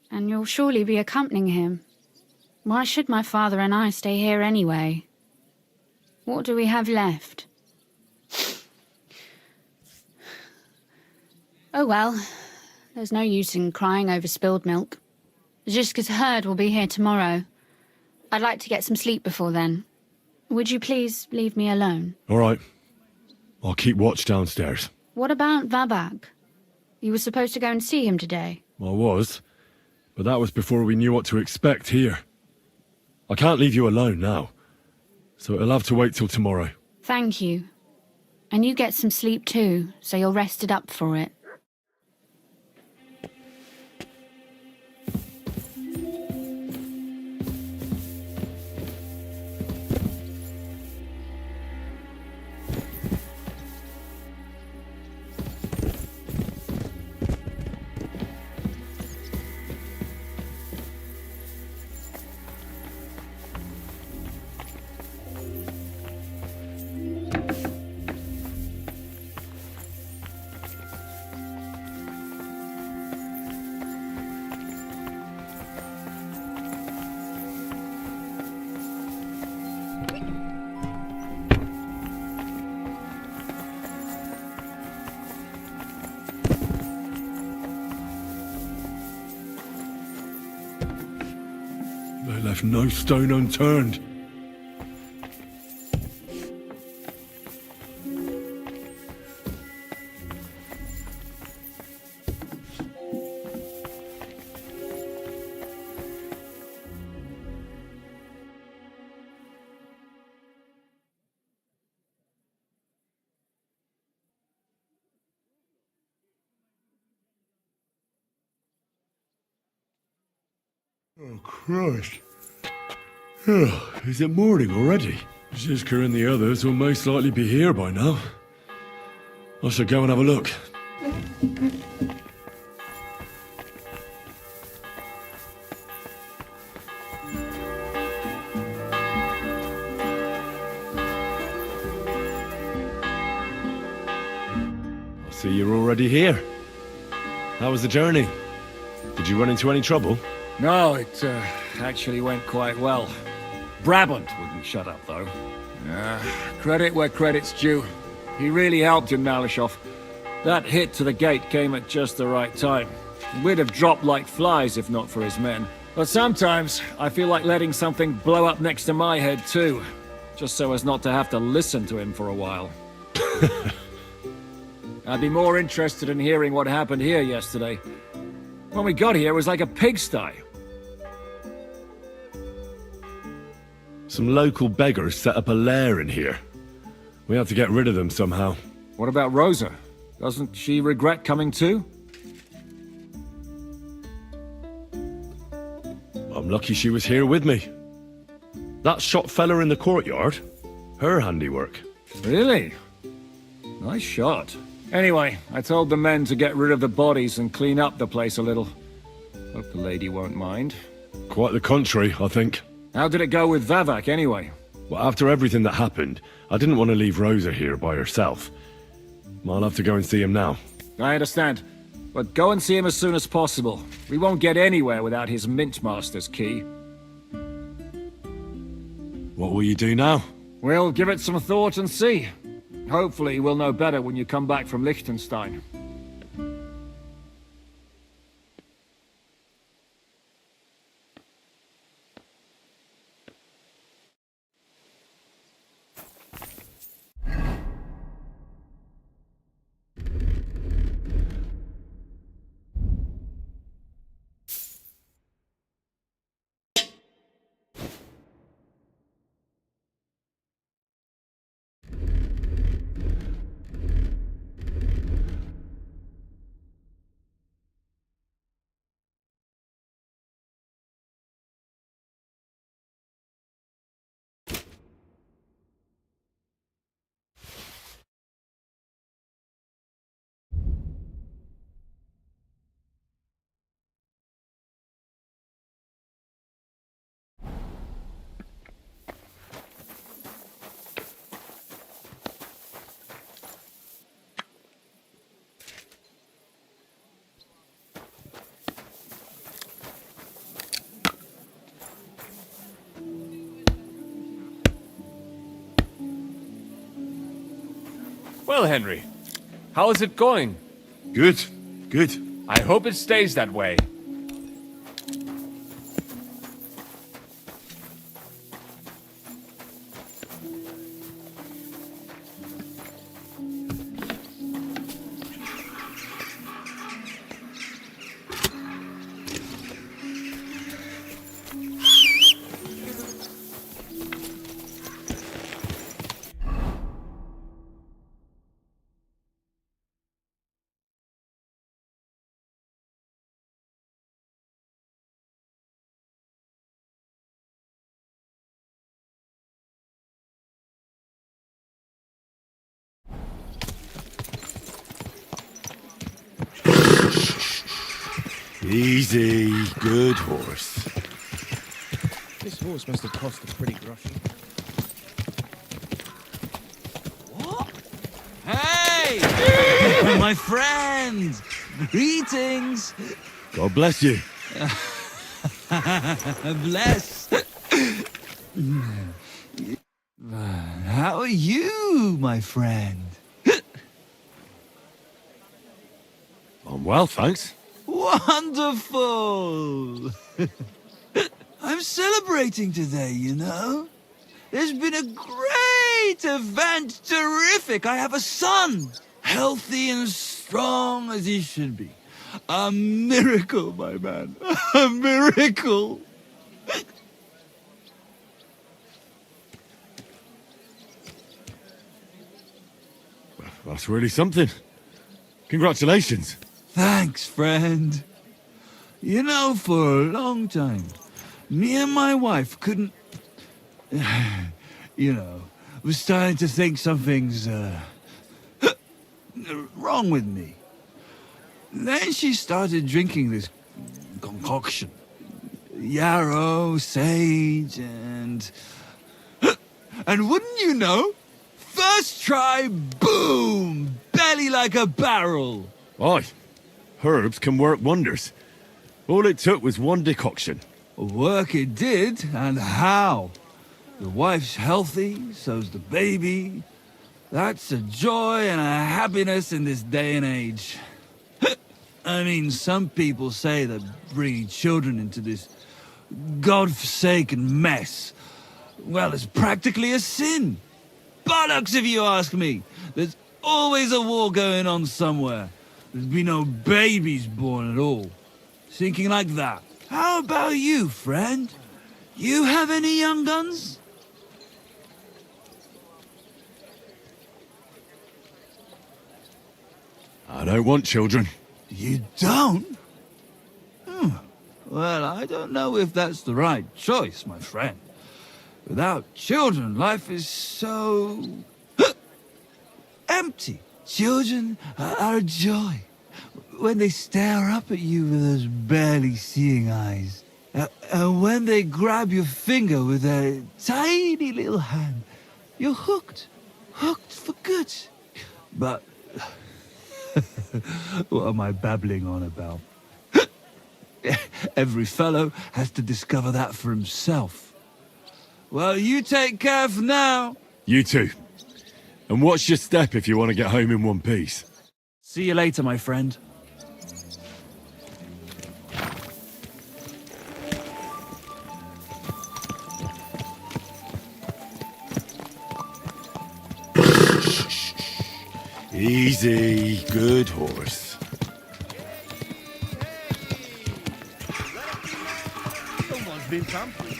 and you'll surely be accompanying him. Why should my father and I stay here anyway? What do we have left? Oh well, there's no use in crying over spilled milk. Ziska's herd will be here tomorrow. I'd like to get some sleep before then. Would you please leave me alone? All right. I'll keep watch downstairs. What about Vabak? You were supposed to go and see him today. I was, but that was before we knew what to expect here. I can't leave you alone now, so it'll have to wait till tomorrow. Thank you. And you get some sleep too, so you're rested up for it. They left no stone unturned. Oh, Christ. Oh, is it morning already? Zizka and the others will most likely be here by now. I should go and have a look. I see you're already here. How was the journey? Did you run into any trouble? No, it actually went quite well. Brabant wouldn't shut up, though. Credit where credit's due. He really helped in Malishov. That hit to the gate came at just the right time. We'd have dropped like flies if not for his men. But sometimes, I feel like letting something blow up next to my head too. Just so as not to have to listen to him for a while. I'd be more interested in hearing what happened here yesterday. When we got here, it was like a pigsty. Some local beggars set up a lair in here. We had to get rid of them somehow. What about Rosa? Doesn't she regret coming too? I'm lucky she was here with me. That shot fella in the courtyard, her handiwork. Really? Nice shot. Anyway, I told the men to get rid of the bodies and clean up the place a little. Hope the lady won't mind. Quite the contrary, I think. How did it go with Vavak, anyway? Well, after everything that happened, I didn't want to leave Rosa here by herself. I'll have to go and see him now. I understand. But go and see him as soon as possible. We won't get anywhere without his Mintmaster's key. What will you do now? We'll give it some thought and see. Hopefully we'll know better when you come back from Liechtenstein. Well, Henry, how is it going? Good, good. I hope it stays that way. Easy, good horse. This horse must have cost a pretty rush. What? Hey! My friend! Greetings! God bless you. Bless. How are you, my friend? I'm well, thanks. Wonderful! I'm celebrating today, you know? There's been a great event, terrific! I have a son, healthy and strong as he should be. A miracle, my man. A miracle! That's really something. Congratulations. Thanks, friend. You know, for a long time, Me and my wife couldn't... you know, was starting to think something's, wrong with me. Then she started drinking this concoction. Yarrow, sage, and... and wouldn't you know? First try, boom! Belly like a barrel! Aye. Herbs can work wonders. All it took was one decoction. Work it did, and how? The wife's healthy, so's the baby. That's a joy and a happiness in this day and age. I mean, some people say that bringing children into this godforsaken mess, well, it's practically a sin. Bollocks, if you ask me. There's always a war going on somewhere. There's been no babies born at all. Thinking like that. How about you, friend? You have any young guns? I don't want children. You don't? Well, I don't know if that's the right choice, my friend. Without children, life is so... empty. Children are a joy. When they stare up at you with those barely seeing eyes. And when they grab your finger with their tiny little hand, you're hooked. Hooked for good. But... what am I babbling on about? Every fellow has to discover that for himself. Well, you take care for now. You too. And watch your step if you want to get home in one piece. See you later, my friend. Easy, good horse. Someone's been tampering.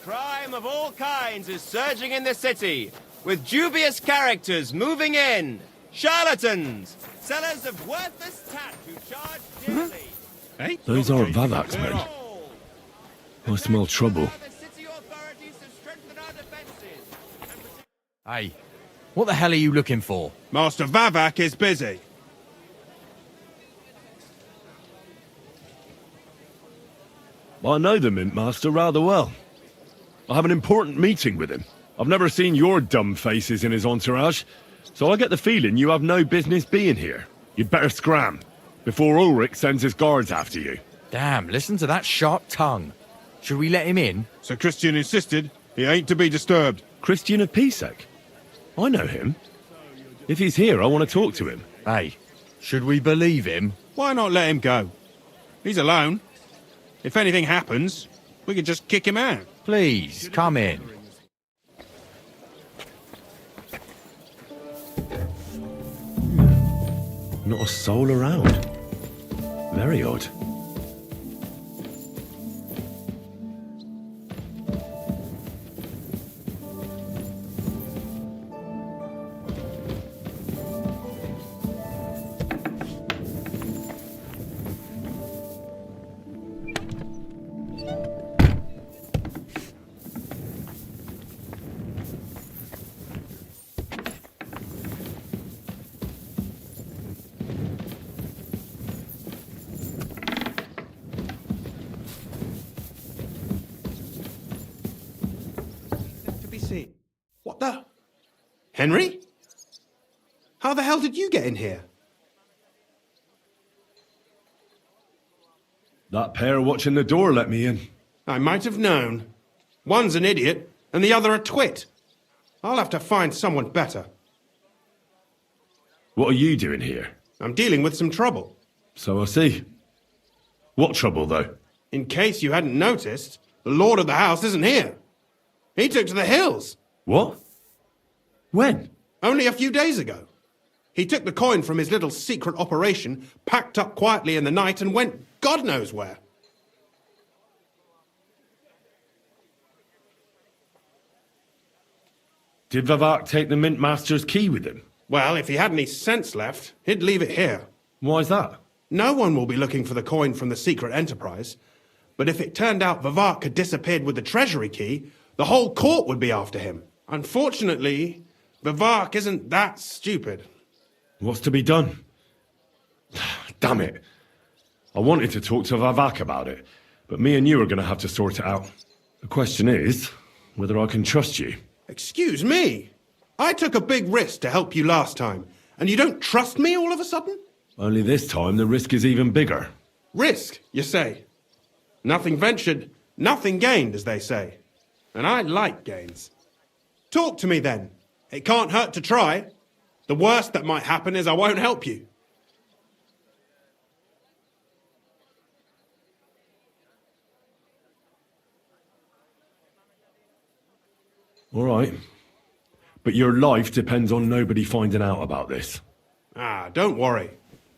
Crime of all kinds is surging in the city, with dubious characters moving in. Charlatans, sellers of worthless tat who charge dearly. Hey? Those aren't Vavak's men. I smell trouble. Hey, what the hell are you looking for? Master Vavak is busy. I know the Mint Master rather well. I have an important meeting with him. I've never seen your dumb faces in his entourage, so I get the feeling you have no business being here. You'd better scram, before Ulrich sends his guards after you. Damn, listen to that sharp tongue. Should we let him in? Sir Christian insisted he ain't to be disturbed. Christian of Pisek? I know him. If he's here, I want to talk to him. Hey, should we believe him? Why not let him go? He's alone. If anything happens, we could just kick him out. Please, come in. Not a soul around. Very odd. What the? Henry? How the hell did you get in here? That pair watching the door let me in. I might have known. One's an idiot, and the other a twit. I'll have to find someone better. What are you doing here? I'm dealing with some trouble. So I see. What trouble, though? In case you hadn't noticed, the lord of the house isn't here. He took to the hills. What? When? Only a few days ago. He took the coin from his little secret operation, packed up quietly in the night, and went God knows where. Did Vavak take the Mint Master's key with him? Well, if he had any sense left, he'd leave it here. Why's that? No one will be looking for the coin from the secret enterprise. But if it turned out Vivek had disappeared with the treasury key, the whole court would be after him. Unfortunately, Vivek isn't that stupid. What's to be done? Damn it. I wanted to talk to Vivek about it, but me and you are going to have to sort it out. The question is whether I can trust you. Excuse me? I took a big risk to help you last time, and you don't trust me all of a sudden? Only this time the risk is even bigger. Risk, you say? Nothing ventured, nothing gained, as they say. And I like gains. Talk to me then. It can't hurt to try. The worst that might happen is I won't help you. All right. But your life depends on nobody finding out about this. Ah, don't worry.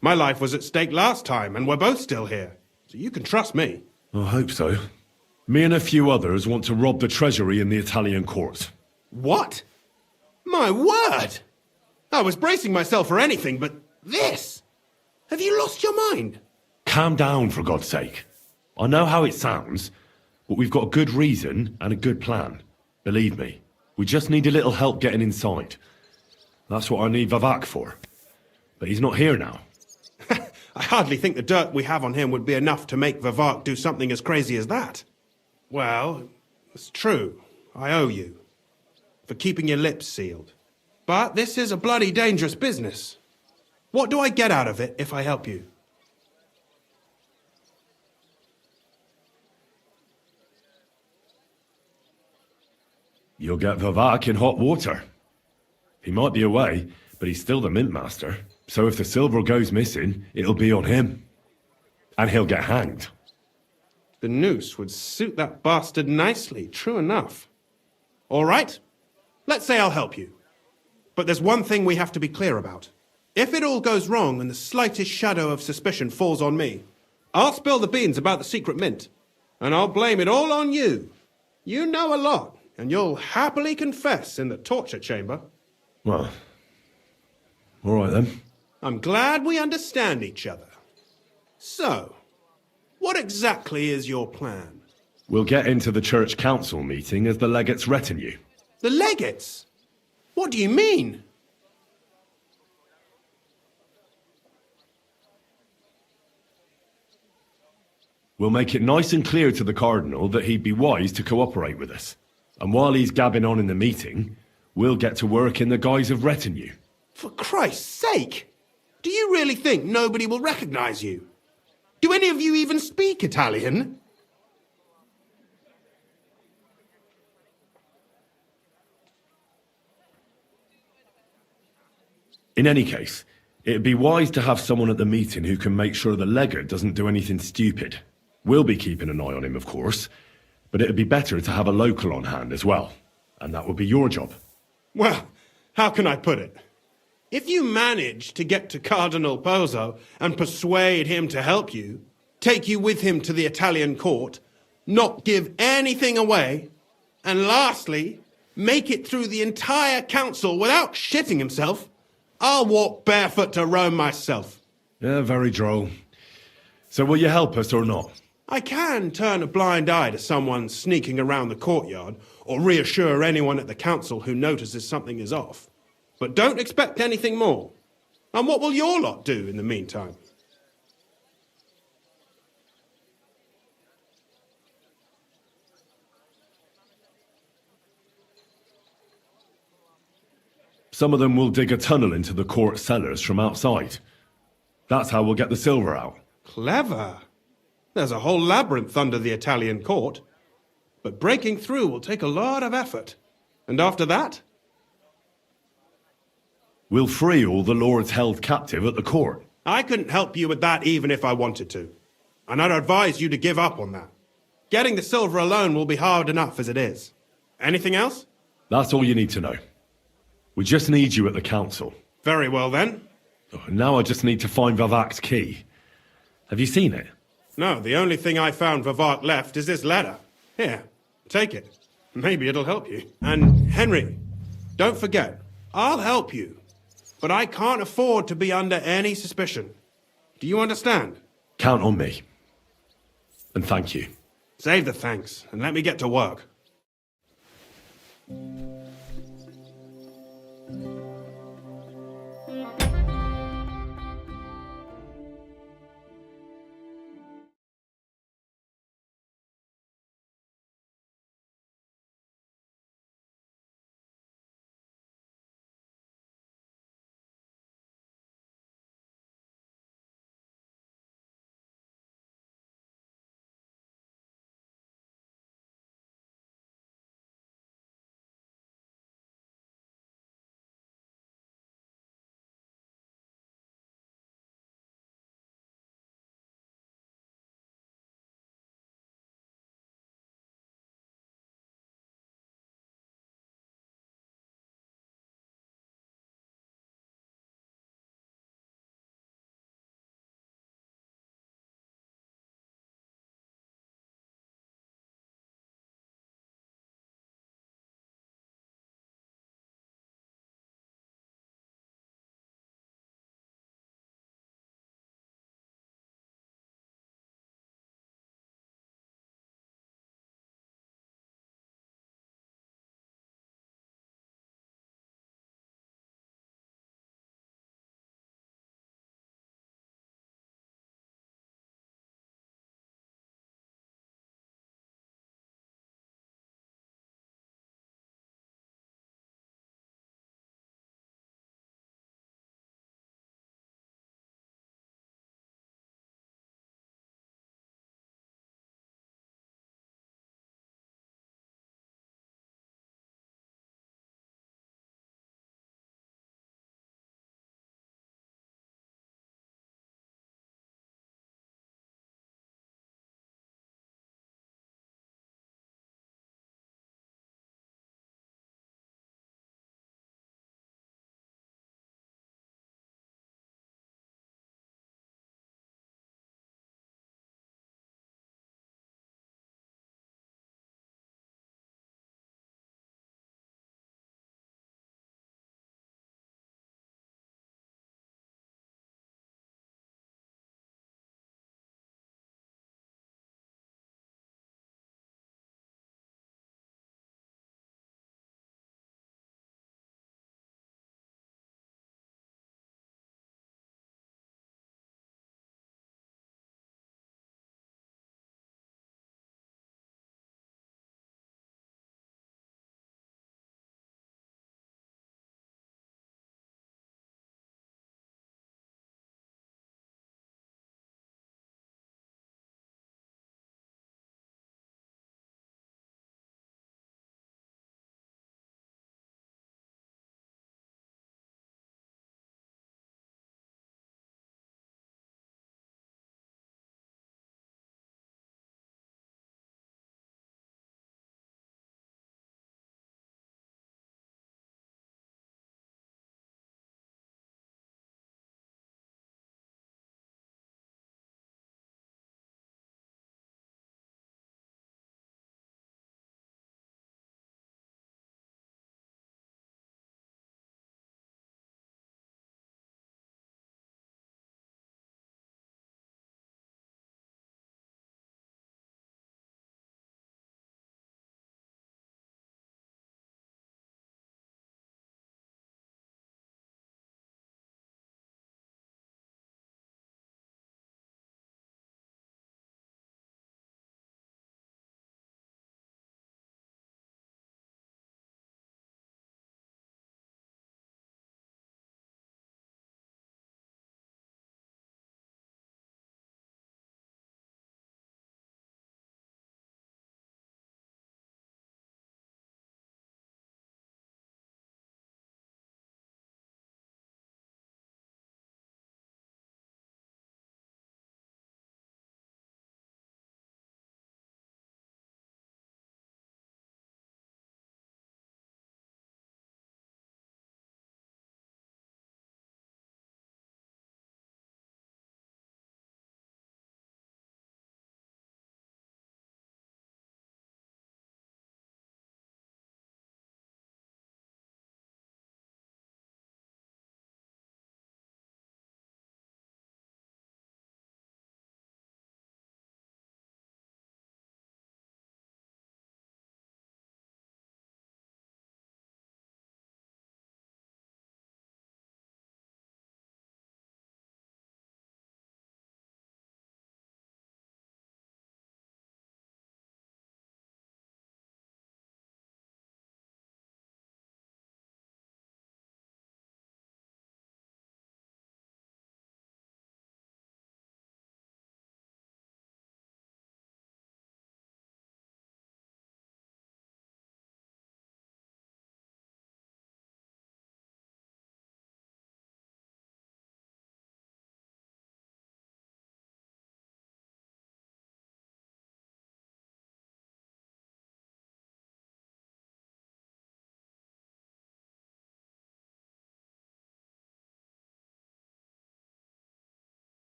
My life was at stake last time, and we're both still here. So you can trust me. I hope so. Me and a few others want to rob the treasury in the Italian court. What? My word! I was bracing myself for anything but this. Have you lost your mind? Calm down, for God's sake. I know how it sounds, but we've got a good reason and a good plan. Believe me, we just need a little help getting inside. That's what I need Vivek for. But he's not here now. I hardly think the dirt we have on him would be enough to make Vivek do something as crazy as that. Well, it's true. I owe you. For keeping your lips sealed. But this is a bloody dangerous business. What do I get out of it if I help you? You'll get Vivek in hot water. He might be away, but he's still the mint master. So if the silver goes missing, it'll be on him. And he'll get hanged. The noose would suit that bastard nicely, true enough. All right, let's say I'll help you. But there's one thing we have to be clear about. If it all goes wrong and the slightest shadow of suspicion falls on me, I'll spill the beans about the secret mint. And I'll blame it all on you. You know a lot, and you'll happily confess in the torture chamber. Well, all right then. I'm glad we understand each other. So, what exactly is your plan? We'll get into the church council meeting as the legate's retinue. The legates? What do you mean? We'll make it nice and clear to the Cardinal that he'd be wise to cooperate with us. And while he's gabbing on in the meeting, we'll get to work in the guise of retinue. For Christ's sake! Do you really think nobody will recognize you? Do any of you even speak Italian? In any case, it'd be wise to have someone at the meeting who can make sure the legate doesn't do anything stupid. We'll be keeping an eye on him, of course, but it'd be better to have a local on hand as well. And that would be your job. Well, how can I put it? If you manage to get to Cardinal Pozzo and persuade him to help you, take you with him to the Italian court, not give anything away, and lastly, make it through the entire council without shitting himself, I'll walk barefoot to Rome myself. Yeah, very droll. So will you help us or not? I can turn a blind eye to someone sneaking around the courtyard, or reassure anyone at the council who notices something is off. But don't expect anything more. And what will your lot do in the meantime? Some of them will dig a tunnel into the court cellars from outside. That's how we'll get the silver out. Clever. There's a whole labyrinth under the Italian court. But breaking through will take a lot of effort. And after that? We'll free all the lords held captive at the court. I couldn't help you with that even if I wanted to. And I'd advise you to give up on that. Getting the silver alone will be hard enough as it is. Anything else? That's all you need to know. We just need you at the council. Very well then. Now I just need to find Vivek's key. Have you seen it? No, the only thing I found Vivek left is this letter. Here, take it. Maybe it'll help you. And Henry, don't forget, I'll help you. but I can't afford to be under any suspicion. Do you understand? Count on me. And thank you. Save the thanks, and let me get to work.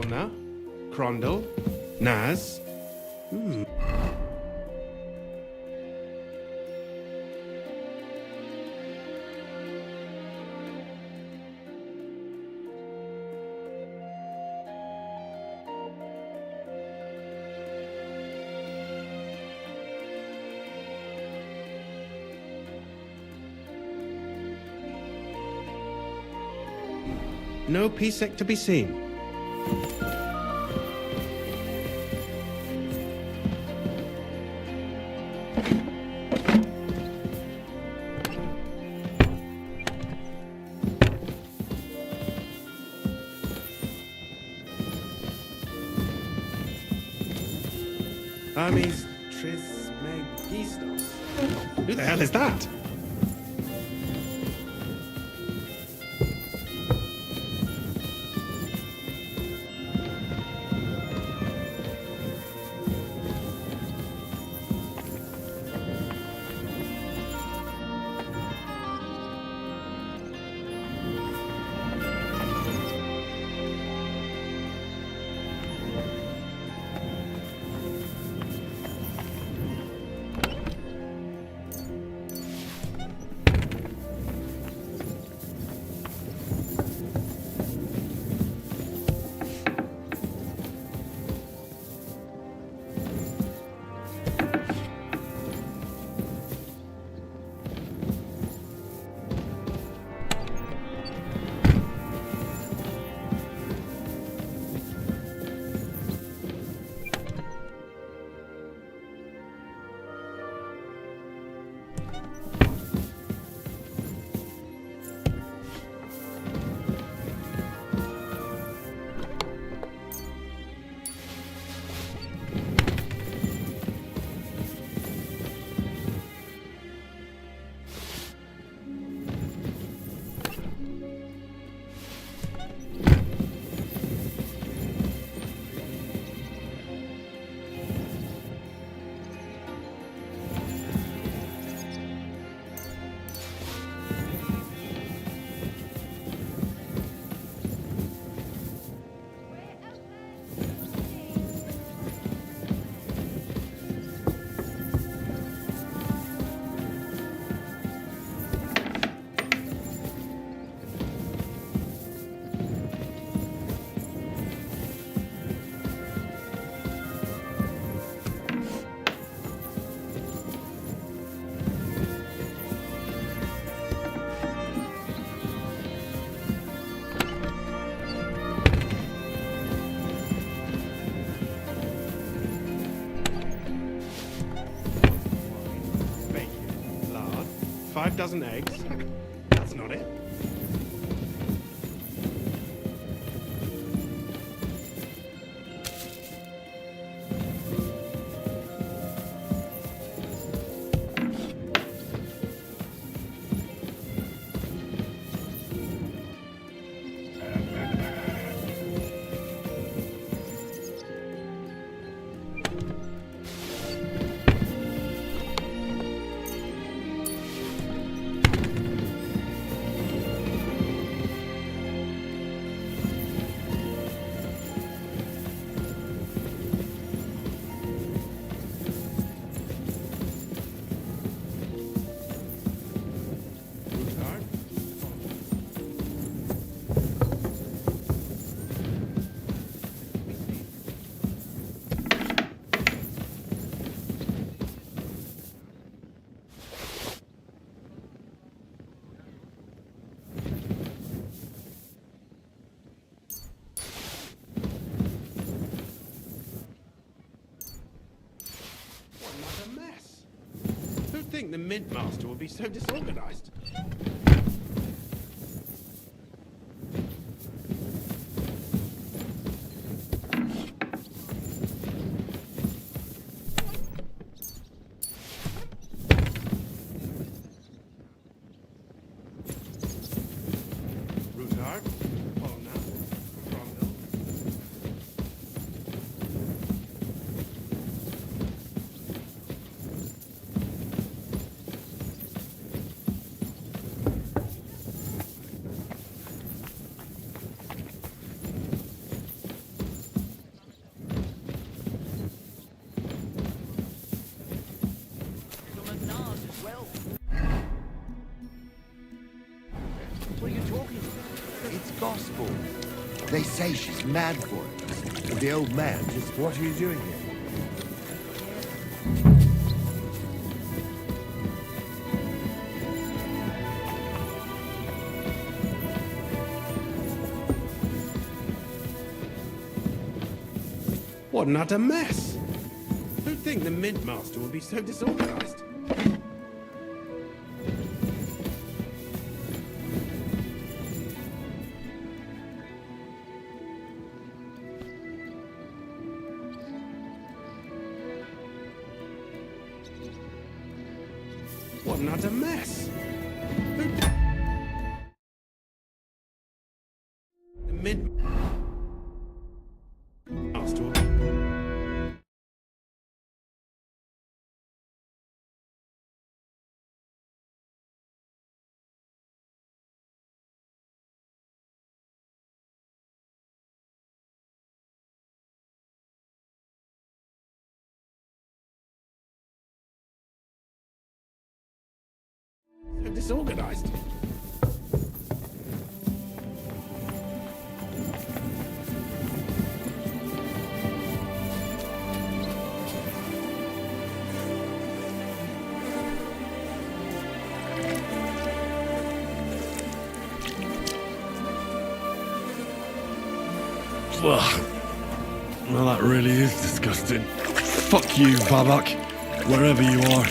Polna, Crondall, Naz. No Pisek to be seen. Hermes Trismegistos. Who the hell is that? Bacon, lard, 5 dozen eggs. That's not it. Think the Mint Master would be so disorganized. Rutard, Polna, Crondall. What are you talking about? It's gospel. They say she's mad for it. The old man just... What are you doing here? What an utter mess! Who'd think the Mint Master would be so disorganized? What an utter mess! The Mint Master would... so disorganized. Well, that really is disgusting. Fuck you, Babak, wherever you are.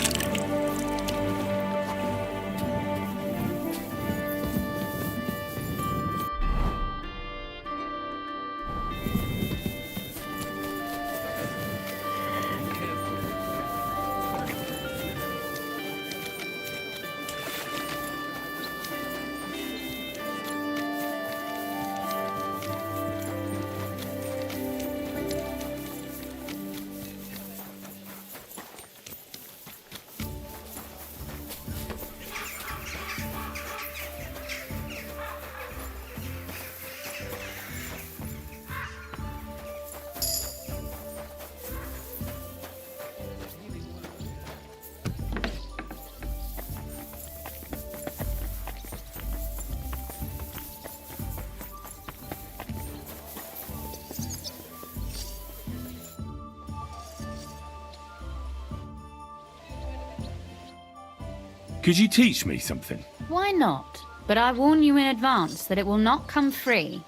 Could you teach me something? Why not? But I warn you in advance that it will not come free.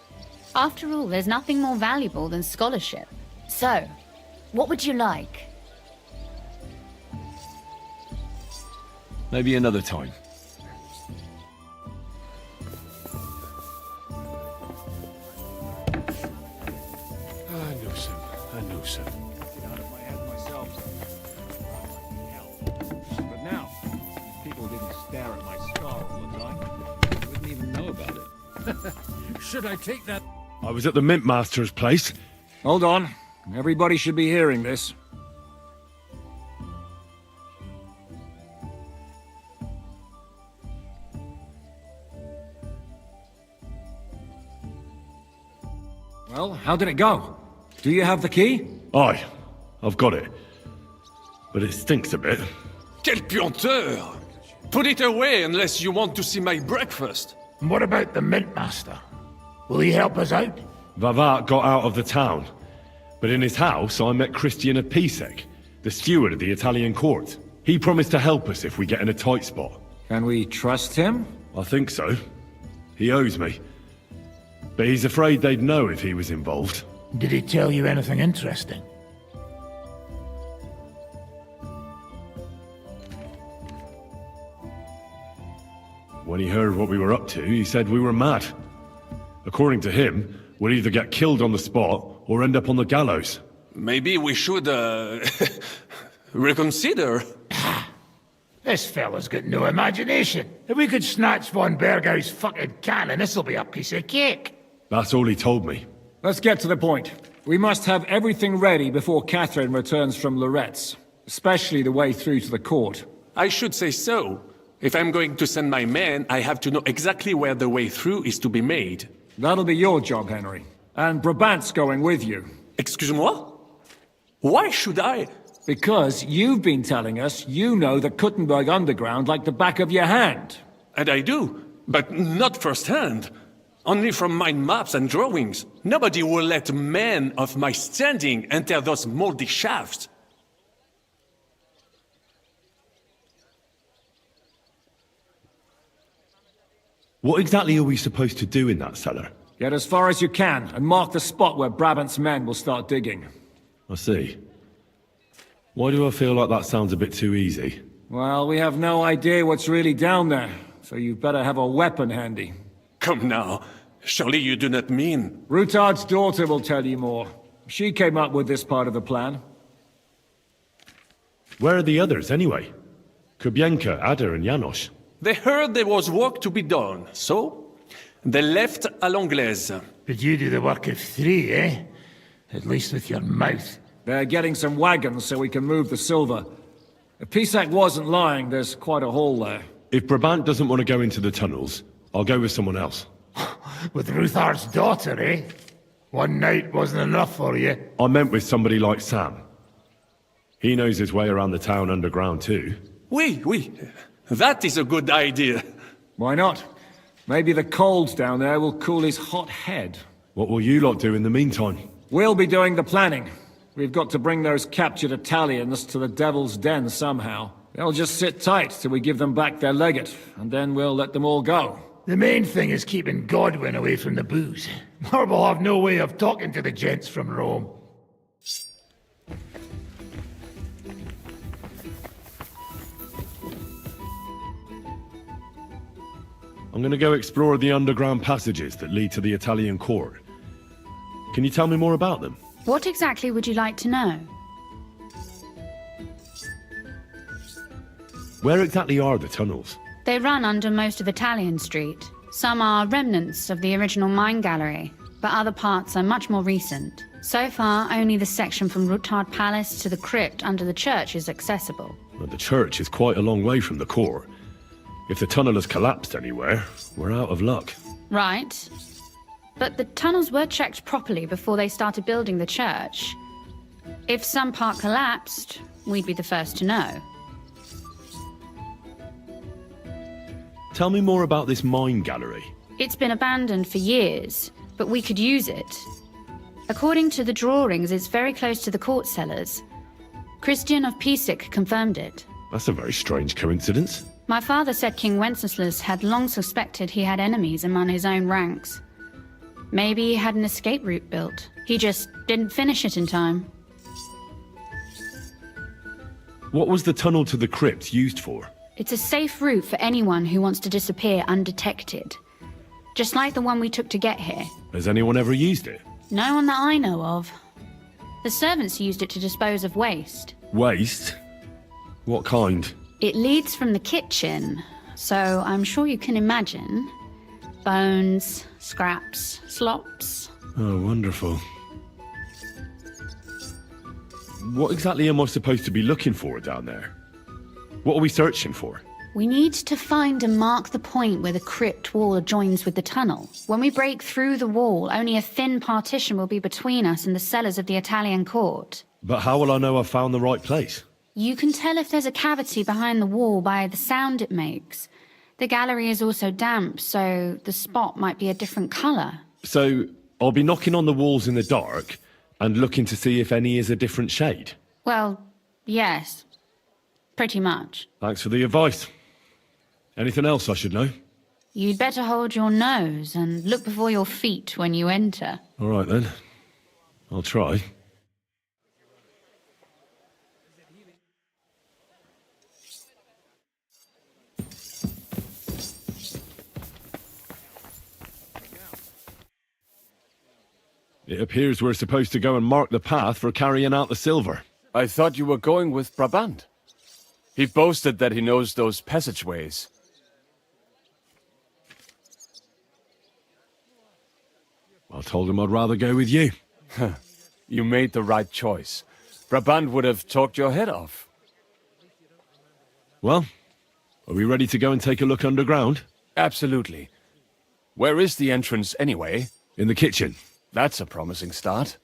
After all, there's nothing more valuable than scholarship. So, what would you like? Maybe another time. I knew some. I knew some. Get out of my head myself. But now, people didn't stare at my scar all the time. I wouldn't even know about it. Should I take that? I was at the Mint Master's place. Hold on. Everybody should be hearing this. Well, how did it go? Do you have the key? Aye, I've got it. But it stinks a bit. Quelle puanteur! Put it away unless you want to see my breakfast. And what about the Mint Master? Will he help us out? Vavat got out of the town. But in his house, I met Christian Pisek, the steward of the Italian court. He promised to help us if we get in a tight spot. Can we trust him? I think so. He owes me. But he's afraid they'd know if he was involved. Did he tell you anything interesting? When he heard what we were up to, he said we were mad. According to him, we'd either get killed on the spot or end up on the gallows. Maybe we should, reconsider. This fella's got no imagination. If we could snatch von Bergau's fucking cannon, this'll be a piece of cake. That's all he told me. Let's get to the point. We must have everything ready before Catherine returns from Loretz, especially the way through to the court. I should say so. If I'm going to send my men, I have to know exactly where the way through is to be made. That'll be your job, Henry. And Brabant's going with you. Excuse-moi? Why should I? Because you've been telling us you know the Kuttenberg underground like the back of your hand. And I do, but not firsthand. Only from my maps and drawings. Nobody will let men of my standing enter those moldy shafts. What exactly are we supposed to do in that cellar? Get as far as you can, and mark the spot where Brabant's men will start digging. I see. Why do I feel like that sounds a bit too easy? Well, we have no idea what's really down there, so you'd better have a weapon handy. Come now. Surely you do not mean... Rutard's daughter will tell you more. She came up with this part of the plan. Where are the others, anyway? Kubienka, Ada, and Janos. They heard there was work to be done, so... they left à l'anglaise. But you do the work of 3, eh? At least with your mouth. They're getting some wagons so we can move the silver. If Pisak wasn't lying, there's quite a hole there. If Brabant doesn't want to go into the tunnels, I'll go with someone else. With Ruthard's daughter, eh? One night wasn't enough for you. I meant with somebody like Sam. He knows his way around the town underground too. Oui. That is a good idea. Why not? Maybe the cold down there will cool his hot head. What will you lot do in the meantime? We'll be doing the planning. We've got to bring those captured Italians to the Devil's Den somehow. They'll just sit tight till we give them back their legate, and then we'll let them all go. The main thing is keeping Godwin away from the booze. Or we'll have no way of talking to the gents from Rome. I'm gonna go explore the underground passages that lead to the Italian court. Can you tell me more about them? What exactly would you like to know? Where exactly are the tunnels? They run under most of Italian Street. Some are remnants of the original mine gallery, but other parts are much more recent. So far, only the section from Rutard Palace to the crypt under the church is accessible. Well, the church is quite a long way from the court. If the tunnel has collapsed anywhere, we're out of luck. Right. But the tunnels were checked properly before they started building the church. If some part collapsed, we'd be the first to know. Tell me more about this mine gallery. It's been abandoned for years, but we could use it. According to the drawings, it's very close to the court cellars. Christian of Pisak confirmed it. That's a very strange coincidence. My father said King Wenceslas had long suspected he had enemies among his own ranks. Maybe he had an escape route built. He just didn't finish it in time. What was the tunnel to the crypt used for? It's a safe route for anyone who wants to disappear undetected. Just like the one we took to get here. Has anyone ever used it? No one that I know of. The servants used it to dispose of waste. Waste? What kind? It leads from the kitchen, so I'm sure you can imagine. Bones, scraps, slops. Oh, wonderful. What exactly am I supposed to be looking for down there? What are we searching for? We need to find and mark the point where the crypt wall joins with the tunnel. When we break through the wall, only a thin partition will be between us and the cellars of the Italian court. But how will I know I've found the right place? You can tell if there's a cavity behind the wall by the sound it makes. The gallery is also damp, so the spot might be a different colour. So, I'll be knocking on the walls in the dark and looking to see if any is a different shade? Well, yes. Pretty much. Thanks for the advice. Anything else I should know? You'd better hold your nose and look before your feet when you enter. All right then. I'll try. It appears we're supposed to go and mark the path for carrying out the silver. I thought you were going with Brabant. He boasted that he knows those passageways. I told him I'd rather go with you. You made the right choice. Brabant would have talked your head off. Well, are we ready to go and take a look underground? Absolutely. Where is the entrance anyway? In the kitchen. That's a promising start.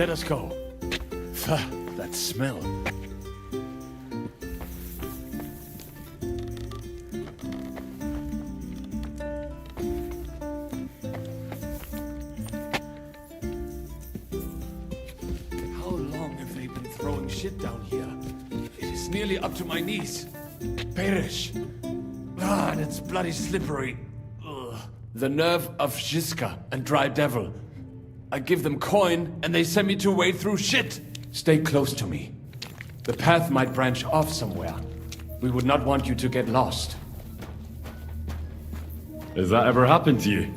Let us go. That smell. How long have they been throwing shit down here? It is nearly up to my knees. Perish. Ah, and it's bloody slippery. Ugh. The nerve of Shiska and Dry Devil. I give them coin, and they send me to wade through shit. Stay close to me. The path might branch off somewhere. We would not want you to get lost. Has that ever happened to you?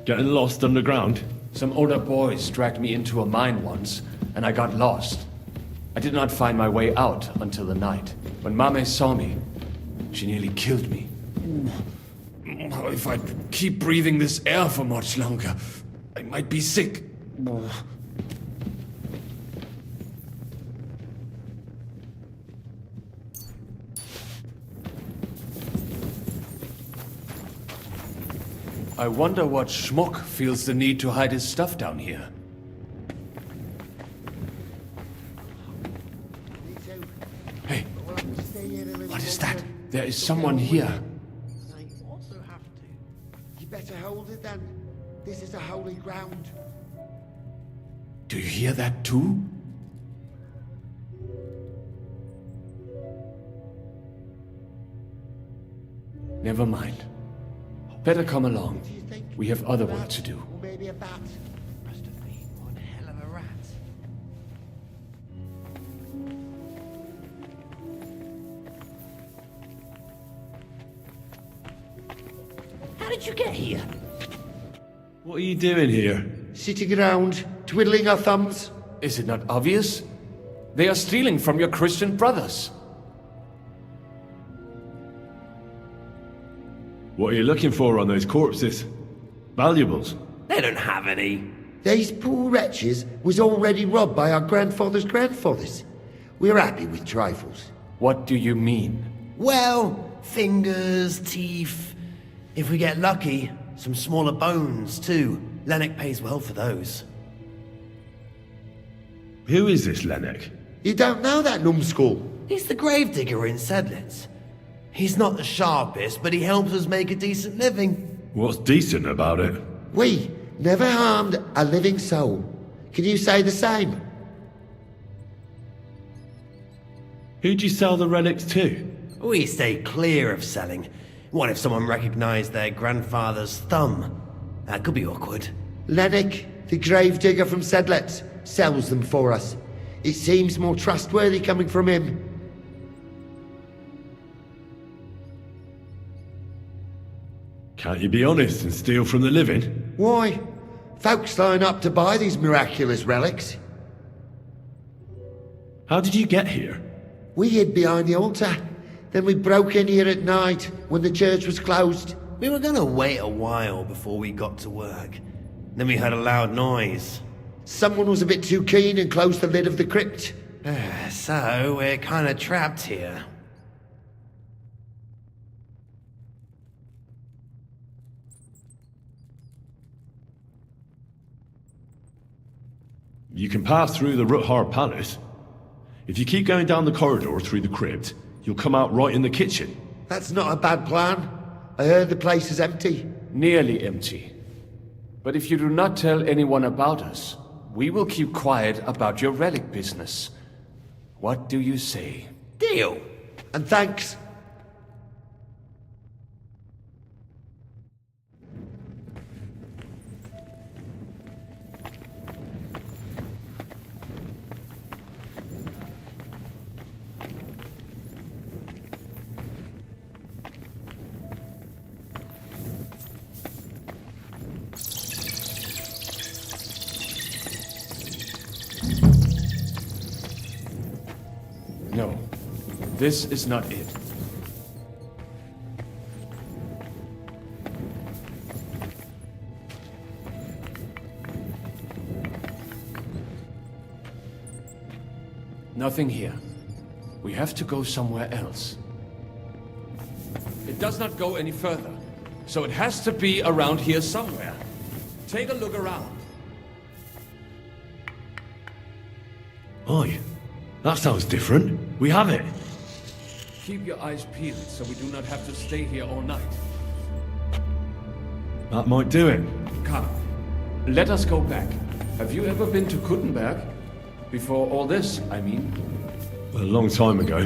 Getting lost underground? Some older boys dragged me into a mine once, and I got lost. I did not find my way out until the night. When Mame saw me, she nearly killed me. If I keep breathing this air for much longer, I might be sick. I wonder what schmuck feels the need to hide his stuff down here. Hey, what is that? There is someone here. You better hold it then. This is a holy ground. Do you hear that too? Never mind. Better come along. We have other work to do. Or maybe a bat. Must have been one hell of a rat. How did you get here? What are you doing here? Sitting around, twiddling our thumbs. Is it not obvious? They are stealing from your Christian brothers. What are you looking for on those corpses? Valuables? They don't have any. These poor wretches was already robbed by our grandfather's grandfathers. We're happy with trifles. What do you mean? Well, fingers, teeth. If we get lucky, some smaller bones too. Lennox pays well for those. Who is this Lennox? You don't know that numbskull? He's the gravedigger in Sedlitz. He's not the sharpest, but he helps us make a decent living. What's decent about it? We never harmed a living soul. Can you say the same? Who'd you sell the relics to? We stay clear of selling. What if someone recognized their grandfather's thumb? That could be awkward. Lennox, the gravedigger from Sedlitz, sells them for us. It seems more trustworthy coming from him. Can't you be honest and steal from the living? Why? Folks line up to buy these miraculous relics. How did you get here? We hid behind the altar. Then we broke in here at night when the church was closed. We were gonna wait a while before we got to work. Then we heard a loud noise. Someone was a bit too keen and closed the lid of the crypt. So we're kinda trapped here. You can pass through the Ruthar Palace. If you keep going down the corridor through the crypt, you'll come out right in the kitchen. That's not a bad plan. I heard the place is empty. Nearly empty. But if you do not tell anyone about us, we will keep quiet about your relic business. What do you say? Deal. And thanks. No, this is not it. Nothing here. We have to go somewhere else. It does not go any further, so it has to be around here somewhere. Take a look around. Aye. That sounds different. We have it. Keep your eyes peeled so we do not have to stay here all night. That might do it. Come, let us go back. Have you ever been to Kuttenberg? Before all this, I mean. A long time ago.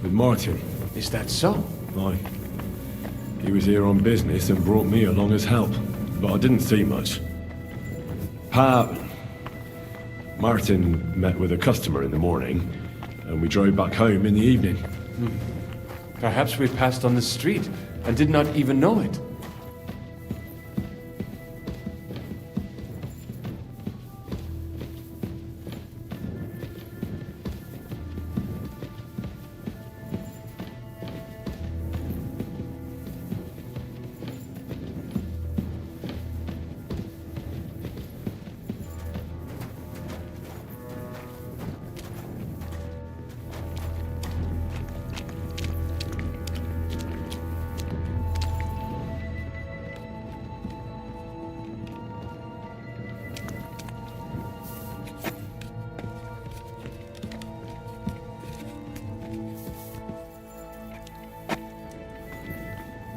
With Martin. Is that so? Aye. He was here on business and brought me along as help. But I didn't see much. Martin met with a customer in the morning, and we drove back home in the evening. Perhaps we passed on the street and did not even know it.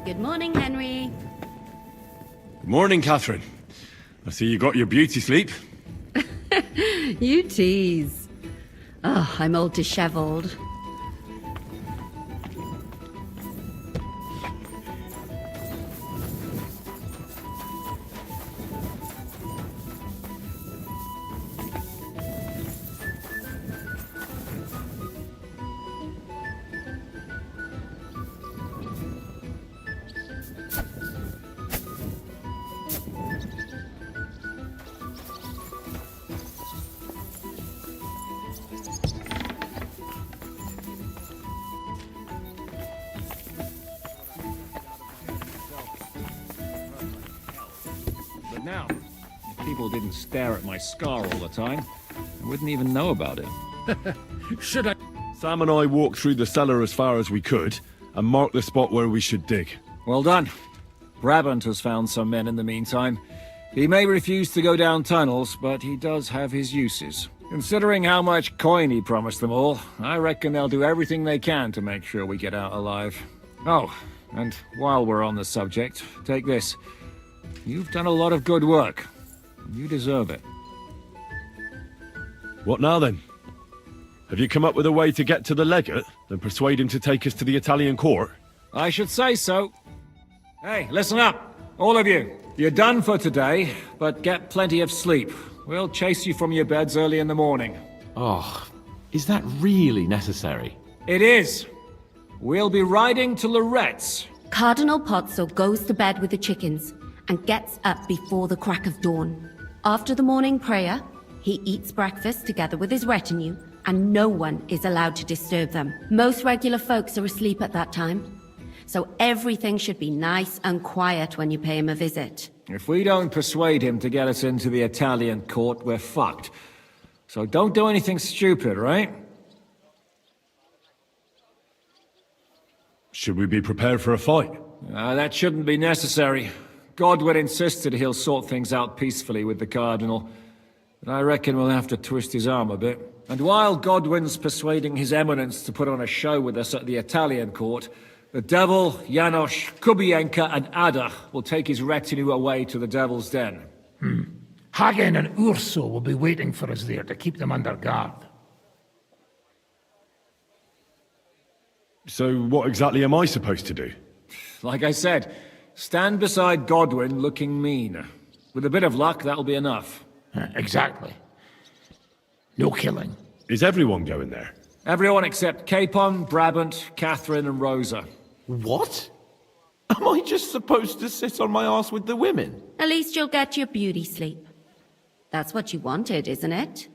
Good morning, Henry. Good morning, Catherine. I see you got your beauty sleep. You tease. Oh, I'm all disheveled. But now, if people didn't stare at my scar all the time, I wouldn't even know about it. Should I? Sam and I walked through the cellar as far as we could, and marked the spot where we should dig. Well done. Brabant has found some men in the meantime. He may refuse to go down tunnels, but he does have his uses. Considering how much coin he promised them all, I reckon they'll do everything they can to make sure we get out alive. Oh, and while we're on the subject, take this. You've done a lot of good work. You deserve it. What now then? Have you come up with a way to get to the legate and persuade him to take us to the Italian court? I should say so. Hey, listen up, all of you. You're done for today, but get plenty of sleep. We'll chase you from your beds early in the morning. Oh, is that really necessary? It is. We'll be riding to Lorette's. Cardinal Pozzo goes to bed with the chickens and gets up before the crack of dawn. After the morning prayer, he eats breakfast together with his retinue, and no one is allowed to disturb them. Most regular folks are asleep at that time, so everything should be nice and quiet when you pay him a visit. If we don't persuade him to get us into the Italian court, we're fucked. So don't do anything stupid, right? Should we be prepared for a fight? That shouldn't be necessary. Godwin insisted he'll sort things out peacefully with the Cardinal. But I reckon we'll have to twist his arm a bit. And while Godwin's persuading His Eminence to put on a show with us at the Italian court, the Devil, Janosch, Kubienka, and Ada will take his retinue away to the Devil's Den. Hagen and Urso will be waiting for us there to keep them under guard. So what exactly am I supposed to do? Like I said, stand beside Godwin looking mean. With a bit of luck, that'll be enough. Exactly. No killing. Is everyone going there? Everyone except Capon, Brabant, Catherine, and Rosa. What? Am I just supposed to sit on my ass with the women? At least you'll get your beauty sleep. That's what you wanted, isn't it?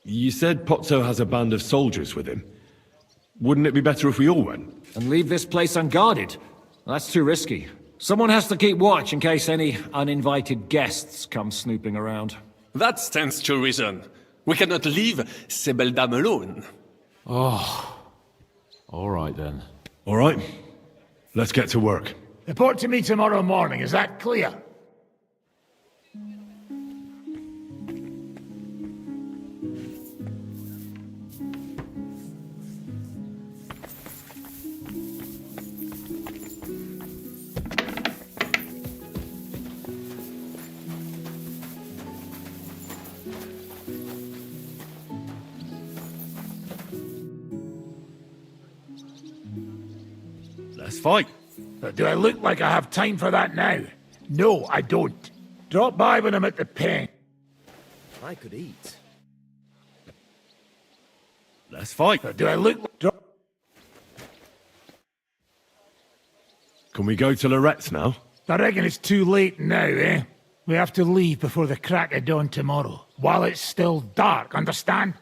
You said Pozzo has a band of soldiers with him. Wouldn't it be better if we all went? And leave this place unguarded? That's too risky. Someone has to keep watch in case any uninvited guests come snooping around. That stands to reason. We cannot leave ces belles dames alone. Oh. All right then. All right. Let's get to work. Report to me tomorrow morning, is that clear? Let's fight. But do I look like I have time for that now? No, I don't. Drop by when I'm at the pen. I could eat. Let's fight. But do I look like... Can we go to Lorette's now? I reckon it's too late now, eh? We have to leave before the crack of dawn tomorrow, while it's still dark, understand?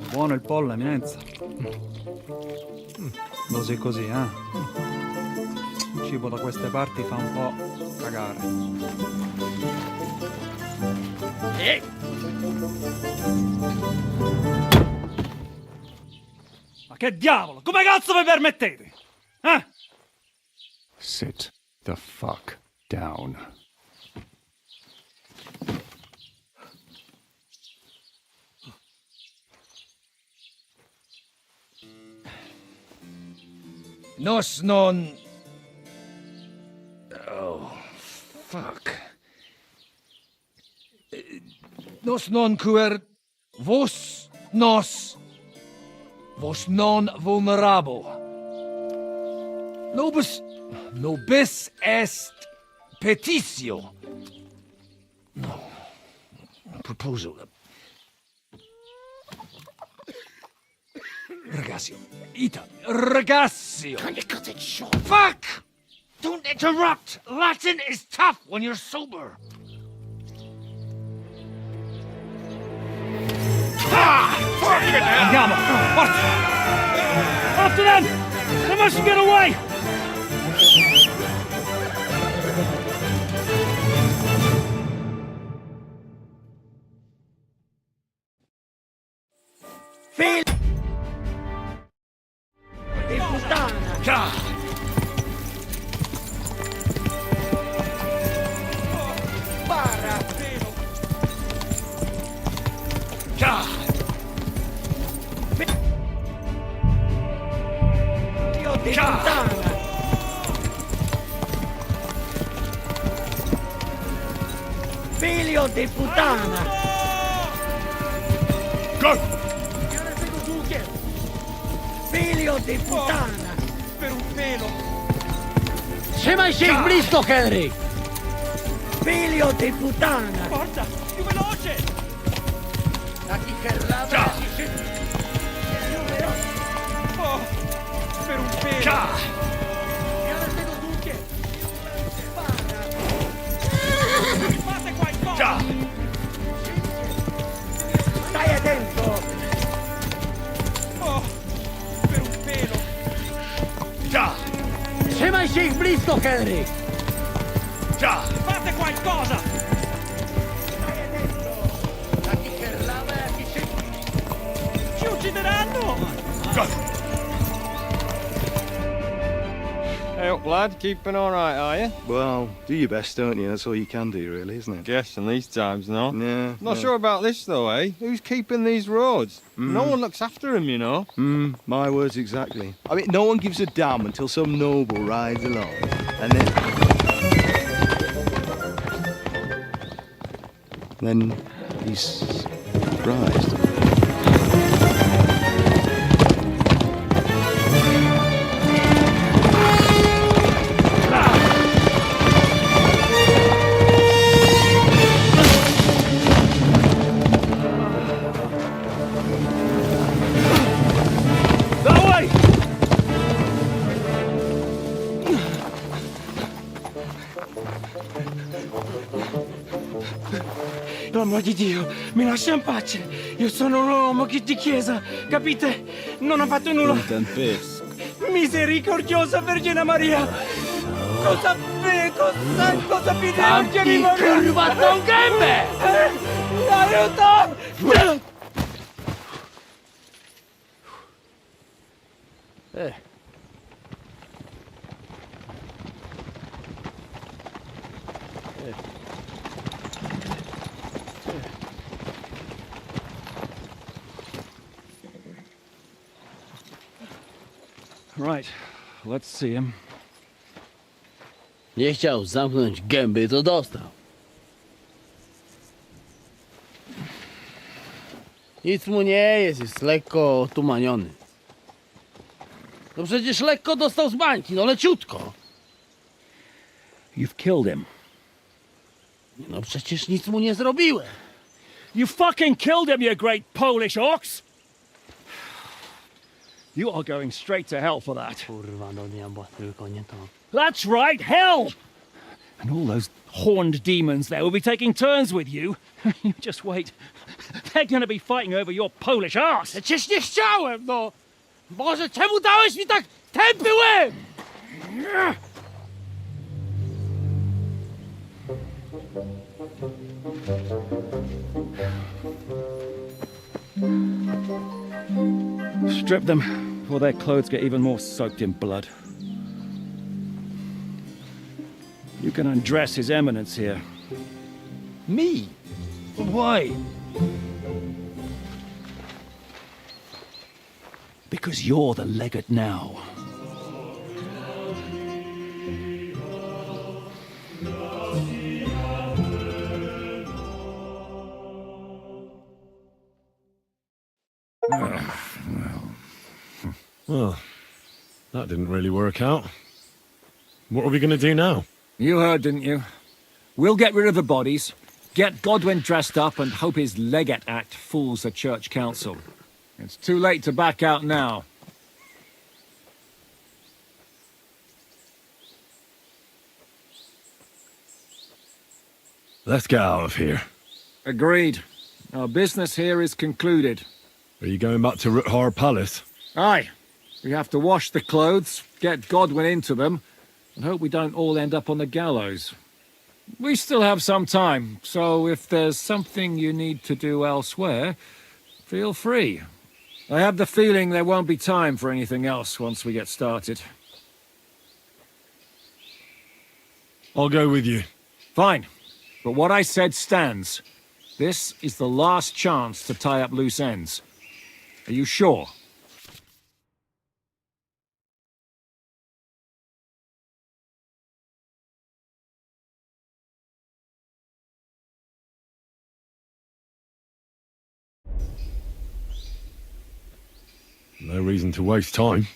Buono il pollo, eminenza. Così così, eh? Il cibo da queste parti fa un po' cagare. Ma che diavolo? Come cazzo vi permettete? Eh? Sit the fuck down. Nos non... Oh, fuck. Nos non cuer... Vos nos... Vos non vulnerabo. Nobis est petitio. No. Proposal. Ragazio. Ita. Ragazio. Can you cut it short? Fuck! Don't interrupt! Latin is tough when you're sober. Andiamo! Forza! After them! They mustn't get away! Feel... Di puttana! Già! Para! Già! Dio di puttana! Figlio di puttana! Go! Figlio di puttana! Per un pelo! Se mai sei blisto, Henry! Figlio di puttana! Forza! Più veloce! La chicherrata! Oh! Per un pelo! Già! Fate qualcosa! Già! Stai attento! Oh! Per un pelo! Già! Se mai sei blisto, Henry! Già! Fate qualcosa! Stai attento! La chicherrata ti Ci uccideranno! Già! Hey up, lad. Keeping all right, are you? Well, do your best, don't you? That's all you can do, really, isn't it? Guess in these times, no? Yeah. Not sure about this, though, eh? Who's keeping these roads? No one looks after them, you know. My words exactly. I mean, no one gives a damn until some noble rides along, and then he's surprised. L'uomo di Dio, mi lascia in pace. Io sono un uomo di chiesa, capite? Non ho fatto nulla. Non tempesco. Misericordiosa Vergine Maria. Cosa pide Vergine Maria? Curvato un gambe! Aiuto! Right, let's see him. Nie chciał zamknąć gęby, to dostał. Nic mu nie jest lekko otumaniony. No przecież lekko dostał z bańki, no leciutko. You've killed him. No przecież nic mu nie zrobiłem. You fucking killed him, you great Polish ox! You are going straight to hell for that. Kurwa, do diabła, tylko nie to. That's right, hell! And all those horned demons there will be taking turns with you. You just wait. They're gonna be fighting over your Polish ass. Przecież nie chciałem, no! Boże, czemu dałeś mi tak tępy łeb? Strip them before their clothes get even more soaked in blood. You can undress His Eminence here. Me? Why? Because you're the legate now. Well, that didn't really work out. What are we going to do now? You heard, didn't you? We'll get rid of the bodies, get Godwin dressed up, and hope his Legate Act fools the Church Council. It's too late to back out now. Let's get out of here. Agreed. Our business here is concluded. Are you going back to Ruthar Palace? Aye. We have to wash the clothes, get Godwin into them, and hope we don't all end up on the gallows. We still have some time, so if there's something you need to do elsewhere, feel free. I have the feeling there won't be time for anything else once we get started. I'll go with you. Fine. But what I said stands. This is the last chance to tie up loose ends. Are you sure? No reason to waste time.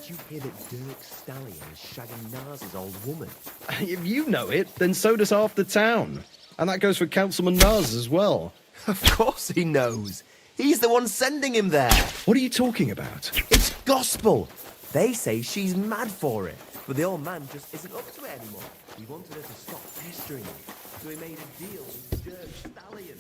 You hear that Dirk Stallion is shagging Nars's old woman? If you know it, then so does half the town. And that goes for Councilman Nars as well. Of course he knows. He's the one sending him there. What are you talking about? It's gospel. They say she's mad for it, but the old man just isn't up to it anymore. He wanted her to stop pestering him, so he made a deal with Dirk Stallion.